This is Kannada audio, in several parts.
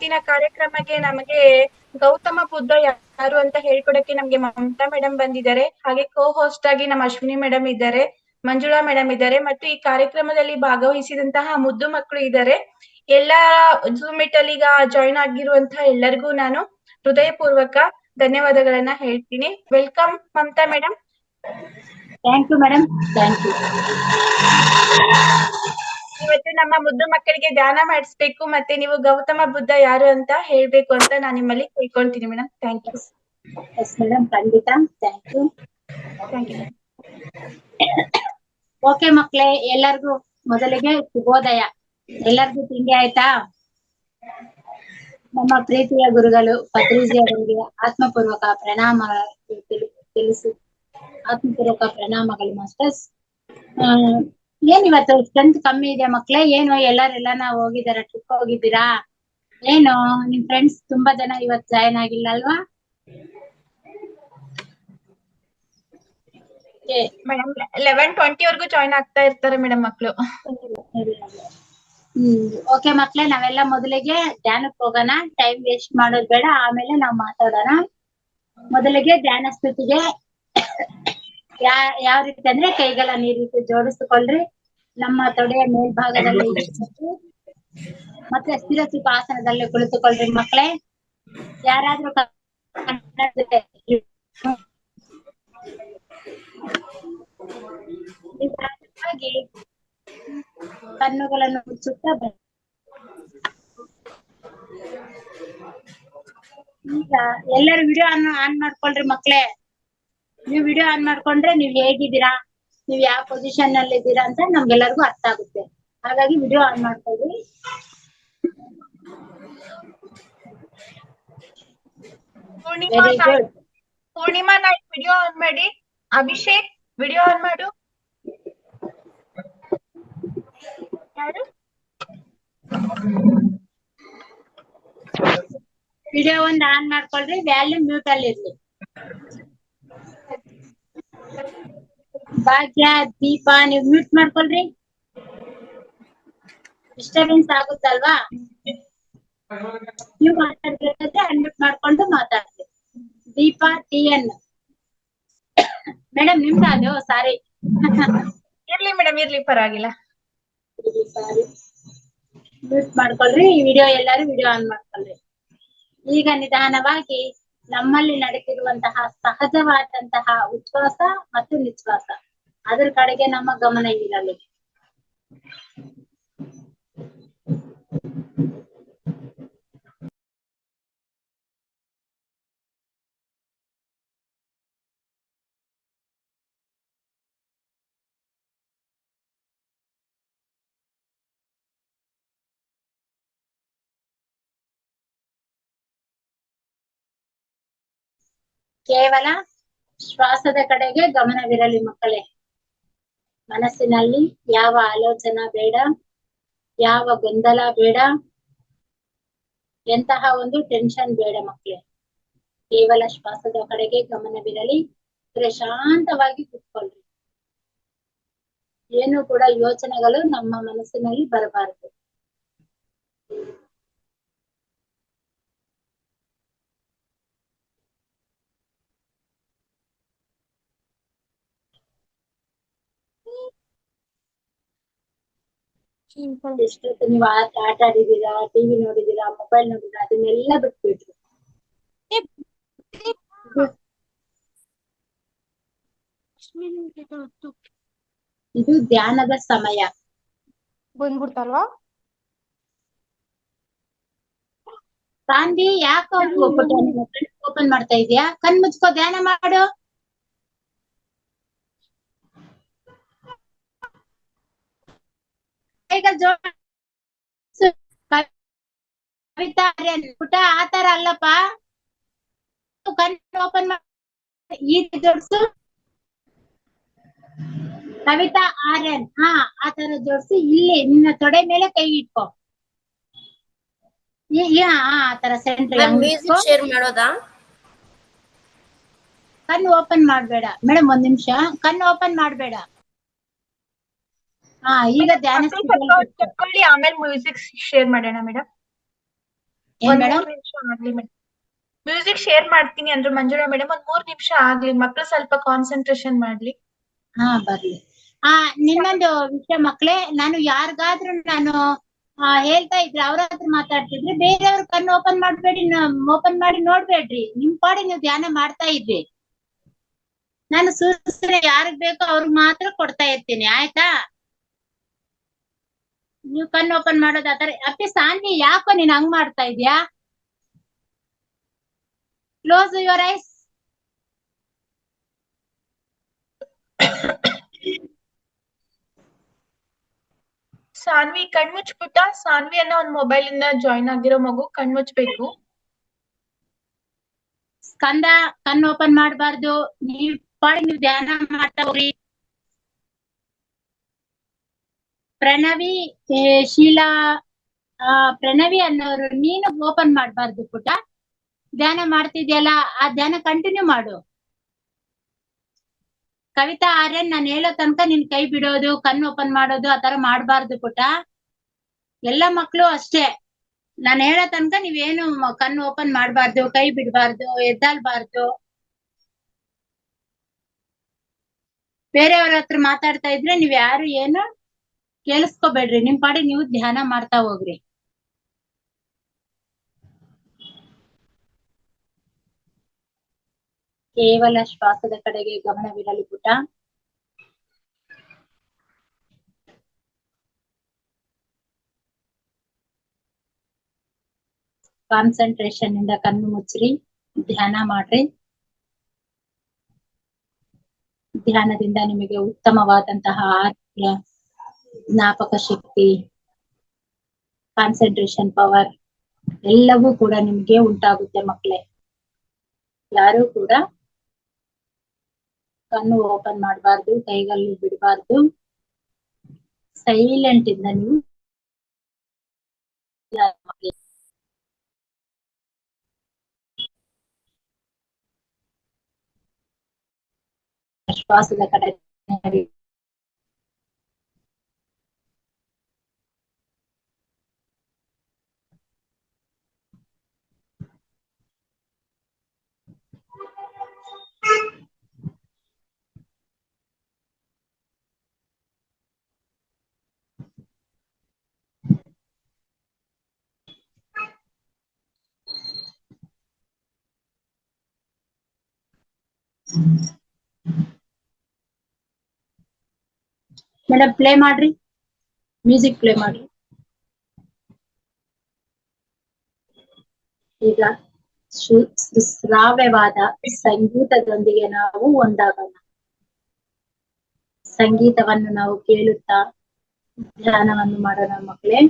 ಇವತ್ತಿನ ಕಾರ್ಯಕ್ರಮಕ್ಕೆ ನಮಗೆ ಗೌತಮ ಬುದ್ಧ ಯಾರು ಅಂತ ಹೇಳ್ಕೊಡಕ್ಕೆ ನಮ್ಗೆ ಮಮತಾ ಮೇಡಮ್ ಬಂದಿದ್ದಾರೆ. ಹಾಗೆ ಕೋ ಹೋಸ್ಟ್ ಆಗಿ ನಮ್ಮ ಅಶ್ವಿನಿ ಮೇಡಮ್ ಇದ್ದಾರೆ, ಮಂಜುಳಾ ಮೇಡಮ್ ಇದ್ದಾರೆ ಮತ್ತು ಈ ಕಾರ್ಯಕ್ರಮದಲ್ಲಿ ಭಾಗವಹಿಸಿದಂತಹ ಮುದ್ದು ಮಕ್ಕಳು ಇದ್ದಾರೆ. ಎಲ್ಲ ಝೂಮ್ ಮೀಟ್ ಅಲ್ಲಿ ಈಗ ಜಾಯಿನ್ ಆಗಿರುವಂತಹ ಎಲ್ಲರಿಗೂ ನಾನು ಹೃದಯಪೂರ್ವಕ ಧನ್ಯವಾದಗಳನ್ನ ಹೇಳ್ತೀನಿ. Welcome Mamata madam. Thank you madam, thank you. ಇವತ್ತು ನಮ್ಮ ಮುದ್ದು ಮಕ್ಕಳಿಗೆ ಧ್ಯಾನ ಮಾಡಿಸ್ಬೇಕು, ಮತ್ತೆ ನೀವು ಗೌತಮ ಬುದ್ಧ ಯಾರು ಅಂತ ಹೇಳ್ಬೇಕು ಅಂತ ನಾನು ನಿಮ್ಮಲ್ಲಿ ಕೇಳ್ಕೊಂತೀನಿ madam. Thank you. Yes madam, ಖಂಡಿತ. Thank you. Thank you. Okay ಮಕ್ಳೇ, ಎಲ್ಲರಿಗೂ ಮೊದಲಿಗೆ ಶುಭೋದಯ. ಎಲ್ಲರಿಗೂ ತಿಂಡಿ ಆಯ್ತಾ? ನಮ್ಮ ಪ್ರೀತಿಯ ಗುರುಗಳು ಪತ್ರಿಜಿ ಅವರಿಗೆ ಆತ್ಮಪೂರ್ವಕ ಪ್ರಣಾಮ ಆತ್ಮಪೂರ್ವಕ ಪ್ರಣಾಮಗಳು ಮಾಸ್ಟರ್ಸ್. ಏನ್ ಇವತ್ತು ಸ್ಟ್ರೆಂತ್ ಕಮ್ಮಿ ಇದೆ ಮಕ್ಳೇ? ಏನು ಎಲ್ಲರೆಲ್ಲಾನ ಹೋಗಿದಾರ, ಟ್ರಿಪ್ ಹೋಗಿದ್ದೀರಾ? ಏನು ನಿಮ್ ಫ್ರೆಂಡ್ಸ್ ತುಂಬಾ ಜನ ಇವತ್ ಜಾಯಿನ್ ಆಗಿಲ್ಲ ಅಲ್ವಾ? ಮೇಡಮ್ 11:20 ವರ್ಗು ಜಾಯಿನ್ ಆಗ್ತಾ ಇರ್ತಾರೆ ಮೇಡಮ್ ಮಕ್ಳು. ಓಕೆ ಮಕ್ಳೇ, ನಾವೆಲ್ಲ ಮೊದಲಿಗೆ ಧ್ಯಾನಕ್ಕೆ ಹೋಗೋಣ. ಟೈಮ್ ವೇಸ್ಟ್ ಮಾಡೋದ್ ಬೇಡ, ಆಮೇಲೆ ನಾವ್ ಮಾತಾಡೋಣ. ಮೊದಲಿಗೆ ಧ್ಯಾನ ಸ್ಥಿತಿಗೆ ಯಾವ ರೀತಿ ಅಂದ್ರೆ ಕೈಗಳನ್ನ ಈ ರೀತಿ ಜೋಡಿಸ್ಕೊಳ್ರಿ. ನಮ್ಮ ತೊಡೆಯ ಮೇಲ್ಭಾಗದಲ್ಲಿ ಮತ್ತೆ ಸ್ಥಿರ ಸುಖಾಸನದಲ್ಲಿ ಕುಳಿತುಕೊಳ್ರಿ ಮಕ್ಳೇ. ಯಾರಾದ್ರೂ ಕಣ್ಣುಗಳನ್ನು ಮುಚ್ಚುತ್ತಾ ಈಗ ಎಲ್ಲರೂ ವಿಡಿಯೋ ಆನ್ ಮಾಡ್ಕೊಳ್ರಿ ಮಕ್ಳೇ. ನೀವು ವಿಡಿಯೋ ಆನ್ ಮಾಡ್ಕೊಂಡ್ರೆ ನೀವ್ ಹೇಗಿದ್ದೀರಾ, ನೀವ್ ಯಾವ ಪೊಸಿಷನ್ ನಲ್ಲಿ ಇದ್ದೀರಾ ಅಂತ ನಮ್ಗೆಲ್ಲರಿಗೂ ಅರ್ಥ ಆಗುತ್ತೆ. ಹಾಗಾಗಿ ವಿಡಿಯೋ ಆನ್ ಮಾಡ್ಕೊಳ್ಳಿ. ಪೂರ್ಣಿಮಾ ನಾಯ್ಕ್ ವಿಡಿಯೋ ಆನ್ ಮಾಡಿ. ಅಭಿಷೇಕ್ ವಿಡಿಯೋ ಆನ್ ಮಾಡು. ವಿಡಿಯೋ ಒಂದ್ ಆನ್ ಮಾಡ್ಕೊಳ್ರಿ, ವ್ಯಾಲ್ಯೂಮ್ ಮ್ಯೂಟ್ ಅಲ್ಲಿ ಇರ್ಲಿ. ಭಾಗ್ಯ, ದೀಪ ನೀವ್ ಮ್ಯೂಟ್ ಮಾಡ್ಕೊಳ್ರಿ, ಡಿಸ್ಟರ್ಬೆನ್ಸ್ ಆಗುತ್ತಲ್ವಾ? ನೀವು ಮಾತಾಡ್ಬೇಕಾದ್ರೆ ಅನ್ಮ್ಯೂಟ್ ಮಾಡ್ಕೊಂಡು ಮಾತಾಡ್ರಿ. ದೀಪ TN ಮೇಡಮ್ ನಿಮ್ದು ಅದು ಸಾರಿ. ಇರ್ಲಿ ಮೇಡಮ್, ಇರ್ಲಿ, ಪರವಾಗಿಲ್ಲ. ಸಾರಿ, ಮ್ಯೂಟ್ ಮಾಡ್ಕೊಳ್ರಿ. ಈ ವಿಡಿಯೋ ಎಲ್ಲರೂ ವಿಡಿಯೋ ಆನ್ ಮಾಡ್ಕೊಳ್ರಿ. ಈಗ ನಿಧಾನವಾಗಿ ನಮ್ಮಲ್ಲಿ ನಡೆದಿರುವಂತಹ ಸಹಜವಾದಂತಹ ಉಚ್ಛ್ವಾಸ ಮತ್ತು ನಿಶ್ವಾಸ ಅದ್ರ ಕಡೆಗೆ ನಮ್ಮ ಗಮನ ಇರಲಿ. ಕೇವಲ ಶ್ವಾಸದ ಕಡೆಗೆ ಗಮನವಿರಲಿ ಮಕ್ಕಳೇ. ಮನಸ್ಸಿನಲ್ಲಿ ಯಾವ ಆಲೋಚನಾ ಬೇಡ, ಯಾವ ಗೊಂದಲ ಬೇಡ, ಎಂತಹ ಒಂದು ಟೆನ್ಷನ್ ಬೇಡ ಮಕ್ಕಳೇ. ಕೇವಲ ಶ್ವಾಸದ ಕಡೆಗೆ ಗಮನವಿರಲಿ. ಪ್ರಶಾಂತವಾಗಿ ಕೂತ್ಕೊಳ್ರಿ. ಏನು ಕೂಡ ಯೋಚನೆಗಳು ನಮ್ಮ ಮನಸ್ಸಿನಲ್ಲಿ ಬರಬಾರದು. ಎಷ್ಟೊತ್ತು ನೀವು ಆಟ ಆಡಿದೀರಾ, ಟಿವಿ ನೋಡಿದೀರಾ, ಮೊಬೈಲ್ ನೋಡಿದೀರಾ, ಅದನ್ನೆಲ್ಲ ಬಿಟ್ಬಿಟ್ರಿ. ಇದು ಧ್ಯಾನದ ಸಮಯ. ಬಂದ್ಬಿಡ್ತಲ್ವಾ? ಕಾಂತಿ ಯಾಕೆ ಓಪನ್ ಮಾಡ್ತಾ ಇದೀಯಾ? ಕಣ್ ಮುಚ್ಕೋ, ಧ್ಯಾನ ಮಾಡು. ಕವಿತಾ ಪುಟ ಆತರ ಅಲ್ಲಪ್ಪ, ಕಣ್ಣು ಓಪನ್ ಮಾಡಿ ಈ ಜೋಡ್ಸು. ಕವಿತಾ ಆರ್ಯನ್, ಹಾ ಆತರ ಜೋಡ್ಸಿ. ಇಲ್ಲಿ ನಿನ್ನ ತೊಡೆ ಮೇಲೆ ಕೈ ಇಟ್ಕೋ. ಆತರ ಸೆಂಟರ್ ಶೇರ್ ಮಾಡೋದಾ? ಕಣ್ಣು ಓಪನ್ ಮಾಡ್ಬೇಡ ಮೇಡಮ್, ಒಂದ್ ನಿಮಿಷ. ಕಣ್ಣು ಓಪನ್ ಮಾಡ್ಬೇಡ. ಹಾ, ಈಗ ಧ್ಯಾನ ಆಮೇಲೆ ಮ್ಯೂಸಿಕ್ ಶೇರ್ ಮಾಡೋಣ ಮೇಡಮ್. ಏನ್ ಒಂದ್ ಮೇಡಮ್? 3 ನಿಮಿಷ ಆಗ್ಲಿ ಮೇಡಮ್. ಮ್ಯೂಸಿಕ್ ಶೇರ್ ಮಾಡ್ತೀನಿ ಅಂದ್ರು ಮಂಜುಳಾ ಮೇಡಮ್, ಒಂದ್ 3 ನಿಮಿಷ ಆಗ್ಲಿ, ಮಕ್ಳು ಸ್ವಲ್ಪ ಕಾನ್ಸಂಟ್ರೇಷನ್ ಮಾಡ್ಲಿ. ಹಾ ಬರ್ಲಿ. ನಿನ್ನೊಂದು ವಿಷಯ ಮಕ್ಳೇ, ನಾನು ಯಾರಿಗಾದ್ರೂ ನಾನು ಹೇಳ್ತಾ ಇದ್ರೆ ಅವ್ರ ಹತ್ರ ಮಾತಾಡ್ತಿದ್ರೆ ಬೇರೆಯವ್ರ ಕಣ್ಣು ಓಪನ್ ಮಾಡ್ಬೇಡಿ, ಓಪನ್ ಮಾಡಿ ನೋಡ್ಬೇಡ್ರಿ, ನಿಮ್ ಪಾಡಿ ನೀವು ಧ್ಯಾನ ಮಾಡ್ತಾ ಇದ್ರಿ. ನಾನು ಸೂಚನೆ ಯಾರಿಗ್ ಬೇಕೋ ಅವ್ರಿಗೆ ಮಾತ್ರ ಕೊಡ್ತಾ ಇರ್ತೀನಿ, ಆಯ್ತಾ? ನೀವು ಕಣ್ಣು ಓಪನ್ ಮಾಡೋದು ಆತರ. ಅಪ್ಪಿ ಸಾನ್ವಿ, ಯಾಕೋ ನೀನ್ ಹಂಗ್ ಮಾಡ್ತಾ ಇದ್ಯಾ? Close your eyes. ಸಾನ್ವಿ ಕಣ್ಮುಚ್ಬಿಟ್ಟ. ಸಾನ್ವಿ ಅನ್ನೋ ಒಂದ್ ಮೊಬೈಲ್ ಇಂದ ಜಾಯಿನ್ ಆಗಿರೋ ಮಗು ಕಣ್ಮುಚ್ಬೇಕು. ಸ್ಕಂದ ಕಣ್ಣು ಓಪನ್ ಮಾಡಬಾರ್ದು, ನೀವ್ ಪಾಡಿ ನೀವು ಧ್ಯಾನ ಮಾಡ್ತಾ ಹೋಗ್ರಿ. ಪ್ರಣವಿ, ಶೀಲಾ, ಪ್ರಣವಿ ಅನ್ನೋರು ನೀನು ಓಪನ್ ಮಾಡಬಾರ್ದು ಪುಟ. ಧ್ಯಾನ ಮಾಡ್ತಿದ್ಯಲ್ಲ, ಆ ಧ್ಯಾನ ಕಂಟಿನ್ಯೂ ಮಾಡು. ಕವಿತಾ ಆರ್ಯನ್, ನಾನು ಹೇಳೋ ತನಕ ನಿನ್ ಕೈ ಬಿಡೋದು, ಕಣ್ಣು ಓಪನ್ ಮಾಡೋದು ಆತರ ಮಾಡ್ಬಾರ್ದು ಪುಟ. ಎಲ್ಲ ಮಕ್ಳು ಅಷ್ಟೇ, ನಾನು ಹೇಳೋ ತನಕ ನೀವೇನು ಕಣ್ಣು ಓಪನ್ ಮಾಡ್ಬಾರ್ದು, ಕೈ ಬಿಡ್ಬಾರ್ದು, ಎದ್ದಾಳ್ಬಾರ್ದು. ಬೇರೆಯವ್ರ ಹತ್ರ ಮಾತಾಡ್ತಾ ಇದ್ರೆ ನೀವ್ ಯಾರು ಏನು ಕೇಳಿಸ್ಕೋಬೇಡ್ರಿ, ನಿಮ್ ಪಾಡಿ ನೀವು ಧ್ಯಾನ ಮಾಡ್ತಾ ಹೋಗ್ರಿ. ಕೇವಲ ಶ್ವಾಸದ ಕಡೆಗೆ ಗಮನವಿರಲಿ ಪುಟ. ಕಾನ್ಸಂಟ್ರೇಷನ್ ಇಂದ ಕಣ್ಣು ಮುಚ್ಚ್ರಿ, ಧ್ಯಾನ ಮಾಡ್ರಿ. ಧ್ಯಾನದಿಂದ ನಿಮಗೆ ಉತ್ತಮವಾದಂತಹ ಆರೋಗ್ಯ, ಜ್ಞಾಪಕ ಶಕ್ತಿ, ಕಾನ್ಸಂಟ್ರೇಷನ್ ಪವರ್ ಎಲ್ಲವೂ ಕೂಡ ನಿಮ್ಗೆ ಉಂಟಾಗುತ್ತೆ ಮಕ್ಕಳೇ. ಯಾರು ಕೂಡ ಕಣ್ಣು ಓಪನ್ ಮಾಡಬಾರ್ದು, ಕೈಗಳು ಬಿಡಬಾರ್ದು. ಸೈಲೆಂಟ್ ಇಂದ ನೀವು ಶ್ವಾಸದ ಕಡೆ ಮೇಡಮ್ ಪ್ಲೇ ಮಾಡ್ರಿ, ಮ್ಯೂಸಿಕ್ ಪ್ಲೇ ಮಾಡ್ರಿ. ಈಗ ಶ್ರಾವ್ಯವಾದ ಸಂಗೀತದೊಂದಿಗೆ ನಾವು ಒಂದಾಗೋಣ. ಸಂಗೀತವನ್ನು ನಾವು ಕೇಳುತ್ತಾ ಧ್ಯಾನವನ್ನು ಮಾಡೋಣ ಮಕ್ಕಳೇ.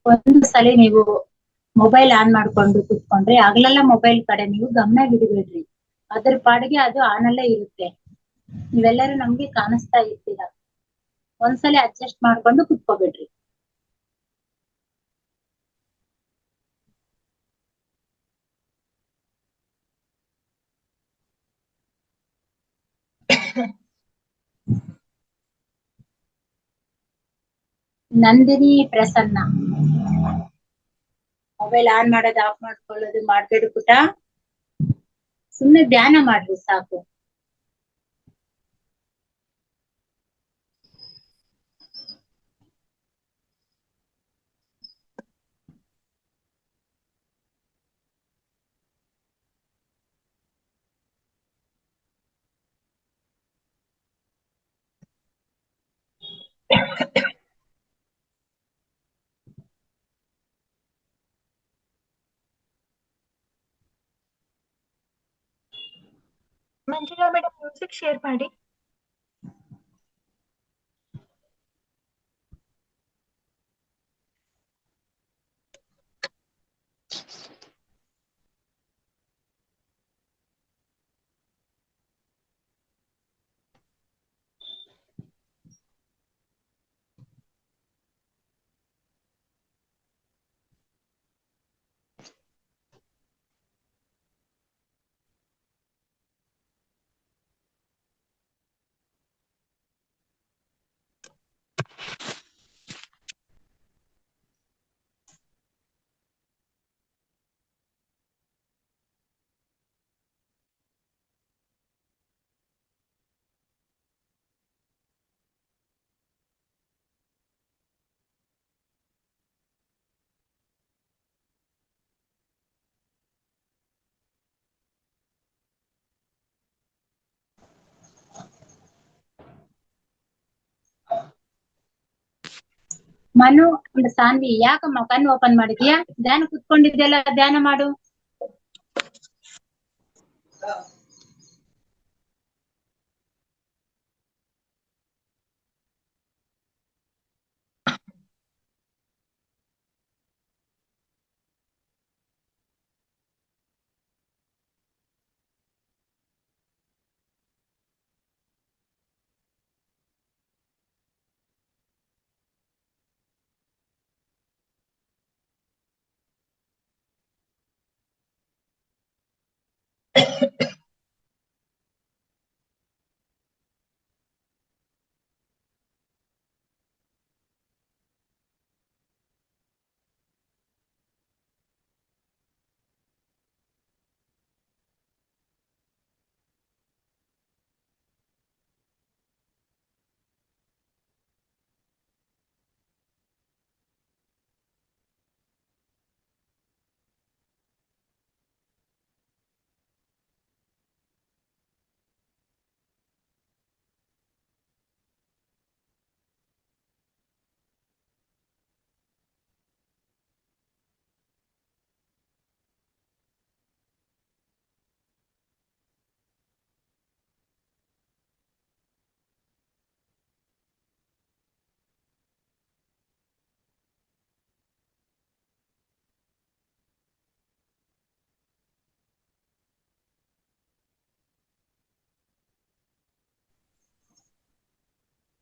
ಒಂದು ಸಲ ನೀವು ಮೊಬೈಲ್ ಆನ್ ಮಾಡ್ಕೊಂಡು ಕೂತ್ಕೊಂಡ್ರೆ ಆಗ್ಲೆಲ್ಲ ಮೊಬೈಲ್ ಕಡೆ ನೀವು ಗಮನ ಬಿಡಬೇಡ್ರಿ, ಅದ್ರ ಪಾಡಿಗೆ ಅದು ಆನಲ್ಲೇ ಇರುತ್ತೆ. ನೀವೆಲ್ಲರೂ ನಮ್ಗೆ ಕಾಣಿಸ್ತಾ ಇರ್ತೀರ, ಒಂದ್ಸಲ ಅಡ್ಜಸ್ಟ್ ಮಾಡ್ಕೊಂಡು ಕುತ್ಕೋಬೇಡ್ರಿ. ನಂದಿನಿ, ಪ್ರಸನ್ನ, ಮೊಬೈಲ್ ಆನ್ ಮಾಡೋದು ಆಫ್ ಮಾಡ್ಕೊಳ್ಳೋದು ಮಾಡ್ಬೇಡಿ ಪುಟ, ಸುಮ್ನೆ ಧ್ಯಾನ ಮಾಡ್ರಿ ಸಾಕು. ಮಂಜುಳಾ ಮೇಡಮ್ ಮ್ಯೂಸಿಕ್ ಶೇರ್ ಮಾಡಿ. ಮನು ಸಾನ್ವಿ, ಯಾಕಮ್ಮ ಕಣ್ಣು ಓಪನ್ ಮಾಡಿದ್ಯಾ? ಧ್ಯಾನ ಕುತ್ಕೊಂಡಿದ್ದೆಲ್ಲ, ಧ್ಯಾನ ಮಾಡು.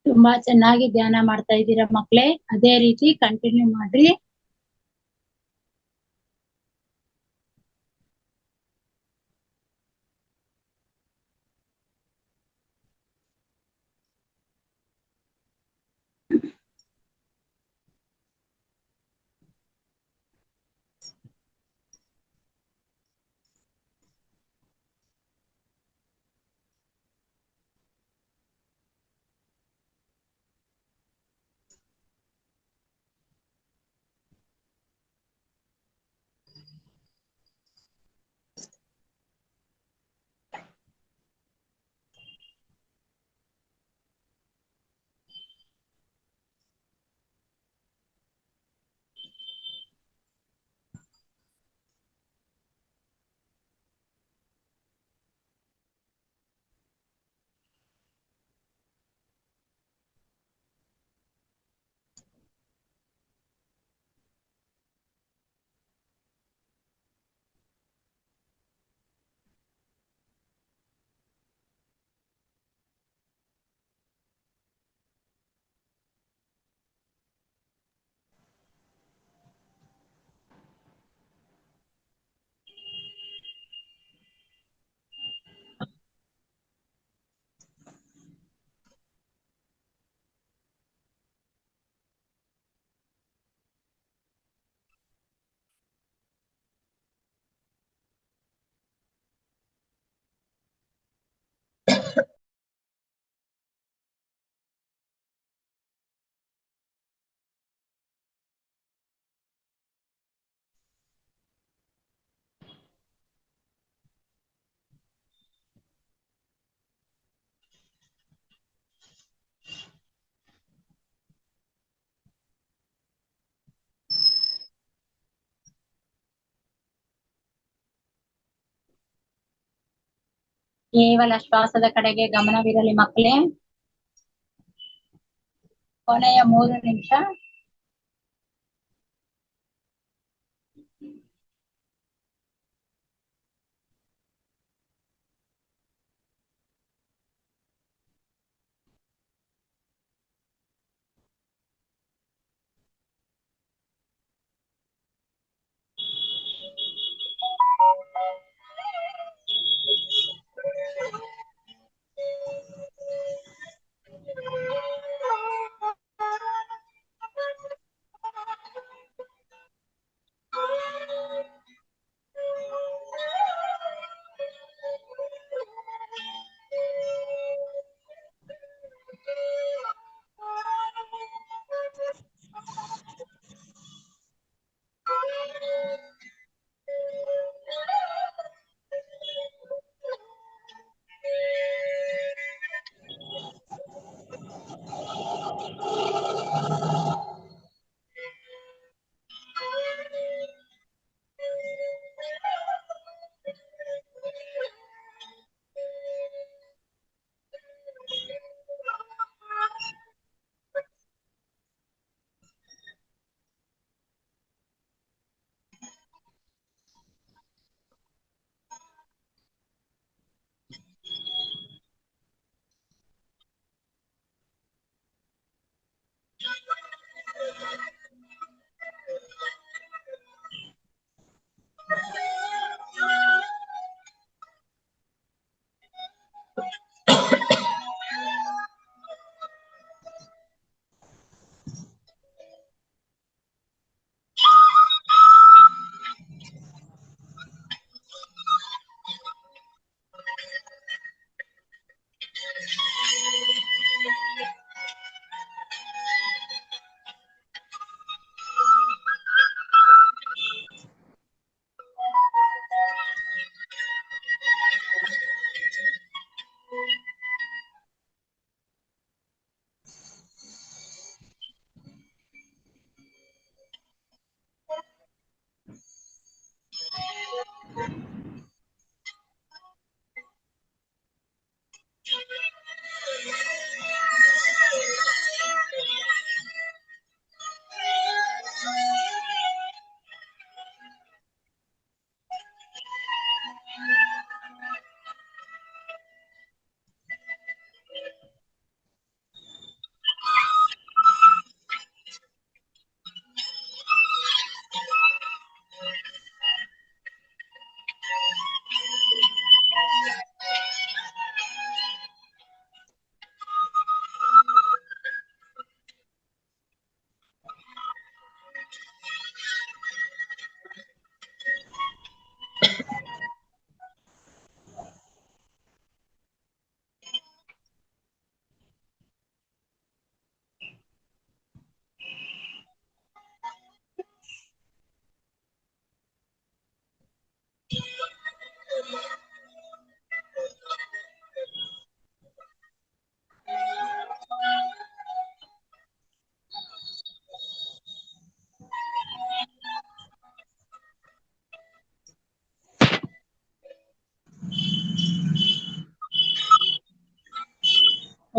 ತುಂಬಾ ಚೆನ್ನಾಗಿ ಧ್ಯಾನ ಮಾಡ್ತಾ ಇದ್ದೀರಾ ಮಕ್ಳೇ, ಅದೇ ರೀತಿ ಕಂಟಿನ್ಯೂ ಮಾಡ್ರಿ. ಕೇವಲ ಶ್ವಾಸದ ಕಡೆಗೆ ಗಮನವಿರಲಿ ಮಕ್ಕಳೇ. ಕೊನೆಯ 3 ನಿಮಿಷ.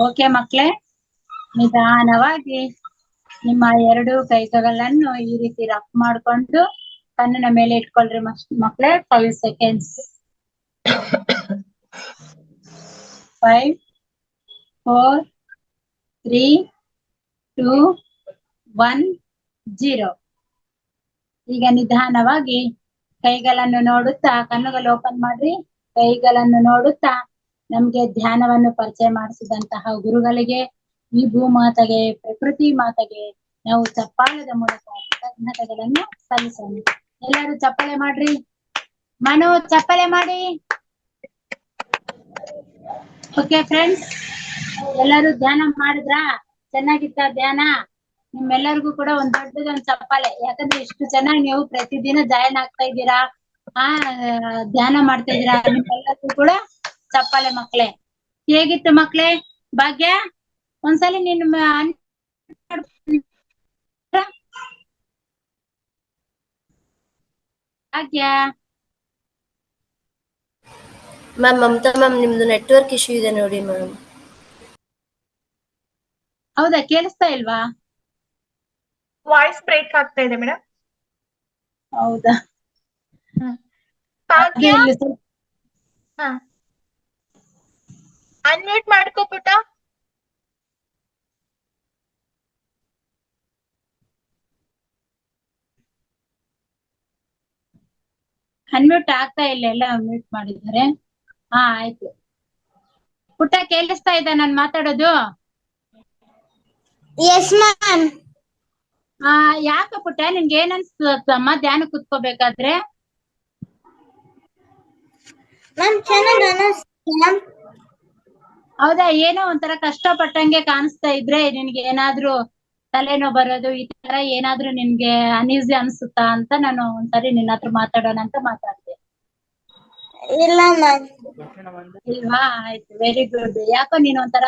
ಓಕೆ ಮಕ್ಳೇ, ನಿಧಾನವಾಗಿ ನಿಮ್ಮ 2 ಕೈಗಳನ್ನು ಈ ರೀತಿ ರಫ್ ಮಾಡ್ಕೊಂಡು ಕಣ್ಣಿನ ಮೇಲೆ ಇಟ್ಕೊಳ್ರಿ ಮಕ್ಳೇ. 5 seconds. 5, 4, 3, 2, 1, 0. ಈಗ ನಿಧಾನವಾಗಿ ಕೈಗಳನ್ನು ನೋಡುತ್ತಾ ಕಣ್ಣುಗಳು ಓಪನ್ ಮಾಡ್ರಿ. ಕೈಗಳನ್ನು ನೋಡುತ್ತಾ ನಮ್ಗೆ ಧ್ಯಾನವನ್ನು ಪರಿಚಯ ಮಾಡಿಸಿದಂತಹ ಗುರುಗಳಿಗೆ, ಈ ಭೂಮಾತೆಗೆ, ಪ್ರಕೃತಿ ಮಾತೆಗೆ ನಾವು ಚಪ್ಪಾಳದ ಮೂಲಕ ಕೃತಜ್ಞತೆಗಳನ್ನು ಸಲ್ಲಿಸೋಣ. ಎಲ್ಲರೂ ಚಪ್ಪಾಳೆ ಮಾಡ್ರಿ. ಮನು ಚಪ್ಪಾಳೆ ಮಾಡಿ. ಓಕೆ ಫ್ರೆಂಡ್ಸ್, ಎಲ್ಲರೂ ಧ್ಯಾನ ಮಾಡಿದ್ರಾ? ಚೆನ್ನಾಗಿತ್ತ ಧ್ಯಾನ? ನಿಮ್ಮೆಲ್ಲರಿಗೂ ಕೂಡ ಒಂದ್ ದೊಡ್ಡದೊಂದ್ ಚಪ್ಪಾಳೆ. ಯಾಕಂದ್ರೆ ಇಷ್ಟು ಚೆನ್ನಾಗಿ ನೀವು ಪ್ರತಿದಿನ ಜಾಯಿನ್ ಆಗ್ತಾ ಇದ್ದೀರಾ, ಧ್ಯಾನ ಮಾಡ್ತಾ ಇದ್ದೀರಾ. ನಿಮ್ಮೆಲ್ಲರಿಗೂ ಕೂಡ ಚಪ್ಪಾಳೆ ಮಕ್ಳೇ. ಹೇಗಿತ್ತು ಮಕ್ಳೇ? ಭಾಗ್ಯ, ಒಂದ್ಸಲಿ ನೀನ್ ಭಾಗ್ಯ ಮ್ಯಾಮ್, ಮಮತಾ ಮ್ಯಾಮ್, ನಿಮ್ದು ನೆಟ್ವರ್ಕ್ ಇಶ್ಯೂ ಇದೆ ನೋಡಿ ಮ್ಯಾಮ್. ಹೌದಾ? ಕೇಳಿಸ್ತಾ ಇಲ್ವಾ? ವಾಯ್ಸ್ ಬ್ರೇಕ್ ಆಗ್ತಾ ಇದೆ ಮೇಡಮ್. ಹೌದಾ? ಭಾಗ್ಯ, ಅನ್ಮ್ಯೂಟ್ ಮಾಡ್ಕೋ ಪುಟ. ಅನ್ಮ್ಯೂಟ್ ಆಗ್ತಾ ಇಲ್ಲ, ಎಲ್ಲ ಮ್ಯೂಟ್ ಮಾಡಿದ್ದಾರೆ. ಆಯ್ತು. ಪುಟ್ಟ ಕೇಳಿಸ್ತಾ ಇದೆ ನಾನ್ ಮಾತಾಡೋದು? Yes ma'am. ಯಾಕ ಪುಟ್ಟ, ನಿನ್ಗೆ ಏನ್ ಅನ್ಸ್ತಮ್ಮ ಧ್ಯಾನ ಕುತ್ಕೋಬೇಕಾದ್ರೆ? ಹೌದಾ? ಏನೋ ಒಂಥರ ಕಷ್ಟಪಟ್ಟಂಗೆ ಕಾಣಿಸ್ತಾ ಇದ್ರೆ ನಿನ್ಗೆ ಏನಾದ್ರೂ ತಲೆನೋವು ಬರೋದು, ಈ ತರ ಏನಾದ್ರೂ ನಿನ್ಗೆ ಅನ್ಈಸಿ ಅನ್ಸುತ್ತಾ ಅಂತ ನಾನು ಒಂದ್ಸರಿ ನಿನ್ನ ಹತ್ರ ಮಾತಾಡೋಣ ಅಂತ ಮಾತಾಡ್ದೆ. ಇಲ್ಲ ಮ್ಯಾಮ್. ಇಲ್ವಾ? ಆಯ್ತು, ವೆರಿ ಗುಡ್. ಯಾಕೋ ನೀನ್ ಒಂಥರ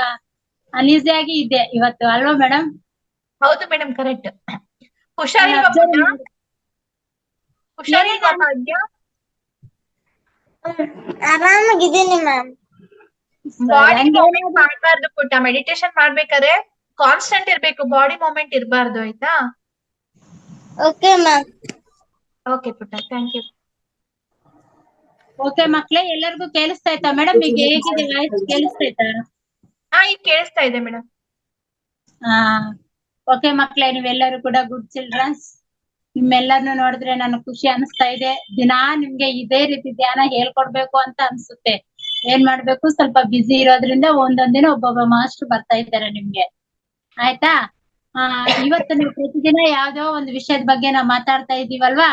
ಅನ್ಈಸಿ ಆಗಿ ಇದ್ದೆ ಇವತ್ತು, ಅಲ್ವಾ ಮೇಡಮ್? ಹೌದು ಮೇಡಮ್, ಕರೆಕ್ಟ್. ಹುಷಾರಿಲ್ವಾ ಪುಟ್ಟ? ಹುಷಾರಿಲ್ವಾ ಭಾಗ್ಯ? ಆರಾಮಾಗಿದ್ದೀನಿ ಮ್ಯಾಮ್. ಬಾಡಿ ಮೂವ್ಮೆಂಟ್ ಮಾಡ್ಬಾರ್ದು ಪುಟ್ಟ. ಮೆಡಿಟೇಷನ್ ಮಾಡ್ಬೇಕಾದ್ರೆ ಕಾನ್ಸ್ಟೆಂಟ್ ಇರ್ಬೇಕು, ಬಾಡಿ ಮೂವ್ಮೆಂಟ್ ಇರ್ಬಾರ್ದು, ಆಯ್ತಾ? Okay ma'am. ಓಕೆ ಪುಟ್ಟ, ಥ್ಯಾಂಕ್ ಯು. ಓಕೆ ಮಕ್ಳೇ, ಎಲ್ಲರಿಗೂ ಕೇಳಿಸ್ತಾ ಇತ್ತಾ ಮೇಡಮ್? ಈಗ ಹೇಗಿದೆ ವಾಯ್ಸ್? ಕೇಳಿಸ್ತಾ? ಈಗ ಕೇಳಿಸ್ತಾ ಇದೆ ಮೇಡಮ್. ಓಕೆ ಮಕ್ಳೇ, ನೀವೆಲ್ಲರೂ ಕೂಡ ಗುಡ್ ಚಿಲ್ಡ್ರನ್ಸ್. ನಿಮ್ಮೆಲ್ಲರನ್ನು ನೋಡಿದ್ರೆ ನನಗೆ ಖುಷಿ ಅನಿಸ್ತಾ ಇದೆ. ದಿನಾ ನಿಮ್ಗೆ ಇದೇ ರೀತಿ ಧ್ಯಾನ ಹೇಳ್ಕೊಡ್ಬೇಕು ಅಂತ ಅನ್ಸುತ್ತೆ. ಏನ್ ಮಾಡ್ಬೇಕು, ಸ್ವಲ್ಪ ಬಿಸಿ ಇರೋದ್ರಿಂದ ಒಂದೊಂದ್ ದಿನ ಒಬ್ಬೊಬ್ಬ ಮಾಸ್ಟರ್ ಬರ್ತಾ ಇದ್ದಾರೆ ನಿಮ್ಗೆ, ಆಯ್ತಾ? ಇವತ್ತು ನೀವು ಪ್ರತಿದಿನ ಯಾವ್ದೋ ಒಂದು ವಿಷಯದ ಬಗ್ಗೆ ನಾವು ಮಾತಾಡ್ತಾ ಇದೀವಲ್ವಾ,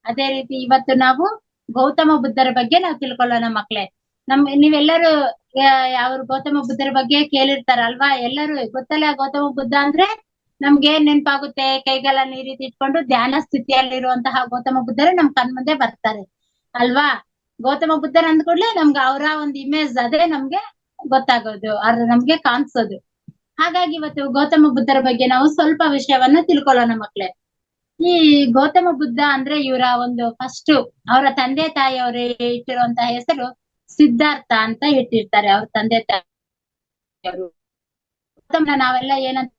ಅದೇ ರೀತಿ ಇವತ್ತು ನಾವು ಗೌತಮ ಬುದ್ಧರ ಬಗ್ಗೆ ನಾವು ತಿಳ್ಕೊಳ್ಳೋಣ ಮಕ್ಳೇ. ನೀವೆಲ್ಲರೂ ಅವ್ರು ಗೌತಮ ಬುದ್ಧರ ಬಗ್ಗೆ ಕೇಳಿರ್ತಾರಲ್ವಾ? ಎಲ್ಲರೂ ಗೊತ್ತಲ್ಲ ಗೌತಮ ಬುದ್ಧ ಅಂದ್ರೆ ನಮ್ಗೆ ಏನ್ ನೆನಪಾಗುತ್ತೆ? ಕೈಗಳನ್ನ ಈ ರೀತಿ ಇಟ್ಕೊಂಡು ಧ್ಯಾನ ಸ್ಥಿತಿಯಲ್ಲಿರುವಂತಹ ಗೌತಮ ಬುದ್ಧರು ನಮ್ ಕಣ್ಮುಂದೆ ಬರ್ತಾರೆ ಅಲ್ವಾ? ಗೌತಮ ಬುದ್ಧರ್ ಅಂದ ಕೂಡ್ಲೆ ನಮ್ಗೆ ಅವರ ಒಂದು ಇಮೇಜ್ ಅದೇ ನಮ್ಗೆ ಗೊತ್ತಾಗೋದು, ನಮ್ಗೆ ಕಾಣಿಸೋದು. ಹಾಗಾಗಿ ಇವತ್ತು ಗೌತಮ ಬುದ್ಧರ ಬಗ್ಗೆ ನಾವು ಸ್ವಲ್ಪ ವಿಷಯವನ್ನ ತಿಳ್ಕೊಳ್ಳೋಣ ಮಕ್ಳೇ. ಈ ಗೌತಮ ಬುದ್ಧ ಅಂದ್ರೆ ಇವರ ಒಂದು ಫಸ್ಟ್ ಅವರ ತಂದೆ ತಾಯಿಯವರು ಇಟ್ಟಿರುವಂತಹ ಹೆಸರು ಸಿದ್ಧಾರ್ಥ ಅಂತ ಇಟ್ಟಿರ್ತಾರೆ ಅವ್ರ ತಂದೆ ತಾಯಿಯವರು. ನಾವೆಲ್ಲ ಏನಂತ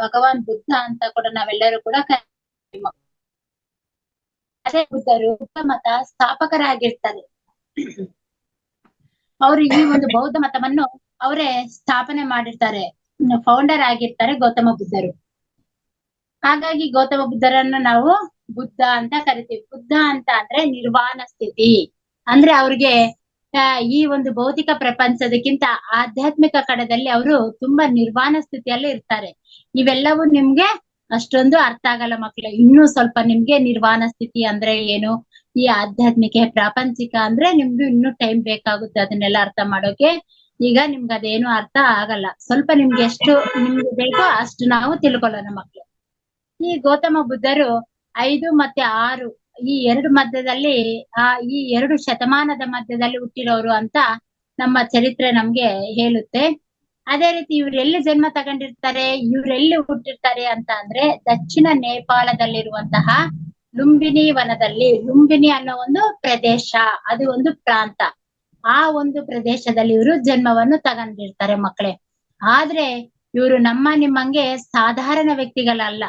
ಭಗವಾನ್ ಬುದ್ಧ ಅಂತ ಕೂಡ ನಾವೆಲ್ಲರೂ ಕೂಡ ಅದೇ ಬುದ್ಧರು ಬುದ್ಧ ಮತ ಸ್ಥಾಪಕರಾಗಿರ್ತಾರೆ. ಅವರು ಈ ಒಂದು ಬೌದ್ಧ ಮತವನ್ನು ಅವರೇ ಸ್ಥಾಪನೆ ಮಾಡಿರ್ತಾರೆ, ಫೌಂಡರ್ ಆಗಿರ್ತಾರೆ ಗೌತಮ ಬುದ್ಧರು. ಹಾಗಾಗಿ ಗೌತಮ ಬುದ್ಧರನ್ನ ನಾವು ಬುದ್ಧ ಅಂತ ಕರಿತೀವಿ. ಬುದ್ಧ ಅಂತ ಅಂದ್ರೆ ನಿರ್ವಾಣ ಸ್ಥಿತಿ ಅಂದ್ರೆ ಅವ್ರಿಗೆ ಈ ಒಂದು ಭೌತಿಕ ಪ್ರಪಂಚದಕ್ಕಿಂತ ಆಧ್ಯಾತ್ಮಿಕ ಕಡೆದಲ್ಲಿ ಅವರು ತುಂಬಾ ನಿರ್ವಾಣ ಸ್ಥಿತಿಯಲ್ಲಿ ಇರ್ತಾರೆ. ಇವೆಲ್ಲವೂ ನಿಮ್ಗೆ ಅಷ್ಟೊಂದು ಅರ್ಥ ಆಗಲ್ಲ ಮಕ್ಳು. ಇನ್ನೂ ಸ್ವಲ್ಪ ನಿಮ್ಗೆ ನಿರ್ವಾಣ ಸ್ಥಿತಿ ಅಂದ್ರೆ ಏನು, ಈ ಆಧ್ಯಾತ್ಮಿಕ ಪ್ರಾಪಂಚಿಕ ಅಂದ್ರೆ ನಿಮ್ಗೆ ಇನ್ನೂ ಟೈಮ್ ಬೇಕಾಗುತ್ತೆ ಅದನ್ನೆಲ್ಲ ಅರ್ಥ ಮಾಡೋಕೆ. ಈಗ ನಿಮ್ಗೆ ಅದೇನು ಅರ್ಥ ಆಗಲ್ಲ. ಸ್ವಲ್ಪ ನಿಮ್ಗೆ ಎಷ್ಟು ನಿಮ್ಗೆ ಬೇಕೋ ಅಷ್ಟು ನಾವು ತಿಳ್ಕೊಳ್ಳೋಣ ಮಕ್ಳು. ಈ ಗೌತಮ ಬುದ್ಧರು 5 ಮತ್ತೆ 6 ಈ 2 ಮಧ್ಯದಲ್ಲಿ ಈ 2 ಶತಮಾನದ ಮಧ್ಯದಲ್ಲಿ ಹುಟ್ಟಿರೋರು ಅಂತ ನಮ್ಮ ಚರಿತ್ರೆ ನಮ್ಗೆ ಹೇಳುತ್ತೆ. ಅದೇ ರೀತಿ ಇವ್ರೆಲ್ಲಿ ಜನ್ಮ ತಗೊಂಡಿರ್ತಾರೆ, ಇವ್ರೆಲ್ಲಿ ಹುಟ್ಟಿರ್ತಾರೆ ಅಂತ ಅಂದ್ರೆ ದಕ್ಷಿಣ ನೇಪಾಳದಲ್ಲಿರುವಂತಹ ಲುಂಬಿನಿ ವನದಲ್ಲಿ. ಲುಂಬಿನಿ ಅನ್ನೋ ಒಂದು ಪ್ರದೇಶ, ಅದು ಒಂದು ಪ್ರಾಂತ. ಆ ಒಂದು ಪ್ರದೇಶದಲ್ಲಿ ಇವರು ಜನ್ಮವನ್ನು ತಗೊಂಡಿರ್ತಾರೆ ಮಕ್ಕಳೇ. ಆದ್ರೆ ಇವರು ನಮ್ಮ ನಿಮ್ಮಂಗೆ ಸಾಧಾರಣ ವ್ಯಕ್ತಿಗಳಲ್ಲ.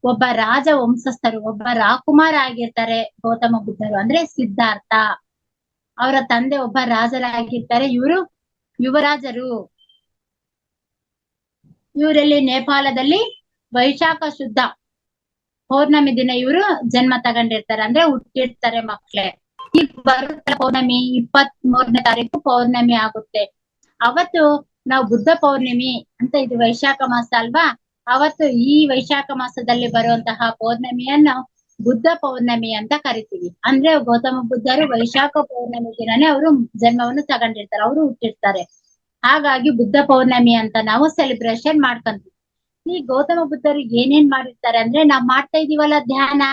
ಒಬ್ಬ ರಾಜ ವಂಶಸ್ಥರು, ಒಬ್ಬ ರಾಕುಮಾರ ಆಗಿರ್ತಾರೆ ಗೌತಮ ಬುದ್ಧರು, ಅಂದ್ರೆ ಸಿದ್ಧಾರ್ಥ. ಅವರ ತಂದೆ ಒಬ್ಬ ರಾಜರಾಗಿರ್ತಾರೆ, ಇವರು ಯುವರಾಜರು. ಇವರಲ್ಲಿ ನೇಪಾಳದಲ್ಲಿ ವೈಶಾಖ ಶುದ್ಧ ಪೌರ್ಣಮಿ ದಿನ ಇವರು ಜನ್ಮ ತಗೊಂಡಿರ್ತಾರೆ, ಅಂದ್ರೆ ಹುಟ್ಟಿರ್ತಾರೆ ಮಕ್ಳೇ. ಈ ಬರುತ್ತ ಪೌರ್ಣಮಿ 23ನೇ ತಾರೀಕು ಪೌರ್ಣಮಿ ಆಗುತ್ತೆ. ಅವತ್ತು ನಾವು ಬುದ್ಧ ಪೌರ್ಣಮಿ ಅಂತ, ಇದು ವೈಶಾಖ ಮಾಸ ಅಲ್ವಾ, ಅವತ್ತು ಈ ವೈಶಾಖ ಮಾಸದಲ್ಲಿ ಬರುವಂತಹ ಪೌರ್ಣಮಿಯನ್ನು ಬುದ್ಧ ಪೌರ್ಣಮಿ ಅಂತ ಕರಿತೀವಿ. ಅಂದ್ರೆ ಗೌತಮ ಬುದ್ಧರು ವೈಶಾಖ ಪೌರ್ಣಮಿ ದಿನನೇ ಅವರು ಜನ್ಮವನ್ನು ತಗೊಂಡಿರ್ತಾರೆ, ಅವರು ಹುಟ್ಟಿರ್ತಾರೆ. ಹಾಗಾಗಿ ಬುದ್ಧ ಪೌರ್ಣಮಿ ಅಂತ ನಾವು ಸೆಲೆಬ್ರೇಷನ್ ಮಾಡ್ಕೊಂತೀವಿ. ಈ ಗೌತಮ ಬುದ್ಧರು ಏನೇನ್ ಮಾಡಿರ್ತಾರೆ ಅಂದ್ರೆ, ನಾವ್ ಮಾಡ್ತಾ ಇದೀವಲ್ಲ ಧ್ಯಾನ,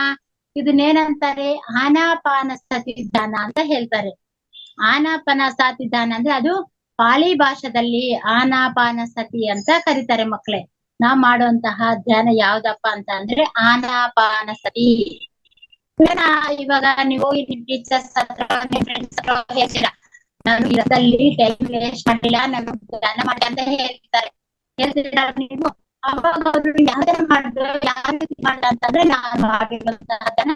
ಇದನ್ನೇನಂತಾರೆ, ಆನಾಪಾನಸತಿ ಧ್ಯಾನ ಅಂತ ಹೇಳ್ತಾರೆ. ಆನಾಪಾನಸತಿ ಧ್ಯಾನ ಅಂದ್ರೆ ಅದು ಪಾಳಿ ಭಾಷೆದಲ್ಲಿ ಆನಾಪಾನಸತಿ ಅಂತ ಕರೀತಾರೆ ಮಕ್ಳೇ. ನಾವ್ ಮಾಡುವಂತಹ ಧ್ಯಾನ ಯಾವ್ದಪ್ಪ ಅಂತ ಅಂದ್ರೆ ಆನಾಪಾನಸತಿ. ಇವಾಗ ನೀವು ಹೋಗಿ ನಿಮ್ ಟೀಚರ್ಸ್ ಹತ್ರ, ನಿಮ್ ಫ್ರೆಂಡ್ಸ್ ಹತ್ರ ಹೇಳ್ತೀರಾ, ನಾನು ಇರದಲ್ಲಿ ಟೈಮ್ ವೇಸ್ಟ್ ಮಾಡಿಲ್ಲ, ನಾನು ಧ್ಯಾನ ಮಾಡಿ ಅಂತ ಹೇಳ್ತೀರಾ ನೀವು. ಅವಾಗ ಅವರು ಯಾವ್ದಾರ ಮಾಡಿದ್ರು, ಯಾವ ರೀತಿ ಮಾಡ ಅಂತಂದ್ರೆ, ನಾನು ಮಾಡಿರುವಂತಹ ಧ್ಯಾನ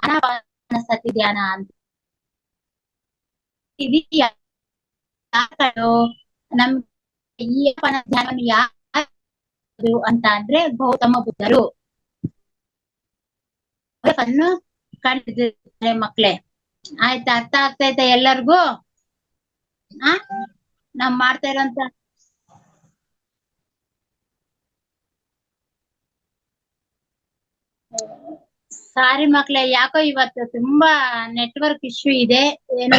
ಆನಾಪಾನಸತಿ ಧ್ಯಾನ ಅಂತ. ಇದೆಯಾ ನಮ್ಗೆ ಈ ಧ್ಯಾನವನ್ನು ಯಾರು ಅಂತ ಅಂದ್ರೆ ಗೌತಮ ಬುದ್ಧರು ಕಂಡಿದ್ದಾರೆ ಮಕ್ಳೇ. ಆಯ್ತಾ? ಅರ್ಥ ಆಗ್ತೈತೆ ಎಲ್ಲರಿಗೂ? ನಾವ್ ಮಾಡ್ತಾ ಇರೋಂತ ಸಾರಿ ಮಕ್ಳೇ, ಯಾಕೋ ಇವತ್ತು ತುಂಬಾ ನೆಟ್ವರ್ಕ್ ಇಶ್ಯೂ ಇದೆ, ಏನೋ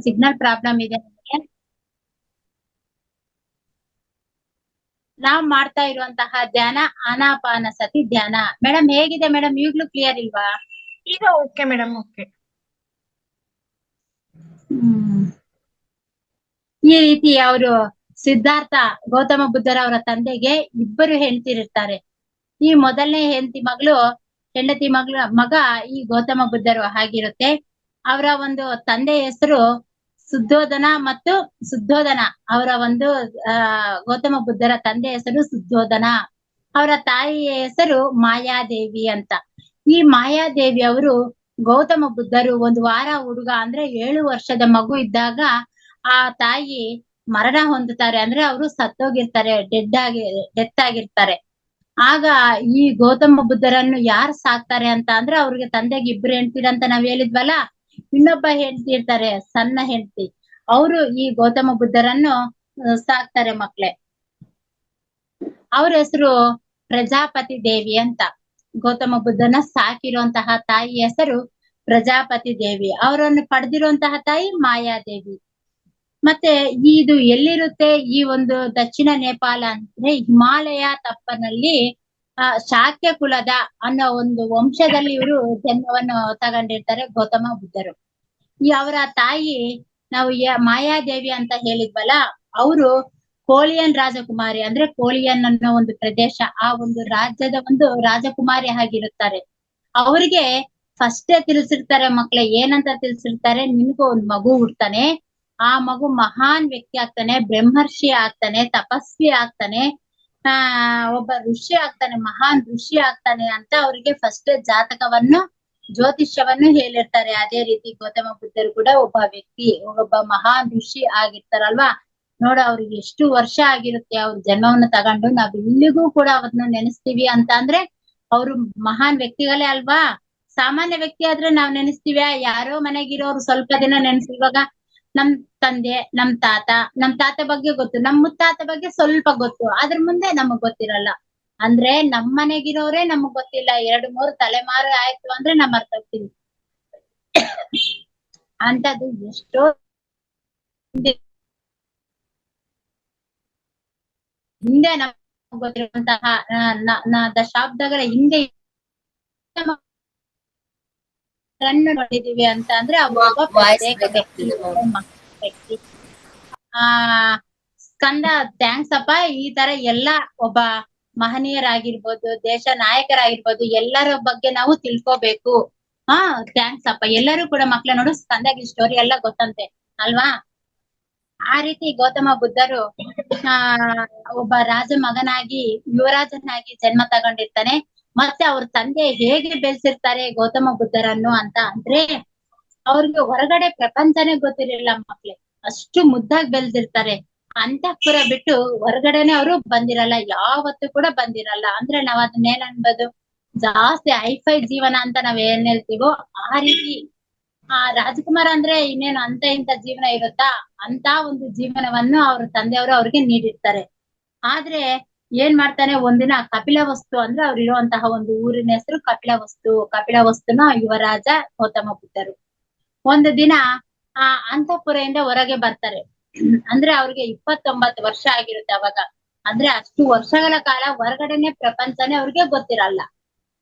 ಸಿಗ್ನಲ್ ಪ್ರಾಬ್ಲಮ್ ಇದೆ ನಮಗೆ. ನಾವ್ ಮಾಡ್ತಾ ಇರುವಂತಹ ಧ್ಯಾನ ಆನಾಪಾನಸತಿ ಧ್ಯಾನ. ಮೇಡಮ್ ಹೇಗಿದೆ ಮೇಡಮ್? ಈಗ್ಲೂ ಕ್ಲಿಯರ್ ಇಲ್ವಾ? ಈಗ ಓಕೆ ಮೇಡಮ್, ಓಕೆ. ಈ ರೀತಿ ಅವರು ಸಿದ್ಧಾರ್ಥ ಗೌತಮ ಬುದ್ಧರ ಅವರ ತಂದೆಗೆ ಇಬ್ಬರು ಹೆಂಡತಿರಿರ್ತಾರೆ. ಈ ಮೊದಲನೇ ಹೆಂಡತಿ ಮಗ ಈ ಗೌತಮ ಬುದ್ಧರು ಆಗಿರುತ್ತೆ. ಅವರ ಒಂದು ತಂದೆ ಹೆಸರು ಶುದ್ಧೋಧನ ಮತ್ತು ಶುದ್ಧೋಧನ. ಅವರ ಒಂದು ಗೌತಮ ಬುದ್ಧರ ತಂದೆ ಹೆಸರು ಶುದ್ಧೋಧನ. ಅವರ ತಾಯಿಯ ಹೆಸರು ಮಾಯಾದೇವಿ ಅಂತ. ಈ ಮಾಯಾದೇವಿ ಅವರು ಗೌತಮ ಬುದ್ಧರು ಒಂದು ವಾರ ಹುಡುಗ, ಅಂದ್ರೆ 7 ವರ್ಷದ ಮಗು ಇದ್ದಾಗ ಆ ತಾಯಿ ಮರಣ ಹೊಂದುತ್ತಾರೆ, ಅಂದ್ರೆ ಅವರು ಸತ್ತೋಗಿರ್ತಾರೆ, ಡೆತ್ ಆಗಿರ್ತಾರೆ. ಆಗ ಈ ಗೌತಮ ಬುದ್ಧರನ್ನು ಯಾರು ಸಾಕ್ತಾರೆ ಅಂತ ಅಂದ್ರೆ, ಅವ್ರಿಗೆ ತಂದೆಗೆ ಇಬ್ರು ಹೆಂಡ್ತಿರ್ ಅಂತ ನಾವ್ ಹೇಳಿದ್ವಲ್ಲ, ಇನ್ನೊಬ್ಬ ಹೆಂಡತಿ ಇರ್ತಾರೆ, ಸಣ್ಣ ಹೆಂಡತಿ. ಅವರು ಈ ಗೌತಮ ಬುದ್ಧರನ್ನು ಸಾಕ್ತಾರೆ ಮಕ್ಳೇ. ಅವ್ರ ಹೆಸರು ಪ್ರಜಾಪತಿ ದೇವಿ ಅಂತ. ಗೌತಮ ಬುದ್ಧನ ಸಾಕಿರುವಂತಹ ತಾಯಿ ಹೆಸರು ಪ್ರಜಾಪತಿ ದೇವಿ. ಅವರನ್ನು ಪಡೆದಿರುವಂತಹ ತಾಯಿ ಮಾಯಾದೇವಿ. ಮತ್ತೆ ಇದು ಎಲ್ಲಿರುತ್ತೆ? ಈ ಒಂದು ದಕ್ಷಿಣ ನೇಪಾಳ ಅಂದ್ರೆ ಹಿಮಾಲಯ ತಪ್ಪನಲ್ಲಿ ಶಾಕ್ಯ ಕುಲದ ಅನ್ನೋ ಒಂದು ವಂಶದಲ್ಲಿ ಇವರು ಜನ್ಮವನ್ನು ತಗೊಂಡಿರ್ತಾರೆ ಗೌತಮ ಬುದ್ಧರು. ಈ ಅವರ ತಾಯಿ ನಾವು ಮಾಯಾದೇವಿ ಅಂತ ಹೇಳಿದ್ವಲ್ಲ, ಅವರು ಕೋಲಿಯನ್ ರಾಜಕುಮಾರಿ, ಅಂದ್ರೆ ಕೋಲಿಯನ್ ಅನ್ನೋ ಒಂದು ಪ್ರದೇಶ, ಆ ಒಂದು ರಾಜ್ಯದ ಒಂದು ರಾಜಕುಮಾರಿ ಆಗಿರುತ್ತಾರೆ. ಅವ್ರಿಗೆ ಫಸ್ಟೇ ತಿಳಿಸಿರ್ತಾರೆ ಮಕ್ಳೇ, ಏನಂತ ತಿಳಿಸಿರ್ತಾರೆ, ನಿನ್ಗೂ ಒಂದ್ ಮಗು ಹುಡ್ತಾನೆ, ಆ ಮಗು ಮಹಾನ್ ವ್ಯಕ್ತಿ ಆಗ್ತಾನೆ, ಬ್ರಹ್ಮರ್ಷಿ ಆಗ್ತಾನೆ, ತಪಸ್ವಿ ಆಗ್ತಾನೆ, ಒಬ್ಬ ಋಷಿ ಆಗ್ತಾನೆ, ಮಹಾನ್ ಋಷಿ ಆಗ್ತಾನೆ ಅಂತ ಅವ್ರಿಗೆ ಫಸ್ಟ್ ಜಾತಕವನ್ನು, ಜ್ಯೋತಿಷ್ಯವನ್ನು ಹೇಳಿರ್ತಾರೆ. ಅದೇ ರೀತಿ ಗೌತಮ ಬುದ್ಧರು ಕೂಡ ಒಬ್ಬ ವ್ಯಕ್ತಿ, ಒಬ್ಬ ಮಹಾನ್ ಋಷಿ ಆಗಿರ್ತಾರಲ್ವಾ. ನೋಡ, ಅವ್ರಿಗೆ ಎಷ್ಟು ವರ್ಷ ಆಗಿರುತ್ತೆ ಅವ್ರ ಜನ್ಮವನ್ನು ತಗೊಂಡು. ನಾವ್ ಇಲ್ಲಿಗೂ ಕೂಡ ಅವ್ರನ್ನ ನೆನೆಸ್ತೀವಿ ಅಂತ ಅಂದ್ರೆ ಅವ್ರು ಮಹಾನ್ ವ್ಯಕ್ತಿಗಳೇ ಅಲ್ವಾ. ಸಾಮಾನ್ಯ ವ್ಯಕ್ತಿ ಆದ್ರೆ ನಾವ್ ನೆನೆಸ್ತೀವ, ಯಾರೋ ಮನೆಗಿರೋರು ಸ್ವಲ್ಪ ದಿನ ನೆನೆಸಿರುವಾಗ ನಮ್ ತಂದೆ, ನಮ್ ತಾತ ಬಗ್ಗೆ ಗೊತ್ತು, ನಮ್ ಮುತ್ತಾತ ಬಗ್ಗೆ ಸ್ವಲ್ಪ ಗೊತ್ತು, ಅದ್ರ ಮುಂದೆ ನಮಗ್ ಗೊತ್ತಿರಲ್ಲ. ಅಂದ್ರೆ ನಮ್ ಮನೆಗಿರೋರೇ ನಮಗ್ ಗೊತ್ತಿಲ್ಲ, 2-3 ತಲೆಮಾರು ಆಯ್ತು ಅಂದ್ರೆ ನಾವ್ ಮರ್ತೋಗ್ತೀವಿ. ಅಂತದ್ದು ಎಷ್ಟೋ ಹಿಂದೆ ನಮ್ಗೆ ಗೊತ್ತಿರುವಂತಹ ದಶಾಬ್ದಗಳ ಹಿಂದೆ ನೋಡಿದೀವಿ ಅಂತ ಅಂದ್ರೆ ಒಬ್ಬ ಪ್ರತ್ಯೇಕ ವ್ಯಕ್ತಿ. ಸ್ಕಂದ, ಥ್ಯಾಂಕ್ಸ್ ಅಪ್ಪ. ಈ ತರ ಎಲ್ಲಾ ಒಬ್ಬ ಮಹನೀಯರಾಗಿರ್ಬೋದು, ದೇಶ ನಾಯಕರಾಗಿರ್ಬೋದು, ಎಲ್ಲರ ಬಗ್ಗೆ ನಾವು ತಿಳ್ಕೋಬೇಕು. ಥ್ಯಾಂಕ್ಸ್ ಅಪ್ಪ. ಎಲ್ಲರೂ ಕೂಡ ಮಕ್ಳ ನೋಡು, ಸ್ಕಂದಾಗಿ ಸ್ಟೋರಿ ಎಲ್ಲ ಗೊತ್ತಂತೆ ಅಲ್ವಾ. ಆ ರೀತಿ ಗೌತಮ ಬುದ್ಧರು ಆ ಒಬ್ಬ ರಾಜ ಮಗನಾಗಿ ಯುವರಾಜನಾಗಿ ಜನ್ಮ ತಗೊಂಡಿರ್ತಾನೆ. ಮತ್ತೆ ಅವ್ರ ತಂದೆ ಹೇಗೆ ಬೆಳೆಸಿರ್ತಾರೆ ಗೌತಮ ಬುದ್ಧರನ್ನು ಅಂತ ಅಂದ್ರೆ, ಅವ್ರಿಗೆ ಹೊರಗಡೆ ಪ್ರಪಂಚನೇ ಗೊತ್ತಿರಲಿಲ್ಲ ಮಕ್ಳೇ. ಅಷ್ಟು ಮುದ್ದಾಗಿ ಬೆಳೆದಿರ್ತಾರೆ. ಅಂತಃಪುರ ಬಿಟ್ಟು ಹೊರಗಡೆನೆ ಅವರು ಬಂದಿರಲ್ಲ, ಯಾವತ್ತೂ ಕೂಡ ಬಂದಿರಲ್ಲ. ಅಂದ್ರೆ ನಾವ್ ಅದನ್ನ ಏನ್ ಅನ್ಬೋದು, ಜಾಸ್ತಿ ಹೈಫೈ ಜೀವನ ಅಂತ ನಾವ್ ಏನ್ ಹೇಳ್ತೀವೋ ಆ ರೀತಿ. ಆ ರಾಜಕುಮಾರ ಅಂದ್ರೆ ಇನ್ನೇನು ಅಂತ ಇಂತ ಜೀವನ ಇರುತ್ತಾ, ಅಂತ ಒಂದು ಜೀವನವನ್ನು ಅವ್ರ ತಂದೆಯವರು ಅವ್ರಿಗೆ ನೀಡಿರ್ತಾರೆ. ಆದ್ರೆ ಏನ್ ಮಾಡ್ತಾನೆ, ಒಂದಿನ ಕಪಿಲವಸ್ತು ಅಂದ್ರೆ ಅವ್ರು ಇರುವಂತಹ ಒಂದು ಊರಿನ ಹೆಸರು ಕಪಿಲವಸ್ತು. ಕಪಿಲವಸ್ತುನ ಯುವರಾಜ ಗೌತಮ ಬುದ್ಧರು ಒಂದು ದಿನ ಆ ಅಂತಃಪುರೆಯಿಂದ ಹೊರಗೆ ಬರ್ತಾರೆ. ಅಂದ್ರೆ ಅವ್ರಿಗೆ 29 ವರ್ಷ ಆಗಿರುತ್ತೆ ಅವಾಗ. ಅಂದ್ರೆ ಅಷ್ಟು ವರ್ಷಗಳ ಕಾಲ ಹೊರಗಡೆನೆ ಪ್ರಪಂಚನೇ ಅವ್ರಿಗೆ ಗೊತ್ತಿರಲ್ಲ.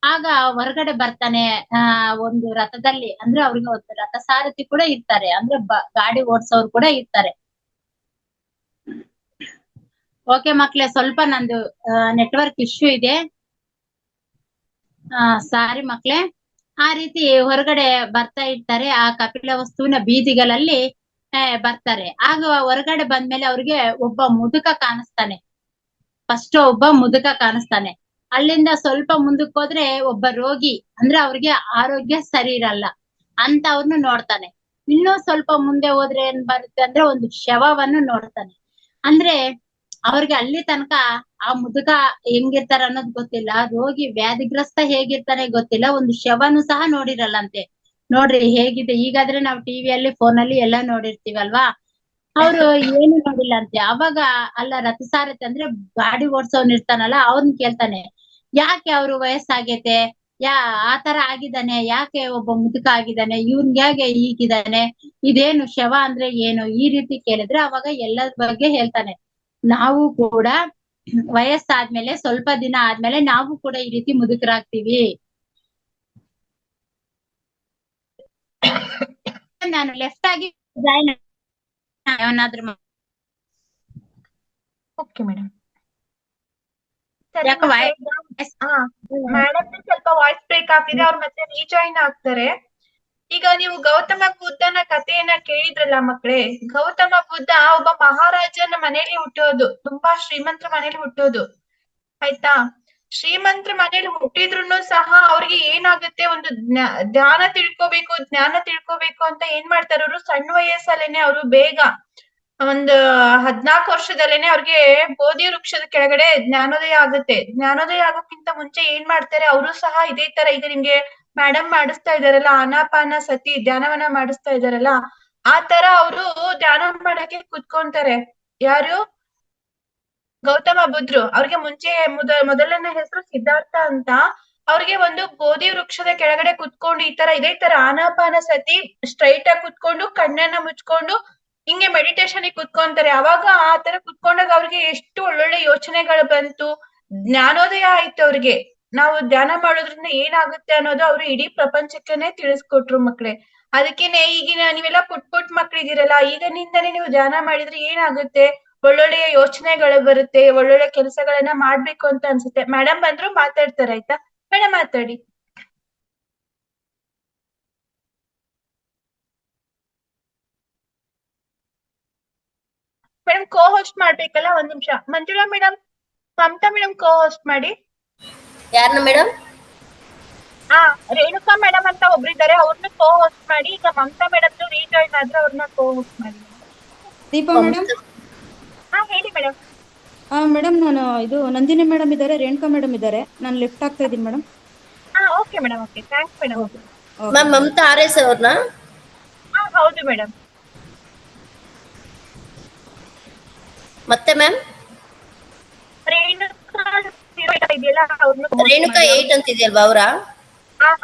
ಆಗ ಹೊರಗಡೆ ಬರ್ತಾನೆ ಒಂದು ರಥದಲ್ಲಿ. ಅಂದ್ರೆ ಅವ್ರಿಗೆ ಒಂದು ರಥ ಸಾರಥಿ ಕೂಡ ಇರ್ತಾರೆ, ಅಂದ್ರೆ ಗಾಡಿ ಓಡ್ಸೋರು ಕೂಡ ಇರ್ತಾರೆ. ಓಕೆ ಮಕ್ಳೇ, ಸ್ವಲ್ಪ ನಂದು ನೆಟ್ವರ್ಕ್ ಇಶ್ಯೂ ಇದೆ, ಸಾರಿ ಮಕ್ಳೇ. ಆ ರೀತಿ ಹೊರಗಡೆ ಬರ್ತಾ ಇರ್ತಾರೆ, ಆ ಕಪಿಲವಸ್ತುವಿನ ಬೀದಿಗಳಲ್ಲಿ ಬರ್ತಾರೆ. ಆಗ ಹೊರಗಡೆ ಬಂದ್ಮೇಲೆ ಅವ್ರಿಗೆ ಒಬ್ಬ ಮುದುಕ ಕಾಣಿಸ್ತಾನೆ. ಫಸ್ಟ್ ಒಬ್ಬ ಮುದುಕ ಕಾಣಿಸ್ತಾನೆ. ಅಲ್ಲಿಂದ ಸ್ವಲ್ಪ ಮುಂದಕ್ಕೆ ಹೋದ್ರೆ ಒಬ್ಬ ರೋಗಿ, ಅಂದ್ರೆ ಅವ್ರಿಗೆ ಆರೋಗ್ಯ ಸರಿ ಇರಲ್ಲ ಅಂತ ಅವ್ರನ್ನು ನೋಡ್ತಾನೆ. ಇನ್ನೂ ಸ್ವಲ್ಪ ಮುಂದೆ ಹೋದ್ರೆ ಏನ್ ಬರುತ್ತೆ ಅಂದ್ರೆ ಒಂದು ಶವವನ್ನು ನೋಡ್ತಾನೆ. ಅಂದ್ರೆ ಅವ್ರಿಗೆ ಅಲ್ಲಿ ತನಕ ಆ ಮುದುಕ ಹೆಂಗಿರ್ತಾರ ಅನ್ನೋದು ಗೊತ್ತಿಲ್ಲ, ರೋಗಿ ವ್ಯಾಧಿಗ್ರಸ್ತ ಹೇಗಿರ್ತಾನೆ ಗೊತ್ತಿಲ್ಲ, ಒಂದು ಶವನು ಸಹ ನೋಡಿರಲ್ಲಂತೆ. ನೋಡ್ರಿ ಹೇಗಿದೆ. ಈಗಾದ್ರೆ ನಾವು ಟಿವಿಯಲ್ಲಿ ಫೋನಲ್ಲಿ ಎಲ್ಲಾ ನೋಡಿರ್ತೀವಲ್ವಾ, ಅವ್ರು ಏನು ನೋಡಿಲ್ಲ ಅಂತೆ. ಅವಾಗ ಅಲ್ಲ ರಥಸಾರಥಿ ಅಂದ್ರೆ ಗಾಡಿ ಓಡ್ಸೋನ್ ಇರ್ತಾನಲ್ಲ, ಅವ್ರನ್ ಕೇಳ್ತಾನೆ, ಯಾಕೆ ಅವ್ರು ವಯಸ್ಸಾಗೈತೆ, ಆತರ ಆಗಿದ್ದಾನೆ, ಯಾಕೆ ಒಬ್ಬ ಮುದುಕ ಆಗಿದ್ದಾನೆ, ಇವ್ನ್ಗೆ ಹೇಗೆ ಹೀಗಿದ್ದಾನೆ, ಇದೇನು ಶವ ಅಂದ್ರೆ ಏನು, ಈ ರೀತಿ ಕೇಳಿದ್ರೆ ಅವಾಗ ಎಲ್ಲದ ಬಗ್ಗೆ ಹೇಳ್ತಾನೆ. ನಾವು ಕೂಡ ವಯಸ್ಸಾದ್ಮೇಲೆ ಸ್ವಲ್ಪ ದಿನ ಆದ್ಮೇಲೆ ನಾವು ಕೂಡ ಈ ರೀತಿ ಮುದುಕರಾಗ್ತೀವಿ. ನಾನು ಲೆಫ್ಟ್ ಆಗಿ ಜಾಯಿನ್ ಏನಾದ್ರು ಓಕೆ ಮೇಡಮ್. ಸರಿ ಯಾಕೆ ಮೇಡಮ್ ಸ್ವಲ್ಪ ವಾಯ್ಸ್ ಬ್ರೇಕ್ ಆಗ್ತಿದೆ, ಅವ್ರು ಮತ್ತೆ ರೀಜಾಯಿನ್ ಆಗ್ತಾರೆ. ಈಗ ನೀವು ಗೌತಮ ಬುದ್ಧನ ಕಥೆಯನ್ನ ಕೇಳಿದ್ರಲ್ಲ ಮಕ್ಕಳೇ. ಗೌತಮ ಬುದ್ಧ ಒಬ್ಬ ಮಹಾರಾಜನ ಮನೆಯಲ್ಲಿ ಹುಟ್ಟೋದು, ತುಂಬಾ ಶ್ರೀಮಂತರ ಮನೇಲಿ ಹುಟ್ಟೋದು, ಆಯ್ತಾ. ಶ್ರೀಮಂತರ ಮನೇಲಿ ಹುಟ್ಟಿದ್ರು ಸಹ ಅವ್ರಿಗೆ ಏನಾಗುತ್ತೆ, ಒಂದು ಜ್ಞಾನ ತಿಳ್ಕೋಬೇಕು ಅಂತ ಏನ್ ಮಾಡ್ತಾರೆ, ಅವರು ಸಣ್ಣ ವಯಸ್ಸಲ್ಲೇನೆ ಅವರು ಬೇಗ ಒಂದು 14 ವರ್ಷದಲ್ಲೇನೆ ಅವ್ರಿಗೆ ಬೋಧಿ ವೃಕ್ಷದ ಕೆಳಗಡೆ ಜ್ಞಾನೋದಯ ಆಗುತ್ತೆ. ಜ್ಞಾನೋದಯ ಆಗೋಕ್ಕಿಂತ ಮುಂಚೆ ಏನ್ ಮಾಡ್ತಾರೆ, ಅವರು ಸಹ ಇದೇ ತರ ಈಗ ನಿಮ್ಗೆ ಮೇಡಮ್ ಮಾಡಿಸ್ತಾ ಇದಾರಲ್ಲ ಆನಾಪಾನ ಸತಿ ಧ್ಯಾನವನ್ನ ಮಾಡಿಸ್ತಾ ಇದಾರಲ್ಲ, ಆ ತರ ಅವರು ಧ್ಯಾನ ಮಾಡಕ್ಕೆ ಕುತ್ಕೊಂತಾರೆ. ಯಾರು? ಗೌತಮ ಬುದ್ಧರು. ಅವ್ರಿಗೆ ಮುಂಚೆ ಮೊದಲನೇ ಹೆಸರು ಸಿದ್ಧಾರ್ಥ ಅಂತ. ಅವ್ರಿಗೆ ಒಂದು ಬೋಧಿ ವೃಕ್ಷದ ಕೆಳಗಡೆ ಕುತ್ಕೊಂಡು ಇದೇ ತರ ಆನಾಪಾನ ಸತಿ ಸ್ಟ್ರೈಟ್ ಆಗಿ ಕುತ್ಕೊಂಡು ಕಣ್ಣನ್ನ ಮುಚ್ಕೊಂಡು ಹಿಂಗೆ ಮೆಡಿಟೇಷನ್ ಕುತ್ಕೊಂತಾರೆ. ಅವಾಗ ಆ ತರ ಕುತ್ಕೊಂಡಾಗ ಅವ್ರಿಗೆ ಎಷ್ಟು ಒಳ್ಳೊಳ್ಳೆ ಯೋಚನೆಗಳು ಬಂತು, ಜ್ಞಾನೋದಯ ಆಯ್ತು ಅವ್ರಿಗೆ. ನಾವು ಧ್ಯಾನ ಮಾಡೋದ್ರಿಂದ ಏನಾಗುತ್ತೆ ಅನ್ನೋದು ಅವ್ರು ಇಡೀ ಪ್ರಪಂಚಕ್ಕೆನೆ ತಿಳಿಸ್ಕೊಟ್ರು ಮಕ್ಳೇ. ಅದಕ್ಕೇನೆ ಈಗಿನ ನೀವೆಲ್ಲ ಪುಟ್ ಮಕ್ಳಿದ್ದೀರಲ್ಲ, ಈಗಿನಿಂದನೇ ನೀವು ಧ್ಯಾನ ಮಾಡಿದ್ರೆ ಏನಾಗುತ್ತೆ, ಒಳ್ಳೊಳ್ಳೆಯ ಯೋಚನೆಗಳು ಬರುತ್ತೆ, ಒಳ್ಳೊಳ್ಳೆ ಕೆಲಸಗಳನ್ನ ಮಾಡ್ಬೇಕು ಅಂತ ಅನ್ಸುತ್ತೆ. ಮೇಡಮ್ ಬಂದ್ರು ಮಾತಾಡ್ತಾರೆ, ಆಯ್ತಾ ಮೇಡಮ್ ಮಾತಾಡಿ. ಮೇಡಮ್ ಕೋ ಹೋಸ್ಟ್ ಮಾಡ್ಬೇಕಲ್ಲ, ಒಂದ್ ನಿಮಿಷ. ಮಂಜುಳಾ ಮೇಡಮ್, ಮಮತಾ ಮೇಡಮ್ ಕೋ ಹೋಸ್ಟ್ ಮಾಡಿ. ಯಾರನ್ನ ಮೇಡಮ್? ರೇಣುಕಾ ಮೇಡಮ್ ಅಂತ ಒಬ್ರಿದ್ದಾರೆ, ಅವ್ರನ್ನ ಕೋ ಹೋಸ್ಟ್ ಮಾಡಿ. ಈಗ ಮಮತಾ ಮೇಡಮ್ ರೀಜಾಯಿನ್ ಆದ್ರೆ ಅವ್ರನ್ನ ಕೋ ಹೋಸ್ಟ್ ಮಾಡಿ. ದೀಪಾ ಮೇಡಮ್. ಹೇಳಿ ಮೇಡಮ್. ಮೇಡಮ್ ನಾನು ಇದು ನಂದಿನಿ ಮೇಡಮ್ ಇದ್ದಾರೆ, ರೇಣುಕಾ ಮೇಡಮ್ ಇದ್ದಾರೆ, ನಾನು ಲಿಫ್ಟ್ ಆಗ್ತಾ ಇದ್ದೀನಿ madam. Okay madam, okay, thanks madam. Ma'am Mamata RS ಅವ್ರನ್ನ? ಹೌದು ಮೇಡಮ್. ಮತ್ತೆ ಮ್ಯಾಮ್ ರೇಣುಕಾ 8 ಅಂತ ಇದೆಯಲ್ವಾ, ಅವರಾ?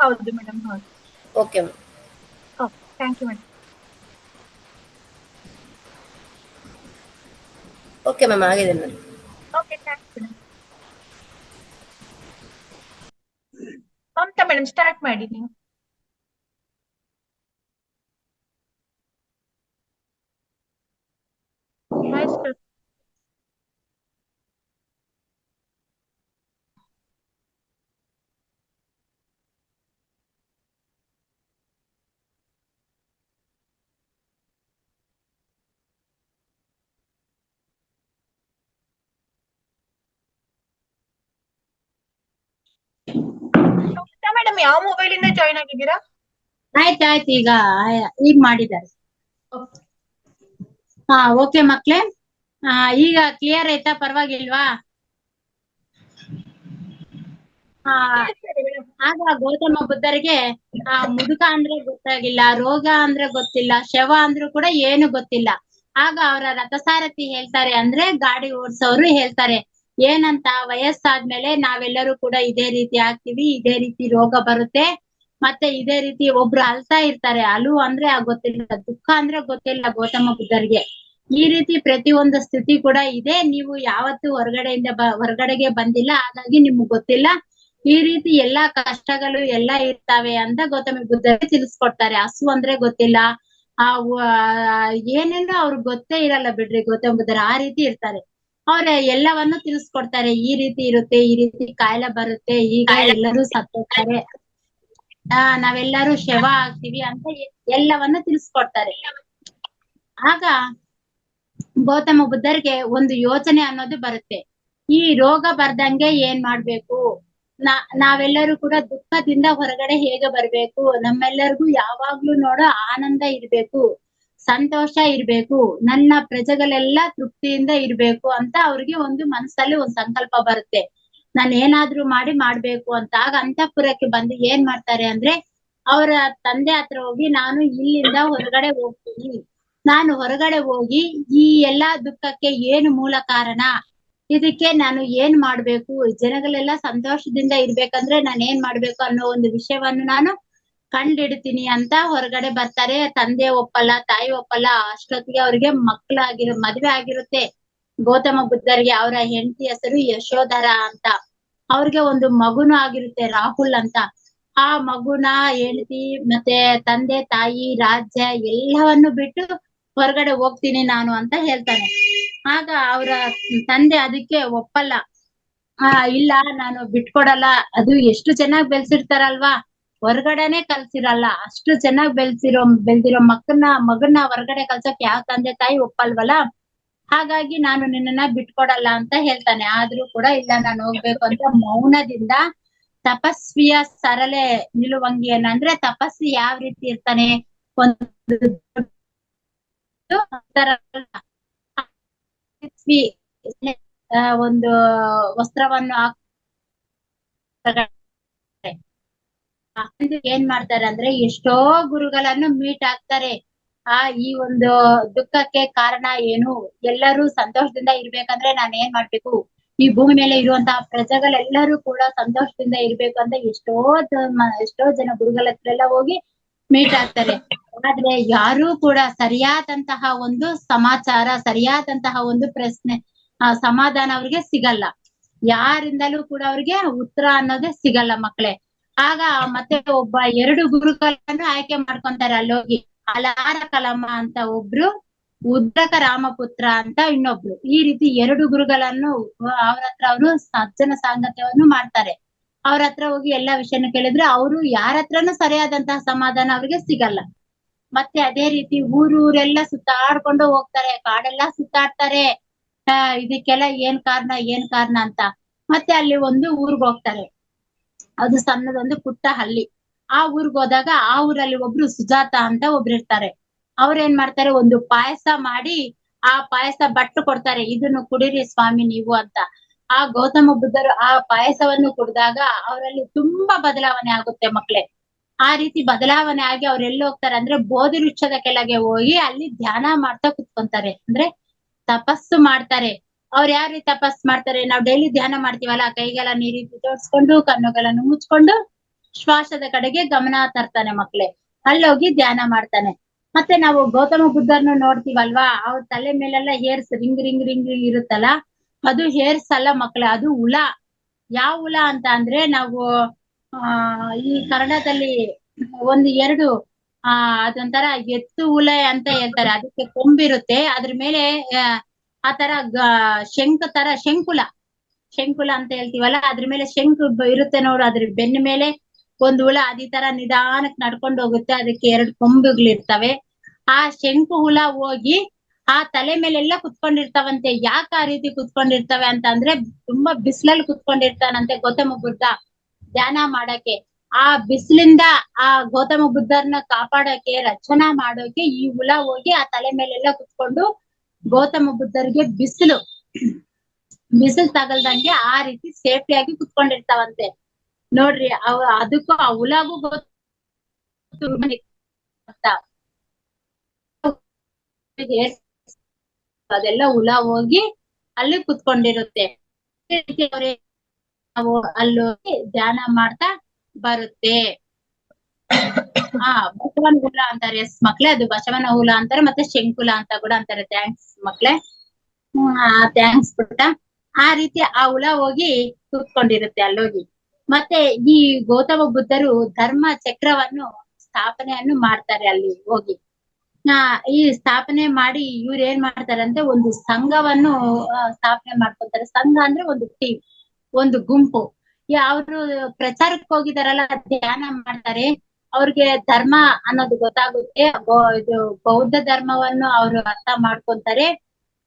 ಹೌದು ಮೇಡಮ್, ಹೌದು. Okay ma'am. Thank you madam. Okay ma'am, ಆಗಿದೆ madam. Okay, thanks madam. Mamata madam start ಮಾಡಿ ನೀವು. ಮೇಡಮ್ ಯಾವ ಮೊಬೈಲ್ ಇಂದ ಜಾಯ್ನ್ ಆಗಿದ್ದೀರಾ? ಆಯ್ತಾಯ್ತು, ಈಗ ಮಾಡಿದ್ದಾರೆ. ಹಾ, ಓಕೆ ಮಕ್ಳೇ, ಈಗ ಕ್ಲಿಯರ್ ಆಯ್ತಾ? ಪರವಾಗಿಲ್ವಾ? ಆಗ ಗೌತಮ ಬುದ್ಧರಿಗೆ ಮುದುಕ ಅಂದ್ರೆ ಗೊತ್ತಾಗಿಲ್ಲ, ರೋಗ ಅಂದ್ರೆ ಗೊತ್ತಿಲ್ಲ, ಶವ ಅಂದ್ರೂ ಕೂಡ ಏನು ಗೊತ್ತಿಲ್ಲ. ಆಗ ಅವರ ರಥಸಾರಥಿ ಹೇಳ್ತಾರೆ, ಅಂದ್ರೆ ಗಾಡಿ ಓಡ್ಸೋರು ಹೇಳ್ತಾರೆ, ಏನಂತ, ವಯಸ್ಸಾದ್ಮೇಲೆ ನಾವೆಲ್ಲರೂ ಕೂಡ ಇದೇ ರೀತಿ ಆಗ್ತೀವಿ, ಇದೇ ರೀತಿ ರೋಗ ಬರುತ್ತೆ, ಮತ್ತೆ ಇದೇ ರೀತಿ ಒಬ್ರು ಅಳ್ತಾ ಇರ್ತಾರೆ, ಅಳು ಅಂದ್ರೆ ಗೊತ್ತಿಲ್ಲ, ದುಃಖ ಅಂದ್ರೆ ಗೊತ್ತಿಲ್ಲ ಗೌತಮ ಬುದ್ಧರಿಗೆ. ಈ ರೀತಿ ಪ್ರತಿಯೊಂದು ಸ್ಥಿತಿ ಕೂಡ ಇದೆ, ನೀವು ಯಾವತ್ತು ಹೊರಗಡೆಗೆ ಬಂದಿಲ್ಲ, ಹಾಗಾಗಿ ನಿಮ್ಗ್ ಗೊತ್ತಿಲ್ಲ. ಈ ರೀತಿ ಎಲ್ಲಾ ಕಷ್ಟಗಳು ಎಲ್ಲಾ ಇರ್ತಾವೆ ಅಂತ ಗೌತಮ ಬುದ್ಧರಿಗೆ ತಿಳಿಸ್ಕೊಡ್ತಾರೆ. ಹಸು ಅಂದ್ರೆ ಗೊತ್ತಿಲ್ಲ, ಏನೇನೋ ಅವ್ರಿಗೆ ಗೊತ್ತೇ ಇರಲ್ಲ ಬಿಡ್ರಿ ಗೌತಮ ಬುದ್ಧರು, ಆ ರೀತಿ ಇರ್ತಾರೆ. ಅವ್ರ ಎಲ್ಲವನ್ನು ತಿಳಿಸ್ಕೊಡ್ತಾರೆ, ಈ ರೀತಿ ಇರುತ್ತೆ, ಈ ರೀತಿ ಕಾಯಿಲೆ ಬರುತ್ತೆ, ಈಗ ಎಲ್ಲರೂ ಸತ್ತೋಗ್ತಾರೆ, ನಾವೆಲ್ಲರೂ ಶವ ಆಗ್ತೀವಿ ಅಂತ ಎಲ್ಲವನ್ನು ತಿಳಿಸ್ಕೊಡ್ತಾರೆ. ಆಗ ಗೌತಮ ಬುದ್ಧರಿಗೆ ಒಂದು ಯೋಚನೆ ಅನ್ನೋದು ಬರುತ್ತೆ, ಈ ರೋಗ ಬರ್ದಂಗೆ ಏನ್ ಮಾಡ್ಬೇಕು, ನಾವೆಲ್ಲರೂ ಕೂಡ ದುಃಖದಿಂದ ಹೊರಗಡೆ ಹೇಗೆ ಬರ್ಬೇಕು, ನಮ್ಮೆಲ್ಲರಿಗೂ ಯಾವಾಗ್ಲೂ ನೋಡೋ ಆನಂದ ಇರ್ಬೇಕು, ಸಂತೋಷ ಇರ್ಬೇಕು, ನನ್ನ ಪ್ರಜೆಗಳೆಲ್ಲ ತೃಪ್ತಿಯಿಂದ ಇರ್ಬೇಕು ಅಂತ ಅವ್ರಿಗೆ ಒಂದು ಮನಸ್ಸಲ್ಲಿ ಒಂದ್ ಸಂಕಲ್ಪ ಬರುತ್ತೆ, ನಾನು ಏನಾದ್ರೂ ಮಾಡ್ಬೇಕು ಅಂತ. ಆಗ ಅಂತಃಪುರಕ್ಕೆ ಬಂದು ಏನ್ ಮಾಡ್ತಾರೆ ಅಂದ್ರೆ, ಅವರ ತಂದೆ ಹತ್ರ ಹೋಗಿ, ನಾನು ಇಲ್ಲಿಂದ ಹೊರಗಡೆ ಹೋಗ್ತೀನಿ, ನಾನು ಹೊರಗಡೆ ಹೋಗಿ ಈ ಎಲ್ಲಾ ದುಃಖಕ್ಕೆ ಏನು ಮೂಲ ಕಾರಣ, ಇದಕ್ಕೆ ನಾನು ಏನ್ ಮಾಡ್ಬೇಕು, ಜನಗಳೆಲ್ಲ ಸಂತೋಷದಿಂದ ಇರ್ಬೇಕಂದ್ರೆ ನಾನು ಏನ್ ಮಾಡ್ಬೇಕು ಅನ್ನೋ ಒಂದು ವಿಷಯವನ್ನು ನಾನು ಕಂಡಿಡ್ತೀನಿ ಅಂತ ಹೊರಗಡೆ ಬರ್ತಾರೆ. ತಂದೆ ಒಪ್ಪಲ್ಲ, ತಾಯಿ ಒಪ್ಪಲ್ಲ. ಅಷ್ಟೊತ್ತಿಗೆ ಅವ್ರಿಗೆ ಮದ್ವೆ ಆಗಿರುತ್ತೆ ಗೌತಮ ಬುದ್ಧರಿಗೆ. ಅವರ ಹೆಂಡತಿ ಹೆಸರು ಯಶೋಧರ ಅಂತ. ಅವ್ರಿಗೆ ಒಂದು ಮಗುನು ಆಗಿರುತ್ತೆ, ರಾಹುಲ್ ಅಂತ. ಆ ಮಗುನ, ಹೆಂಡತಿ ಮತ್ತೆ ತಂದೆ ತಾಯಿ, ರಾಜ್ಯ ಎಲ್ಲವನ್ನು ಬಿಟ್ಟು ಹೊರಗಡೆ ಹೋಗ್ತೀನಿ ನಾನು ಅಂತ ಹೇಳ್ತಾನೆ. ಆಗ ಅವರ ತಂದೆ ಅದಕ್ಕೆ ಒಪ್ಪಲ್ಲ. ಇಲ್ಲ, ನಾನು ಬಿಟ್ಕೊಡಲ್ಲ, ಅದು ಎಷ್ಟು ಚೆನ್ನಾಗ್ ಬೆಳ್ಸಿರ್ತಾರಲ್ವಾ, ಹೊರಗಡೆನೆ ಕಲ್ಸಿರಲ್ಲ, ಅಷ್ಟು ಚೆನ್ನಾಗ್ ಬೆಳ್ದಿರೋ ಮಗನ್ನ ಹೊರಗಡೆ ಕಲ್ಸಕ್ ಯಾವ ತಂದೆ ತಾಯಿ ಒಪ್ಪಲ್ವಲ್ಲ, ಹಾಗಾಗಿ ನಾನು ನಿನ್ನನ್ನ ಬಿಟ್ಕೊಡಲ್ಲ ಅಂತ ಹೇಳ್ತಾನೆ. ಆದ್ರೂ ಕೂಡ ಇಲ್ಲ, ನಾನು ಹೋಗ್ಬೇಕು ಅಂತ ಮೌನದಿಂದ ತಪಸ್ವಿಯ ಸರಳೆ ನಿಲುವಂಗಿಯನ್ನ, ಅಂದ್ರೆ ತಪಸ್ವಿ ಯಾವ ರೀತಿ ಇರ್ತಾನೆ, ಒಂದು ವಸ್ತ್ರವನ್ನು ಏನ್ ಮಾಡ್ತಾರೆ ಅಂದ್ರೆ, ಎಷ್ಟೋ ಗುರುಗಳನ್ನು ಮೀಟ್ ಆಗ್ತಾರೆ. ಈ ಒಂದು ದುಃಖಕ್ಕೆ ಕಾರಣ ಏನು, ಎಲ್ಲರೂ ಸಂತೋಷದಿಂದ ಇರ್ಬೇಕಂದ್ರೆ ನಾನ್ ಏನ್ ಮಾಡ್ಬೇಕು, ಈ ಭೂಮಿ ಮೇಲೆ ಇರುವಂತಹ ಪ್ರಜೆಗಳೆಲ್ಲರೂ ಕೂಡ ಸಂತೋಷದಿಂದ ಇರ್ಬೇಕು ಅಂತ ಎಷ್ಟೋ ಜನ ಗುರುಗಳ ಹತ್ರ ಎಲ್ಲ ಹೋಗಿ ಮೀಟ್ ಆಗ್ತಾರೆ. ಆದ್ರೆ ಯಾರೂ ಕೂಡ ಸರಿಯಾದಂತಹ ಒಂದು ಸಮಾಚಾರ, ಸರಿಯಾದಂತಹ ಒಂದು ಪ್ರಶ್ನೆ, ಸಮಾಧಾನ ಅವ್ರಿಗೆ ಸಿಗಲ್ಲ. ಯಾರಿಂದಲೂ ಕೂಡ ಅವ್ರಿಗೆ ಉತ್ತರ ಅನ್ನೋದೇ ಸಿಗಲ್ಲ ಮಕ್ಳೇ. ಆಗ ಮತ್ತೆ ಒಬ್ಬ 2 ಗುರುಗಳನ್ನು ಆಯ್ಕೆ ಮಾಡ್ಕೊಂತಾರೆ ಅಲ್ಲೋಗಿ. ಅಲಾರ ಕಲಮ ಅಂತ ಒಬ್ರು, ಉದ್ದಕ ರಾಮಪುತ್ರ ಅಂತ ಇನ್ನೊಬ್ರು. ಈ ರೀತಿ 2 ಗುರುಗಳನ್ನು ಅವ್ರ ಹತ್ರ ಅವರು ಸಜ್ಜನ ಸಾಂಗತ್ಯವನ್ನು ಮಾಡ್ತಾರೆ. ಅವ್ರ ಹತ್ರ ಹೋಗಿ ಎಲ್ಲಾ ವಿಷಯನ ಕೇಳಿದ್ರೆ ಅವ್ರು ಯಾರ ಹತ್ರನೂ ಸರಿಯಾದಂತಹ ಸಮಾಧಾನ ಅವ್ರಿಗೆ ಸಿಗಲ್ಲ. ಮತ್ತೆ ಅದೇ ರೀತಿ ಊರೆಲ್ಲ ಸುತ್ತಾಡ್ಕೊಂಡು ಹೋಗ್ತಾರೆ, ಕಾಡೆಲ್ಲಾ ಸುತ್ತಾಡ್ತಾರೆ, ಇದಕ್ಕೆಲ್ಲ ಏನ್ ಕಾರಣ ಅಂತ. ಮತ್ತೆ ಅಲ್ಲಿ ಒಂದು ಊರ್ಗ್ ಹೋಗ್ತಾರೆ, ಅದು ಸಣ್ಣದೊಂದು ಪುಟ್ಟ ಹಳ್ಳಿ. ಆ ಊರ್ಗ್ ಹೋದಾಗ ಆ ಊರಲ್ಲಿ ಒಬ್ರು ಸುಜಾತ ಅಂತ ಒಬ್ರು ಇರ್ತಾರೆ. ಅವ್ರ ಏನ್ ಮಾಡ್ತಾರೆ, ಒಂದು ಪಾಯಸ ಮಾಡಿ ಆ ಪಾಯಸ ಭಟ್ರು ಕೊಡ್ತಾರೆ, ಇದನ್ನು ಕುಡೀರಿ ಸ್ವಾಮಿ ನೀವು ಅಂತ. ಆ ಗೌತಮ ಬುದ್ಧರು ಆ ಪಾಯಸವನ್ನು ಕುಡ್ದಾಗ ಅವರಲ್ಲಿ ತುಂಬಾ ಬದಲಾವಣೆ ಆಗುತ್ತೆ ಮಕ್ಳೇ. ಆ ರೀತಿ ಬದಲಾವಣೆ ಆಗಿ ಅವ್ರು ಎಲ್ಲಿ ಹೋಗ್ತಾರೆ ಅಂದ್ರೆ, ಬೋಧಿ ವೃಕ್ಷದ ಕೆಳಗೆ ಹೋಗಿ ಅಲ್ಲಿ ಧ್ಯಾನ ಮಾಡ್ತಾ ಕುತ್ಕೊಂತಾರೆ, ಅಂದ್ರೆ ತಪಸ್ಸು ಮಾಡ್ತಾರೆ. ಅವ್ರು ಯಾವ ರೀತಿ ತಪಸ್ಸು ಮಾಡ್ತಾರೆ, ನಾವು ಡೈಲಿ ಧ್ಯಾನ ಮಾಡ್ತೀವಲ್ಲ, ಕೈಗೆಲ್ಲ ಈ ರೀತಿ ಜೋಡಿಸ್ಕೊಂಡು ಕಣ್ಣುಗಳನ್ನು ಮುಚ್ಕೊಂಡು ಶ್ವಾಸದ ಕಡೆಗೆ ಗಮನ ತರ್ತಾನೆ ಮಕ್ಳೇ. ಅಲ್ಲೋಗಿ ಧ್ಯಾನ ಮಾಡ್ತಾನೆ. ಮತ್ತೆ ನಾವು ಗೌತಮ ಬುದ್ಧರನ್ನು ನೋಡ್ತೀವಲ್ವಾ, ಅವ್ರ ತಲೆ ಮೇಲೆಲ್ಲ ಹೇರ್ಸ್ ರಿಂಗ್ ಇರುತ್ತಲ್ಲ, ಅದು ಹೇರ್ಸ್ ಅಲ್ಲ ಮಕ್ಳೇ, ಅದು ಹುಳ. ಯಾವ ಹುಳ ಅಂತ ಅಂದ್ರೆ, ನಾವು ಈ ಕನ್ನಡದಲ್ಲಿ ಒಂದು 2 ಅದೊಂಥರ ಎತ್ತು ಹುಳ ಅಂತ ಹೇಳ್ತಾರೆ. ಅದಕ್ಕೆ ಕೊಂಬಿರುತ್ತೆ, ಅದ್ರ ಮೇಲೆ ಆ ತರ ಶಂಕುಲ ಅಂತ ಹೇಳ್ತೀವಲ್ಲ, ಅದ್ರ ಮೇಲೆ ಶಂಕು ಇರುತ್ತೆ ನೋಡು, ಅದ್ರ ಬೆನ್ನ ಮೇಲೆ ಒಂದು ಹುಳ ಅದೇ ತರ ನಿಧಾನಕ್ ನಡ್ಕೊಂಡು ಹೋಗುತ್ತೆ, ಅದಕ್ಕೆ 2 ಕೊಂಬುಗಳಿರ್ತವೆ. ಆ ಶಂಕು ಹುಳ ಹೋಗಿ ಆ ತಲೆ ಮೇಲೆಲ್ಲ ಕುತ್ಕೊಂಡಿರ್ತಾವಂತೆ. ಯಾಕೆ ಆ ರೀತಿ ಕುತ್ಕೊಂಡಿರ್ತವೆ ಅಂತ ಅಂದ್ರೆ, ತುಂಬಾ ಬಿಸಿಲಲ್ಲಿ ಕುತ್ಕೊಂಡಿರ್ತಾನಂತೆ ಗೌತಮ ಬುದ್ಧ. ಧ್ಯಾನ ಮಾಡಕ್ಕೆ, ಆ ಬಿಸಿಲಿಂದ ಆ ಗೌತಮ ಬುದ್ಧರನ್ನ ಕಾಪಾಡಕ್ಕೆ, ರಕ್ಷಣಾ ಮಾಡೋಕೆ ಈ ಹುಳ ಹೋಗಿ ಆ ತಲೆ ಮೇಲೆಲ್ಲ ಕುತ್ಕೊಂಡು ಗೌತಮ ಬುದ್ಧರಿಗೆ ಬಿಸಿಲು ತಗಲ್ದಂಗೆ ಆ ರೀತಿ ಸೇಫ್ಟಿಯಾಗಿ ಕುತ್ಕೊಂಡಿರ್ತಾವಂತೆ. ನೋಡ್ರಿ ಅದಕ್ಕೂ ಆ ಹುಳಗೂ ಅದೆಲ್ಲ ಹುಳ ಹೋಗಿ ಅಲ್ಲಿ ಕುತ್ಕೊಂಡಿರುತ್ತೆ. ನಾವು ಅಲ್ಲೋಗಿ ಧ್ಯಾನ ಮಾಡ್ತಾ ಬರುತ್ತೆ. ಬಸವನ ಹುಳ ಅಂತಾರೆ. ಎಸ್ ಮಕ್ಳೇ, ಅದು ಬಸವನ ಹುಳ ಅಂತಾರೆ, ಮತ್ತೆ ಶಂಕುಲ ಅಂತ ಕೂಡ ಅಂತಾರೆ. ಥ್ಯಾಂಕ್ಸ್ ಮಕ್ಳೇ. ಥ್ಯಾಂಕ್ಸ್ ಪುಟ್ಟ. ಆ ರೀತಿ ಆ ಹುಳ ಹೋಗಿ ಕೂತ್ಕೊಂಡಿರುತ್ತೆ ಅಲ್ಲೋಗಿ. ಮತ್ತೆ ಈ ಗೌತಮ ಬುದ್ಧರು ಧರ್ಮ ಚಕ್ರವನ್ನು ಸ್ಥಾಪನೆಯನ್ನು ಮಾಡ್ತಾರೆ ಅಲ್ಲಿ ಹೋಗಿ. ಈ ಸ್ಥಾಪನೆ ಮಾಡಿ ಇವ್ರು ಏನ್ ಮಾಡ್ತಾರೆ ಅಂದ್ರೆ ಒಂದು ಸಂಘವನ್ನು ಸ್ಥಾಪನೆ ಮಾಡ್ಕೊತಾರೆ. ಸಂಘ ಅಂದ್ರೆ ಒಂದು ಟೀಮ್, ಒಂದು ಗುಂಪು. ಅವ್ರು ಪ್ರಚಾರಕ್ಕೆ ಹೋಗಿದಾರಲ್ಲ, ಧ್ಯಾನ ಮಾಡ್ತಾರೆ, ಅವ್ರಿಗೆ ಧರ್ಮ ಅನ್ನೋದು ಗೊತ್ತಾಗುತ್ತೆ. ಇದು ಬೌದ್ಧ ಧರ್ಮವನ್ನು ಅವ್ರು ಅರ್ಥ ಮಾಡ್ಕೊಂತಾರೆ.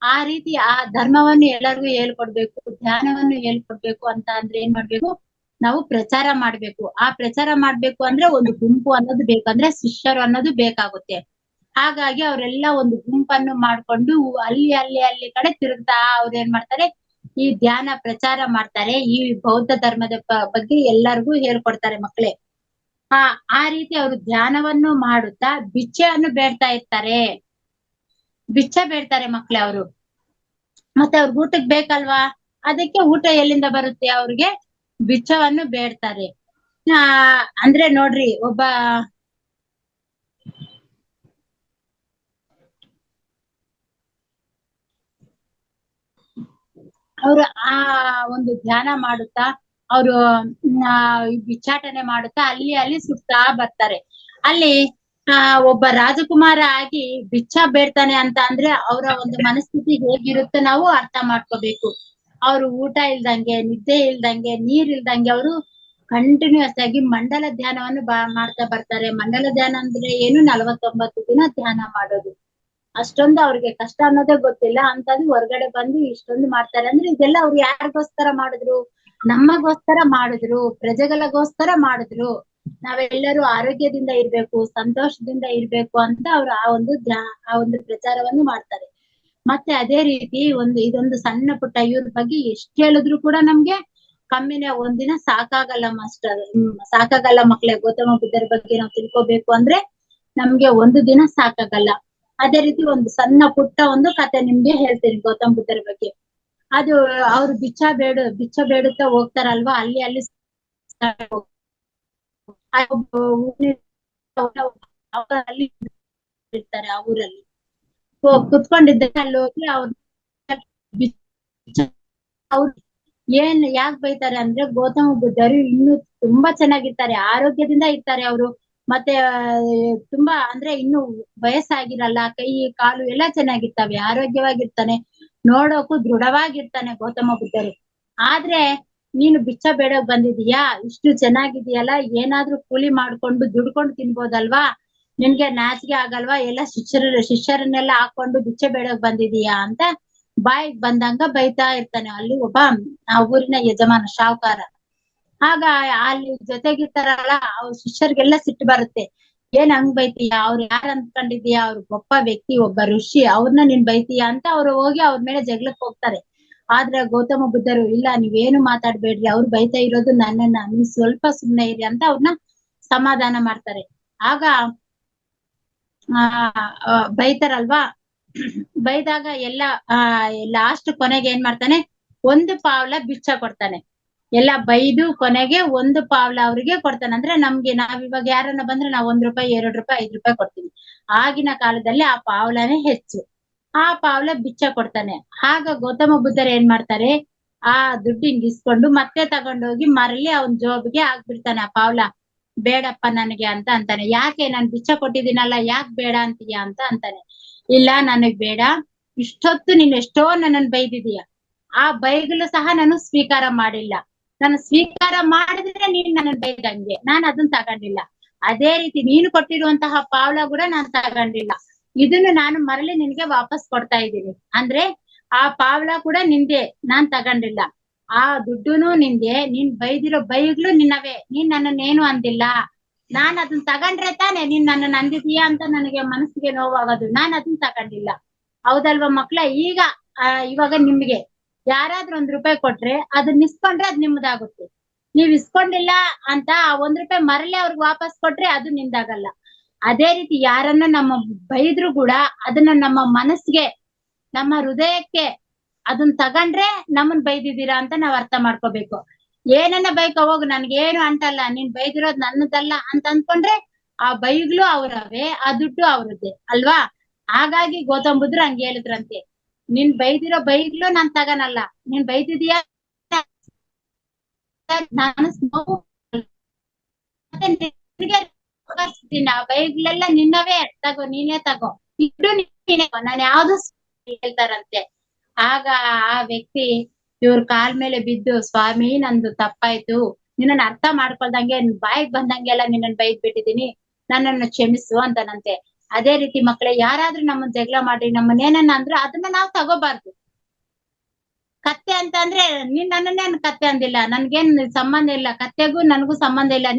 ಆ ರೀತಿ ಆ ಧರ್ಮವನ್ನು ಎಲ್ಲರಿಗೂ ಹೇಳ್ಕೊಡ್ಬೇಕು, ಧ್ಯಾನವನ್ನು ಹೇಳ್ಕೊಡ್ಬೇಕು ಅಂತ ಅಂದ್ರೆ ಏನ್ ಮಾಡ್ಬೇಕು, ನಾವು ಪ್ರಚಾರ ಮಾಡ್ಬೇಕು. ಆ ಪ್ರಚಾರ ಮಾಡ್ಬೇಕು ಅಂದ್ರೆ ಒಂದು ಗುಂಪು ಅನ್ನೋದು ಬೇಕಂದ್ರೆ ಶಿಷ್ಯರು ಅನ್ನೋದು ಬೇಕಾಗುತ್ತೆ. ಹಾಗಾಗಿ ಅವರೆಲ್ಲ ಒಂದು ಗುಂಪನ್ನು ಮಾಡ್ಕೊಂಡು ಅಲ್ಲಿ ಕಡೆ ತಿರುಗ್ತಾ ಅವ್ರು ಏನ್ ಮಾಡ್ತಾರೆ, ಈ ಧ್ಯಾನ ಪ್ರಚಾರ ಮಾಡ್ತಾರೆ. ಈ ಬೌದ್ಧ ಧರ್ಮದ ಬಗ್ಗೆ ಎಲ್ಲರಿಗೂ ಹೇಳ್ಕೊಡ್ತಾರೆ ಮಕ್ಳೇ. ಆ ರೀತಿ ಅವರು ಧ್ಯಾನವನ್ನು ಮಾಡುತ್ತಾ ಭಿಕ್ಷೆಯನ್ನು ಬೇಡ್ತಾ ಇರ್ತಾರೆ. ಭಿಕ್ಷೆ ಬೇಡ್ತಾರೆ ಮಕ್ಳೇ ಅವರು. ಮತ್ತೆ ಅವ್ರಿಗೆ ಊಟಕ್ಕೆ ಬೇಕಲ್ವಾ, ಅದಕ್ಕೆ ಊಟ ಎಲ್ಲಿಂದ ಬರುತ್ತೆ, ಅವ್ರಿಗೆ ಭಿಕ್ಷವನ್ನು ಬೇಡ್ತಾರೆ. ಅಂದ್ರೆ ನೋಡ್ರಿ, ಒಬ್ಬ ಅವ್ರು ಆ ಒಂದು ಧ್ಯಾನ ಮಾಡುತ್ತಾ ಅವರು ಭಿಕ್ಷಾಟನೆ ಮಾಡುತ್ತಾ ಅಲ್ಲಿ ಸುತ್ತಾ ಬರ್ತಾರೆ. ಅಲ್ಲಿ ಒಬ್ಬ ರಾಜಕುಮಾರ ಆಗಿ ಭಿಕ್ಷಾ ಬೇಡ್ತಾನೆ ಅಂತ ಅಂದ್ರೆ ಅವರ ಒಂದು ಮನಸ್ಥಿತಿ ಹೇಗಿರುತ್ತೆ ನಾವು ಅರ್ಥ ಮಾಡ್ಕೋಬೇಕು. ಅವ್ರು ಊಟ ಇಲ್ದಂಗೆ, ನಿದ್ದೆ ಇಲ್ದಂಗೆ, ನೀರ್ ಇಲ್ದಂಗೆ ಅವರು ಕಂಟಿನ್ಯೂಸ್ ಆಗಿ ಮಂಡಲ ಧ್ಯಾನವನ್ನು ಮಾಡ್ತಾ ಬರ್ತಾರೆ. ಮಂಡಲ ಧ್ಯಾನ ಅಂದ್ರೆ ಏನು, 49 ದಿನ ಧ್ಯಾನ ಮಾಡೋದು. ಅಷ್ಟೊಂದು ಅವ್ರಿಗೆ ಕಷ್ಟ ಅನ್ನೋದೇ ಗೊತ್ತಿಲ್ಲ ಅಂತದ್ದು ಹೊರಗಡೆ ಬಂದು ಇಷ್ಟೊಂದು ಮಾಡ್ತಾರೆ. ಅಂದ್ರೆ ಇದೆಲ್ಲ ಅವ್ರು ಯಾರಿಗೋಸ್ಕರ ಮಾಡಿದ್ರು, ನಮಗೋಸ್ಕರ ಮಾಡಿದ್ರು, ಪ್ರಜೆಗಳಿಗೋಸ್ಕರ ಮಾಡಿದ್ರು. ನಾವೆಲ್ಲರೂ ಆರೋಗ್ಯದಿಂದ ಇರ್ಬೇಕು, ಸಂತೋಷದಿಂದ ಇರ್ಬೇಕು ಅಂತ ಅವ್ರು ಆ ಒಂದು ಪ್ರಚಾರವನ್ನು ಮಾಡ್ತಾರೆ. ಮತ್ತೆ ಅದೇ ರೀತಿ ಇದೊಂದು ಸಣ್ಣ ಪುಟ್ಟ ಇವ್ರ ಬಗ್ಗೆ ಎಷ್ಟ್ ಹೇಳಿದ್ರು ಕೂಡ ನಮ್ಗೆ ಕಮ್ಮಿನೇ. ಒಂದಿನ ಸಾಕಾಗಲ್ಲ ಸಾಕಾಗಲ್ಲ ಮಕ್ಳೇ. ಗೌತಮ ಬುದ್ಧರ ಬಗ್ಗೆ ನಾವು ತಿಳ್ಕೊಬೇಕು ಅಂದ್ರೆ ನಮ್ಗೆ ಒಂದು ದಿನ ಸಾಕಾಗಲ್ಲ. ಅದೇ ರೀತಿ ಒಂದು ಸಣ್ಣ ಪುಟ್ಟ ಒಂದು ಕತೆ ನಿಮ್ಗೆ ಹೇಳ್ತೀನಿ ಗೌತಮ ಬುದ್ಧರ ಬಗ್ಗೆ. ಅದು ಅವ್ರು ಭಿಕ್ಷ ಬೇಡುತ್ತಾ ಹೋಗ್ತಾರಲ್ವಾ, ಅಲ್ಲಿ ಇರ್ತಾರೆ ಆ ಊರಲ್ಲಿ. ಕುತ್ಕೊಂಡಿದ್ದಾಗ ಅಲ್ಲಿ ಹೋಗಿ ಅವ್ರು ಯಾಕೆ ಬೈತಾರೆ ಅಂದ್ರೆ, ಗೌತಮ ಬುದ್ಧರು ಇನ್ನು ತುಂಬಾ ಚೆನ್ನಾಗಿರ್ತಾರೆ, ಆರೋಗ್ಯದಿಂದ ಇರ್ತಾರೆ ಅವರು. ಮತ್ತೆ ತುಂಬಾ ಅಂದ್ರೆ ಇನ್ನು ವಯಸ್ಸಾಗಿರಲ್ಲ, ಕೈ ಕಾಲು ಎಲ್ಲಾ ಚೆನ್ನಾಗಿರ್ತಾವೆ, ಆರೋಗ್ಯವಾಗಿರ್ತಾನೆ, ನೋಡೋಕು ದೃಢವಾಗಿರ್ತಾನೆ ಗೌತಮ ಬುದ್ಧರು. ಆದ್ರೆ ನೀನು ಭಿಕ್ಷ ಬೇಡಕ್ ಬಂದಿದೀಯಾ, ಇಷ್ಟು ಚೆನ್ನಾಗಿದೆಯಲ್ಲ, ಏನಾದ್ರೂ ಕೂಲಿ ಮಾಡ್ಕೊಂಡು ದುಡ್ಕೊಂಡು ತಿನ್ಬೋದಲ್ವಾ, ನಿನ್ಗೆ ನಾಚಿಕೆ ಆಗಲ್ವಾ, ಎಲ್ಲ ಶಿಷ್ಯರನ್ನೆಲ್ಲ ಹಾಕೊಂಡು ಭಿಕ್ಷೆ ಬೇಡಕ್ ಬಂದಿದೀಯಾ ಅಂತ ಬಾಯಿಗೆ ಬಂದಂಗ ಬೈತಾ ಇರ್ತಾನೆ ಅಲ್ಲಿ ಒಬ್ಬ ಆ ಊರಿನ ಯಜಮಾನ, ಶಾವುಕಾರ. ಆಗ ಅಲ್ಲಿ ಜೊತೆಗಿರ್ತಾರಲ್ಲ ಅವ್ರ ಶಿಷ್ಯರಿಗೆಲ್ಲ ಸಿಟ್ಟು ಬರುತ್ತೆ. ಏನ್ ಹಂಗ್ ಬೈತೀಯ, ಅವ್ರು ಯಾರು ಅನ್ಕೊಂಡಿದೀಯ, ಅವ್ರ ಗೊಪ್ಪ ವ್ಯಕ್ತಿ, ಒಬ್ಬ ಋಷಿ, ಅವ್ರನ್ನ ನೀನ್ ಬೈತೀಯ ಅಂತ ಅವ್ರು ಹೋಗಿ ಅವ್ರ ಮೇಲೆ ಜಗಳಕ್ಕೆ ಹೋಗ್ತಾರೆ. ಆದ್ರೆ ಗೌತಮ ಬುದ್ಧರು ಇಲ್ಲ, ನೀವೇನು ಮಾತಾಡ್ಬೇಡ್ರಿ, ಅವ್ರು ಬೈತಾ ಇರೋದು ನನ್ನನ್ನ, ನೀವ್ ಸ್ವಲ್ಪ ಸುಮ್ನೆ ಇರಿ ಅಂತ ಅವ್ರನ್ನ ಸಮಾಧಾನ ಮಾಡ್ತಾರೆ. ಆಗ ಬೈತಾರಲ್ವಾ, ಬೈದಾಗ ಎಲ್ಲ ಲಾಸ್ಟ್ ಕೊನೆಗೆ ಏನ್ ಮಾಡ್ತಾನೆ, ಒಂದು ಪಾವ್ಲ ಭಿಕ್ಷೆ ಕೊಡ್ತಾನೆ. ಎಲ್ಲ ಬೈದು ಕೊನೆಗೆ ಒಂದು ಪಾವ್ಲ ಅವ್ರಿಗೆ ಕೊಡ್ತಾನೆ. ಅಂದ್ರೆ ನಾವಿವಾಗ ಯಾರನ್ನ ಬಂದ್ರೆ ನಾವ್ 1 ರೂಪಾಯಿ, 2 ರೂಪಾಯಿ, 5 ರೂಪಾಯಿ ಕೊಡ್ತೀವಿ. ಆಗಿನ ಕಾಲದಲ್ಲಿ ಆ ಪಾವ್ಲನೇ ಹೆಚ್ಚು. ಆ ಪಾವ್ಲ ಭಿಕ್ಷೆ ಕೊಡ್ತಾನೆ. ಆಗ ಗೌತಮ ಬುದ್ಧರು ಏನ್ ಮಾಡ್ತಾರೆ, ಆ ದುಡ್ಡಿನ ಇಸ್ಕೊಂಡು ಮತ್ತೆ ತಗೊಂಡೋಗಿ ಮರಳಿ ಅವನ್ ಜೋಬಿಗೆ ಹಾಕ್ಬಿಡ್ತಾನೆ ಆ ಪಾವ್ಲ. ಬೇಡಪ್ಪ ನನಗೆ ಅಂತ ಅಂತಾನೆ. ಯಾಕೆ, ನಾನ್ ಭಿಕ್ಷೆ ಕೊಟ್ಟಿದ್ದೀನಲ್ಲ, ಯಾಕೆ ಬೇಡ ಅಂತೀಯ ಅಂತ ಅಂತಾನೆ. ಇಲ್ಲ ನನಗ್ ಬೇಡ, ಇಷ್ಟೊತ್ತು ನೀನ್ ಎಷ್ಟೋ ನನ್ನನ್ ಬೈದಿದೀಯ, ಆ ಬೈಗಲು ಸಹ ನಾನು ಸ್ವೀಕಾರ ಮಾಡಿಲ್ಲ. ನಾನು ಸ್ವೀಕಾರ ಮಾಡಿದ್ರೆ ನೀನ್ ನನ್ನ ಬೈದಂಗೆ, ನಾನ್ ಅದನ್ನ ತಗೊಂಡಿಲ್ಲ. ಅದೇ ರೀತಿ ನೀನು ಕೊಟ್ಟಿರುವಂತಹ ಪಾವ್ಲ ಕೂಡ ನಾನ್ ತಗೊಂಡಿಲ್ಲ. ಇದನ್ನು ನಾನು ಮರಳಿ ನಿನ್ಗೆ ವಾಪಸ್ ಕೊಡ್ತಾ ಇದ್ದೀನಿ. ಅಂದ್ರೆ ಆ ಪಾವ್ಲ ಕೂಡ ನಿಂದೆ, ನಾನ್ ತಗೊಂಡಿಲ್ಲ. ಆ ದುಡ್ಡುನು ನಿಂದೆ, ನೀನ್ ಬೈದಿರೋ ಬೈಗ್ಲು ನಿನ್ನವೇ. ನೀನ್ ನನ್ನನ್ನೇನು ಅಂದಿಲ್ಲ. ನಾನ್ ಅದನ್ನ ತಗೊಂಡ್ರೆ ತಾನೆ ನೀನ್ ನನ್ನನ್ನ ಅಂದಿದೀಯಾ ಅಂತ ನನಗೆ ಮನಸ್ಸಿಗೆ ನೋವಾಗೋದು. ನಾನ್ ಅದನ್ನ ತಗೊಂಡಿಲ್ಲ. ಹೌದಲ್ವಾ ಮಕ್ಳೇ? ಈಗ ಇವಾಗ ನಿಮ್ಗೆ ಯಾರಾದ್ರೂ ₹1 ಕೊಟ್ರೆ ಅದನ್ನ ಇಸ್ಕೊಂಡ್ರೆ ಅದ್ ನಿಮ್ದಾಗುತ್ತೆ. ನೀವ್ ಇಸ್ಕೊಂಡಿಲ್ಲ ಅಂತ ಆ ₹1 ಮರಳಿ ಅವ್ರಿಗೆ ವಾಪಸ್ ಕೊಟ್ರೆ ಅದು ನಿಂದಾಗಲ್ಲ. ಅದೇ ರೀತಿ ಯಾರನ್ನ ನಮ್ಮ ಬೈದ್ರು ಕೂಡ ಅದನ್ನ ನಮ್ಮ ಮನಸ್ಸಿಗೆ, ನಮ್ಮ ಹೃದಯಕ್ಕೆ ಅದನ್ನ ತಗೊಂಡ್ರೆ ನಮ್ಮನ್ ಬೈದಿದ್ದೀರಾ ಅಂತ ನಾವ್ ಅರ್ಥ ಮಾಡ್ಕೋಬೇಕು. ಏನನ್ನ ಬೈಕ ಹೋಗು, ನನ್ಗೇನು ಅಂಟಲ್ಲ, ನೀನ್ ಬೈದಿರೋದ್ ನನ್ನದಲ್ಲ ಅಂತ ಅನ್ಕೊಂಡ್ರೆ ಆ ಬೈಗ್ಲು ಅವ್ರವೇ, ಆ ದುಡ್ಡು ಅವ್ರದ್ದೇ ಅಲ್ವಾ? ಹಾಗಾಗಿ ಗೌತಮ್ ಬುದ್ಧರು ಹಂಗ ಹೇಳಿದ್ರಂತೆ, ನೀನ್ ಬೈದಿರೋ ಬೈಗ್ಲು ನಾನ್ ತಗನಲ್ಲ. ನೀನ್ ಬೈದಿದೀಯಾ ನಾನು ಆ ಬೈಗ್ಲೆಲ್ಲ ನಿನ್ನವೇ, ತಗೋ, ನೀನೇ ತಗೋ, ಇಟ್ಟು ನೀನೇ, ನಾನ್ ಯಾವ್ದು ಹೇಳ್ತಾರಂತೆ. ಆಗ ಆ ವ್ಯಕ್ತಿ ಇವ್ರ ಕಾಲ್ ಮೇಲೆ ಬಿದ್ದು, ಸ್ವಾಮಿ ನಂದು ತಪ್ಪಾಯ್ತು, ನಿನ್ನನ್ನ ಅರ್ಥ ಮಾಡ್ಕೊಳ್ದಂಗೆ ಬಾಯಿಗೆ ಬಂದಂಗೆಲ್ಲ ನಿನ್ನನ್ ಬೈದ್ ಬಿಟ್ಟಿದೀನಿ, ನನ್ನನ್ನು ಕ್ಷಮಿಸು ಅಂತಾನಂತೆ. ಅದೇ ರೀತಿ ಮಕ್ಳೇ, ಯಾರಾದ್ರೂ ನಮ್ಮನ್ ಜಗಳ ಮಾಡಿ ನಮ್ಮನ್ನೇನನ್ನ ಅಂದ್ರೆ ಅದನ್ನ ನಾವ್ ತಗೋಬಾರ್ದು. ಕತ್ತೆ ಅಂತ ಅಂದ್ರೆ ನೀನ್ ನನ್ನನ್ನೇನ್ ಕತ್ತೆ ಅಂದಿಲ್ಲ, ನನ್ಗೇನ್ ಸಂಬಂಧ ಇಲ್ಲ, ಕತ್ತೆಗೂ ನನ್ಗೂ ಸಂಬಂಧ ಇಲ್ಲ,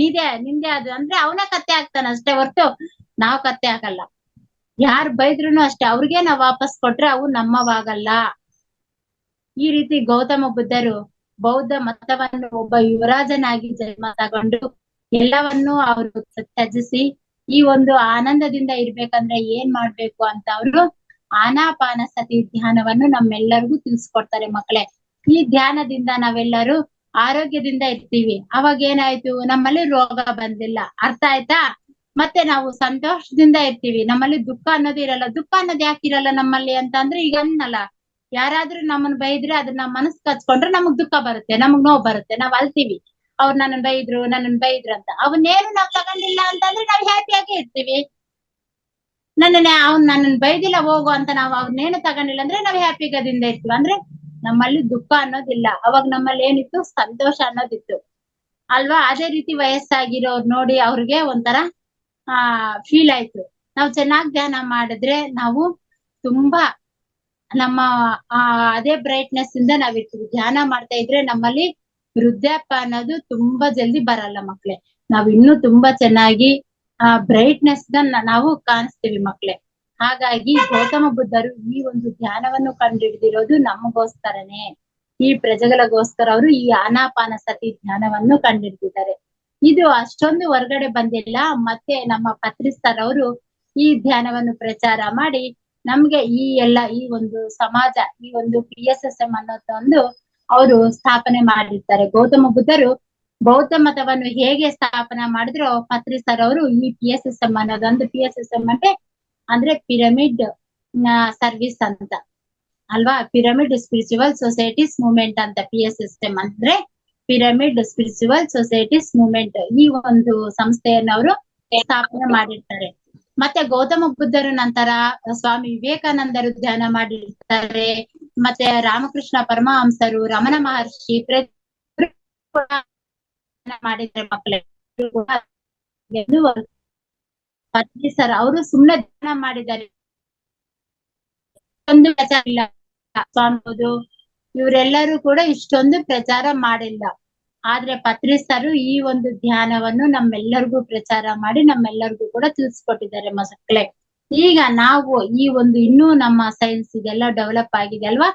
ನಿಂದೆ ಅದು ಅಂದ್ರೆ ಅವನೇ ಕತ್ತೆ ಆಗ್ತಾನ ಅಷ್ಟೇ ಹೊರ್ತು ನಾವ್ ಕತ್ತೆ ಆಗಲ್ಲ. ಯಾರ್ ಬೈದ್ರುನು ಅಷ್ಟೇ, ಅವ್ರಿಗೆ ನಾವ್ ವಾಪಸ್ ಕೊಟ್ರೆ ಅವು ನಮ್ಮವಾಗಲ್ಲ. ಈ ರೀತಿ ಗೌತಮ ಬುದ್ಧರು ಬೌದ್ಧ ಮತವನ್ನು ಒಬ್ಬ ಯುವರಾಜನಾಗಿ ಜನ್ಮ ತಗೊಂಡು ಎಲ್ಲವನ್ನೂ ಅವರು ತ್ಯಜಿಸಿ ಈ ಒಂದು ಆನಂದದಿಂದ ಇರ್ಬೇಕಂದ್ರೆ ಏನ್ ಮಾಡ್ಬೇಕು ಅಂತ ಅವರು ಆನಾಪಾನ ಸತಿ ಧ್ಯಾನವನ್ನು ನಮ್ಮೆಲ್ಲರಿಗೂ ತಿಳಿಸ್ಕೊಡ್ತಾರೆ ಮಕ್ಳೇ. ಈ ಧ್ಯಾನದಿಂದ ನಾವೆಲ್ಲರೂ ಆರೋಗ್ಯದಿಂದ ಇರ್ತೀವಿ. ಅವಾಗ ಏನಾಯ್ತು, ನಮ್ಮಲ್ಲಿ ರೋಗ ಬಂದಿಲ್ಲ. ಅರ್ಥ ಆಯ್ತಾ? ಮತ್ತೆ ನಾವು ಸಂತೋಷದಿಂದ ಇರ್ತೀವಿ. ನಮ್ಮಲ್ಲಿ ದುಃಖ ಅನ್ನೋದು ಇರಲ್ಲ. ದುಃಖ ಅನ್ನೋದು ಯಾಕೆ ಇರಲ್ಲ ನಮ್ಮಲ್ಲಿ ಅಂತ ಅಂದ್ರೆ, ಈಗ ಅನ್ನಲ್ಲ, ಯಾರಾದ್ರೂ ನಮ್ಮನ್ ಬೈದ್ರೆ ಅದನ್ನ ಮನಸ್ ಕಚ್ಕೊಂಡ್ರೆ ನಮಗ್ ದುಃಖ ಬರುತ್ತೆ, ನಮಗ್ ನೋವು ಬರುತ್ತೆ, ನಾವ್ ಅಳ್ತೀವಿ. ಅವ್ರು ನನ್ನನ್ ಬೈದ್ರು ಅಂತ. ಅವನ್ನೇನು ನಾವ್ ತಗೊಂಡಿಲ್ಲ ಅಂತಂದ್ರೆ ನಾವ್ ಹ್ಯಾಪಿಯಾಗಿ ಇರ್ತೀವಿ. ನನ್ನನ್ ಬೈದಿಲ್ಲ ಹೋಗು ಅಂತ ನಾವ್ ಅವನ್ನೇನು ತಗೊಂಡಿಲ್ಲ ಅಂದ್ರೆ ನಾವ್ ಹ್ಯಾಪಿಗದಿಂದ ಇರ್ತೀವಿ. ಅಂದ್ರೆ ನಮ್ಮಲ್ಲಿ ದುಃಖ ಅನ್ನೋದಿಲ್ಲ. ಅವಾಗ ನಮ್ಮಲ್ಲಿ ಏನಿತ್ತು, ಸಂತೋಷ ಅನ್ನೋದಿತ್ತು ಅಲ್ವಾ? ಅದೇ ರೀತಿ ವಯಸ್ಸಾಗಿರೋರ್ ನೋಡಿ ಅವ್ರಿಗೆ ಒಂಥರ ಫೀಲ್ ಆಯ್ತು. ನಾವ್ ಚೆನ್ನಾಗ್ ಧ್ಯಾನ ಮಾಡಿದ್ರೆ ನಾವು ತುಂಬಾ ನಮ್ಮ ಅದೇ ಬ್ರೈಟ್ನೆಸ್ ಇಂದ ನಾವಿರ್ತೀವಿ. ಧ್ಯಾನ ಮಾಡ್ತಾ ಇದ್ರೆ ನಮ್ಮಲ್ಲಿ ವೃದ್ಧಾಪ್ಯ ಅನ್ನೋದು ತುಂಬಾ ಜಲ್ದಿ ಬರಲ್ಲ ಮಕ್ಳೇ. ನಾವ್ ಇನ್ನೂ ತುಂಬಾ ಚೆನ್ನಾಗಿ ಬ್ರೈಟ್ನೆಸ್ ನಾವು ಕಾಣಿಸ್ತೀವಿ ಮಕ್ಳೇ. ಹಾಗಾಗಿ ಗೌತಮ ಬುದ್ಧರು ಈ ಒಂದು ಧ್ಯಾನವನ್ನು ಕಂಡುಹಿಡಿದಿರೋದು ನಮಗೋಸ್ಕರನೇ, ಈ ಪ್ರಜೆಗಳಿಗೋಸ್ಕರ ಅವರು ಈ ಆನಾಪಾನ ಸತಿ ಧ್ಯಾನವನ್ನು ಕಂಡುಹಿಡಿದಿದ್ದಾರೆ. ಇದು ಅಷ್ಟೊಂದು ಹೊರಗಡೆ ಬಂದಿಲ್ಲ. ಮತ್ತೆ ನಮ್ಮ ಪತ್ರಿಸ್ತರ್ ಅವರು ಈ ಧ್ಯಾನವನ್ನು ಪ್ರಚಾರ ಮಾಡಿ ನಮ್ಗೆ ಈ ಒಂದು ಸಮಾಜ, ಈ ಒಂದು PSSM ಅನ್ನೋದೊಂದು ಅವರು ಸ್ಥಾಪನೆ ಮಾಡಿರ್ತಾರೆ. ಗೌತಮ ಬುದ್ಧರು ಬೌದ್ಧ ಮತವನ್ನು ಹೇಗೆ ಸ್ಥಾಪನೆ ಮಾಡಿದ್ರು ಪತ್ರಿಸ್ತರ್ ಅವರು ಈ PSSM ಅನ್ನೋದೊಂದು, PSSM ಅಂದ್ರೆ ಪಿರಮಿಡ್ ಸರ್ವಿಸ್ ಅಂತ ಅಲ್ವಾ? ಪಿರಮಿಡ್ ಸ್ಪಿರಿಚುವಲ್ ಸೊಸೈಟೀಸ್ ಮೂವ್ಮೆಂಟ್ ಅಂತ. PSSM ಅಂದ್ರೆ ಪಿರಮಿಡ್ ಸ್ಪಿರಿಚುವಲ್ ಸೊಸೈಟೀಸ್ ಮೂವ್ಮೆಂಟ್. ಈ ಒಂದು ಸಂಸ್ಥೆಯನ್ನು ಅವರು ಸ್ಥಾಪನೆ ಮಾಡಿರ್ತಾರೆ. ಮತ್ತೆ ಗೌತಮ ಬುದ್ಧರು ನಂತರ ಸ್ವಾಮಿ ವಿವೇಕಾನಂದರು ಧ್ಯಾನ ಮಾಡಿರ್ತಾರೆ. ಮತ್ತೆ ರಾಮಕೃಷ್ಣ ಪರಮಹಂಸರು, ರಮಣ ಮಹರ್ಷಿ ಮಾಡಿದ್ರೆ ಮಕ್ಕಳೇ. ಸರ್ ಅವರು ಸುಮ್ನೆ ಧ್ಯಾನ ಮಾಡಿದ್ದಾರೆ, ಒಂದು ಪ್ರಚಾರ ಇಲ್ಲ. ಸ್ವಾಮಿದು ಇವರೆಲ್ಲರೂ ಕೂಡ ಇಷ್ಟೊಂದು ಪ್ರಚಾರ ಮಾಡಿಲ್ಲ. ಆದ್ರೆ ಪತ್ರಿಸ್ತರು ಈ ಒಂದು ಧ್ಯಾನವನ್ನು ನಮ್ಮೆಲ್ಲರಿಗೂ ಪ್ರಚಾರ ಮಾಡಿ ನಮ್ಮೆಲ್ಲರಿಗೂ ಕೂಡ ತಿಳಿಸ್ಕೊಟ್ಟಿದ್ದಾರೆ ಮಕ್ಕಳೇ. ಈಗ ನಾವು ಈ ಒಂದು ಇನ್ನೂ ನಮ್ಮ ಸೈನ್ಸ್ ಇದೆಲ್ಲ ಡೆವಲಪ್ ಆಗಿದೆ ಅಲ್ವಾ?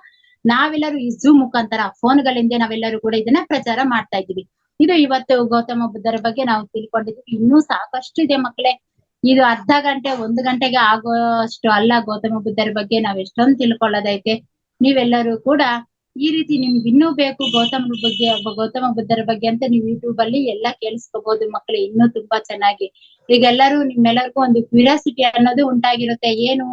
ನಾವೆಲ್ಲರೂ ಈ ಝೂಮ್ ಮುಖಾಂತರ ಫೋನ್ಗಳಿಂದ ನಾವೆಲ್ಲರೂ ಕೂಡ ಇದನ್ನ ಪ್ರಚಾರ ಮಾಡ್ತಾ ಇದ್ದೀವಿ. ಇದು ಇವತ್ತು ಗೌತಮ ಬುದ್ಧರ ಬಗ್ಗೆ ನಾವು ತಿಳ್ಕೊಂಡಿದ್ದೀವಿ. ಇನ್ನೂ ಸಾಕಷ್ಟು ಇದೆ ಮಕ್ಕಳೇ. ಇದು ಅರ್ಧ ಗಂಟೆ 1 ಗಂಟೆಗೆ ಆಗೋಷ್ಟು ಅಲ್ಲ. ಗೌತಮ ಬುದ್ಧರ ಬಗ್ಗೆ ನಾವ್ ಎಷ್ಟೊಂದು ತಿಳ್ಕೊಳ್ಳೋದೈತೆ. ನೀವೆಲ್ಲರೂ ಕೂಡ ಈ ರೀತಿ ನಿಮ್ಗೆ ಇನ್ನೂ ಬೇಕು ಗೌತಮ ಬುದ್ಧರ ಬಗ್ಗೆ ಅಂತ ನೀವು ಯೂಟ್ಯೂಬ್ ಅಲ್ಲಿ ಎಲ್ಲಾ ಕೇಳಿಸ್ಕೋಬಹುದು ಮಕ್ಕಳೇ. ಇನ್ನೂ ತುಂಬಾ ಚೆನ್ನಾಗಿ ಈಗೆಲ್ಲರೂ ನಿಮ್ಮೆಲ್ಲರಿಗೂ ಒಂದು ಕ್ಯೂರಿಯಾಸಿಟಿ ಅನ್ನೋದು ಉಂಟಾಗಿರುತ್ತೆ. ಏನು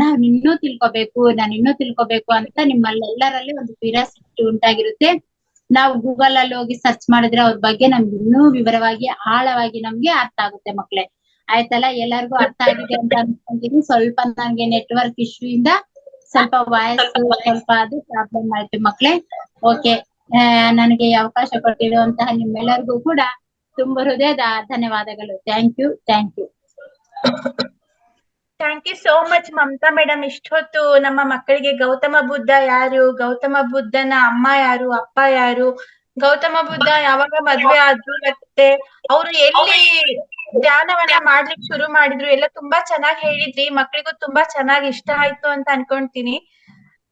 ನಾನ್ ಇನ್ನೂ ತಿಳ್ಕೊಬೇಕು ಅಂತ ನಿಮ್ಮಲ್ಲೆಲ್ಲರಲ್ಲಿ ಒಂದು ಕ್ಯೂರಿಯಾಸಿಟಿ ಉಂಟಾಗಿರುತ್ತೆ. ನಾವು ಗೂಗಲ್ ಅಲ್ಲಿ ಹೋಗಿ ಸರ್ಚ್ ಮಾಡಿದ್ರೆ ಅವ್ರ ಬಗ್ಗೆ ನಮ್ಗೆ ಇನ್ನೂ ವಿವರವಾಗಿ ಆಳವಾಗಿ ನಮ್ಗೆ ಅರ್ಥ ಆಗುತ್ತೆ ಮಕ್ಕಳೇ. ಆಯ್ತಲ್ಲ? ಎಲ್ಲರಿಗೂ ಅರ್ಥ ಆಗಿದೆ ಅಂತ ಅನ್ಕೊಂತೀನಿ. ಸ್ವಲ್ಪ ನಂಗೆ ನೆಟ್ವರ್ಕ್ ಇಶ್ಯೂ ಇಂದ ಸ್ವಲ್ಪ ವಾಯ್ಸ್ ಸ್ವಲ್ಪ ಅದು ಪ್ರಾಬ್ಲಮ್ ಆಯ್ತು ಮಕ್ಕಳೇ. ಓಕೆ, ನನಗೆ ಅವಕಾಶ ಕೊಟ್ಟಿರುವಂತಹ ನಿಮ್ಮೆಲ್ಲರಿಗೂ ಕೂಡ ತುಂಬ ಹೃದಯದ ಧನ್ಯವಾದಗಳು. Thank you. Thank you so much Mamata madam. ಇಷ್ಟೊತ್ತು ನಮ್ಮ ಮಕ್ಕಳಿಗೆ ಗೌತಮ ಬುದ್ಧ ಯಾರು, ಗೌತಮ ಬುದ್ಧನ ಅಮ್ಮ ಯಾರು, ಅಪ್ಪ ಯಾರು, ಗೌತಮ ಬುದ್ಧ ಯಾವಾಗ ಮದ್ವೆ ಆದ್ರು, ಮತ್ತೆ ಅವರು ಎಲ್ಲಿ ಧ್ಯಾನವನ್ನ ಮಾಡ್ಲಿಕ್ಕೆ ಶುರು ಮಾಡಿದ್ರು ಎಲ್ಲ ತುಂಬಾ ಚೆನ್ನಾಗಿ ಹೇಳಿದ್ರಿ. ಮಕ್ಳಿಗೂ ತುಂಬಾ ಚೆನ್ನಾಗಿ ಇಷ್ಟ ಆಯ್ತು ಅಂತ ಅನ್ಕೊಂತೀನಿ.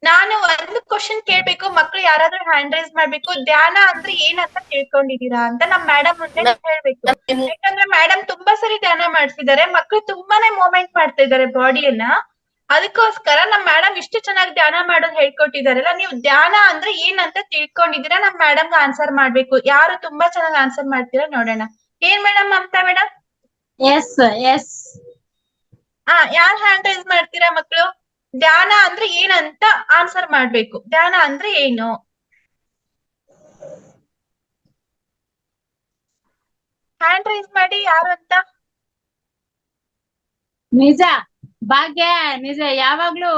ನಾನು ಒಂದು ಕ್ವಶನ್ ಕೇಳ್ಬೇಕು, ಮಕ್ಳು ಯಾರಾದ್ರೂ ಹ್ಯಾಂಡ್ ರೈಸ್ ಮಾಡ್ಬೇಕು. ಧ್ಯಾನ ಅಂದ್ರೆ ಏನಂತ ತಿಳ್ಕೊಂಡಿದೀರಾ ಅಂತ ನಮ್ ಮೇಡಮ್ ಮುಂದೆ ಹೇಳ್ಬೇಕು. ಯಾಕಂದ್ರೆ ಮೇಡಮ್ ತುಂಬಾ ಸರಿ ಧ್ಯಾನ ಮಾಡ್ಸಿದ್ದಾರೆ, ಮಕ್ಳು ತುಂಬಾನೇ ಮೂವ್ಮೆಂಟ್ ಮಾಡ್ತಾ ಇದಾರೆ ಬಾಡಿಯನ್ನ. ಅದಕ್ಕೋಸ್ಕರ ನಮ್ ಮೇಡಮ್ ಇಷ್ಟು ಚೆನ್ನಾಗಿ ಧ್ಯಾನ ಮಾಡೋದು ಹೇಳ್ಕೊಟ್ಟಿದಾರಲ್ಲ, ನೀವು ಧ್ಯಾನ ಅಂದ್ರೆ ಏನಂತ ತಿಳ್ಕೊಂಡಿದೀರಾ ನಮ್ ಮೇಡಮ್ಗೆ ಆನ್ಸರ್ ಮಾಡ್ಬೇಕು. ಯಾರು ತುಂಬಾ ಚೆನ್ನಾಗಿ ಆನ್ಸರ್ ಮಾಡ್ತೀರಾ ನೋಡೋಣ. ಏನ್ madam Mamata madam? Yes yes ಯಾರ್ ಹ್ಯಾಂಡ್ ರೈಸ್ ಮಾಡ್ತೀರಾ ಮಕ್ಳು? ಧ್ಯಾನ ಅಂದ್ರೆ ಏನಂತ ಆನ್ಸರ್ ಮಾಡ್ಬೇಕು. ಧ್ಯಾನ ಅಂದ್ರೆ ಏನು? ಹ್ಯಾಂಡ್ ರೈಸ್ ಮಾಡಿ ಯಾರು ಅಂತ. ನಿಜ ಭಾಗ್ಯ, ನಿಜ ಯಾವಾಗ್ಲೂ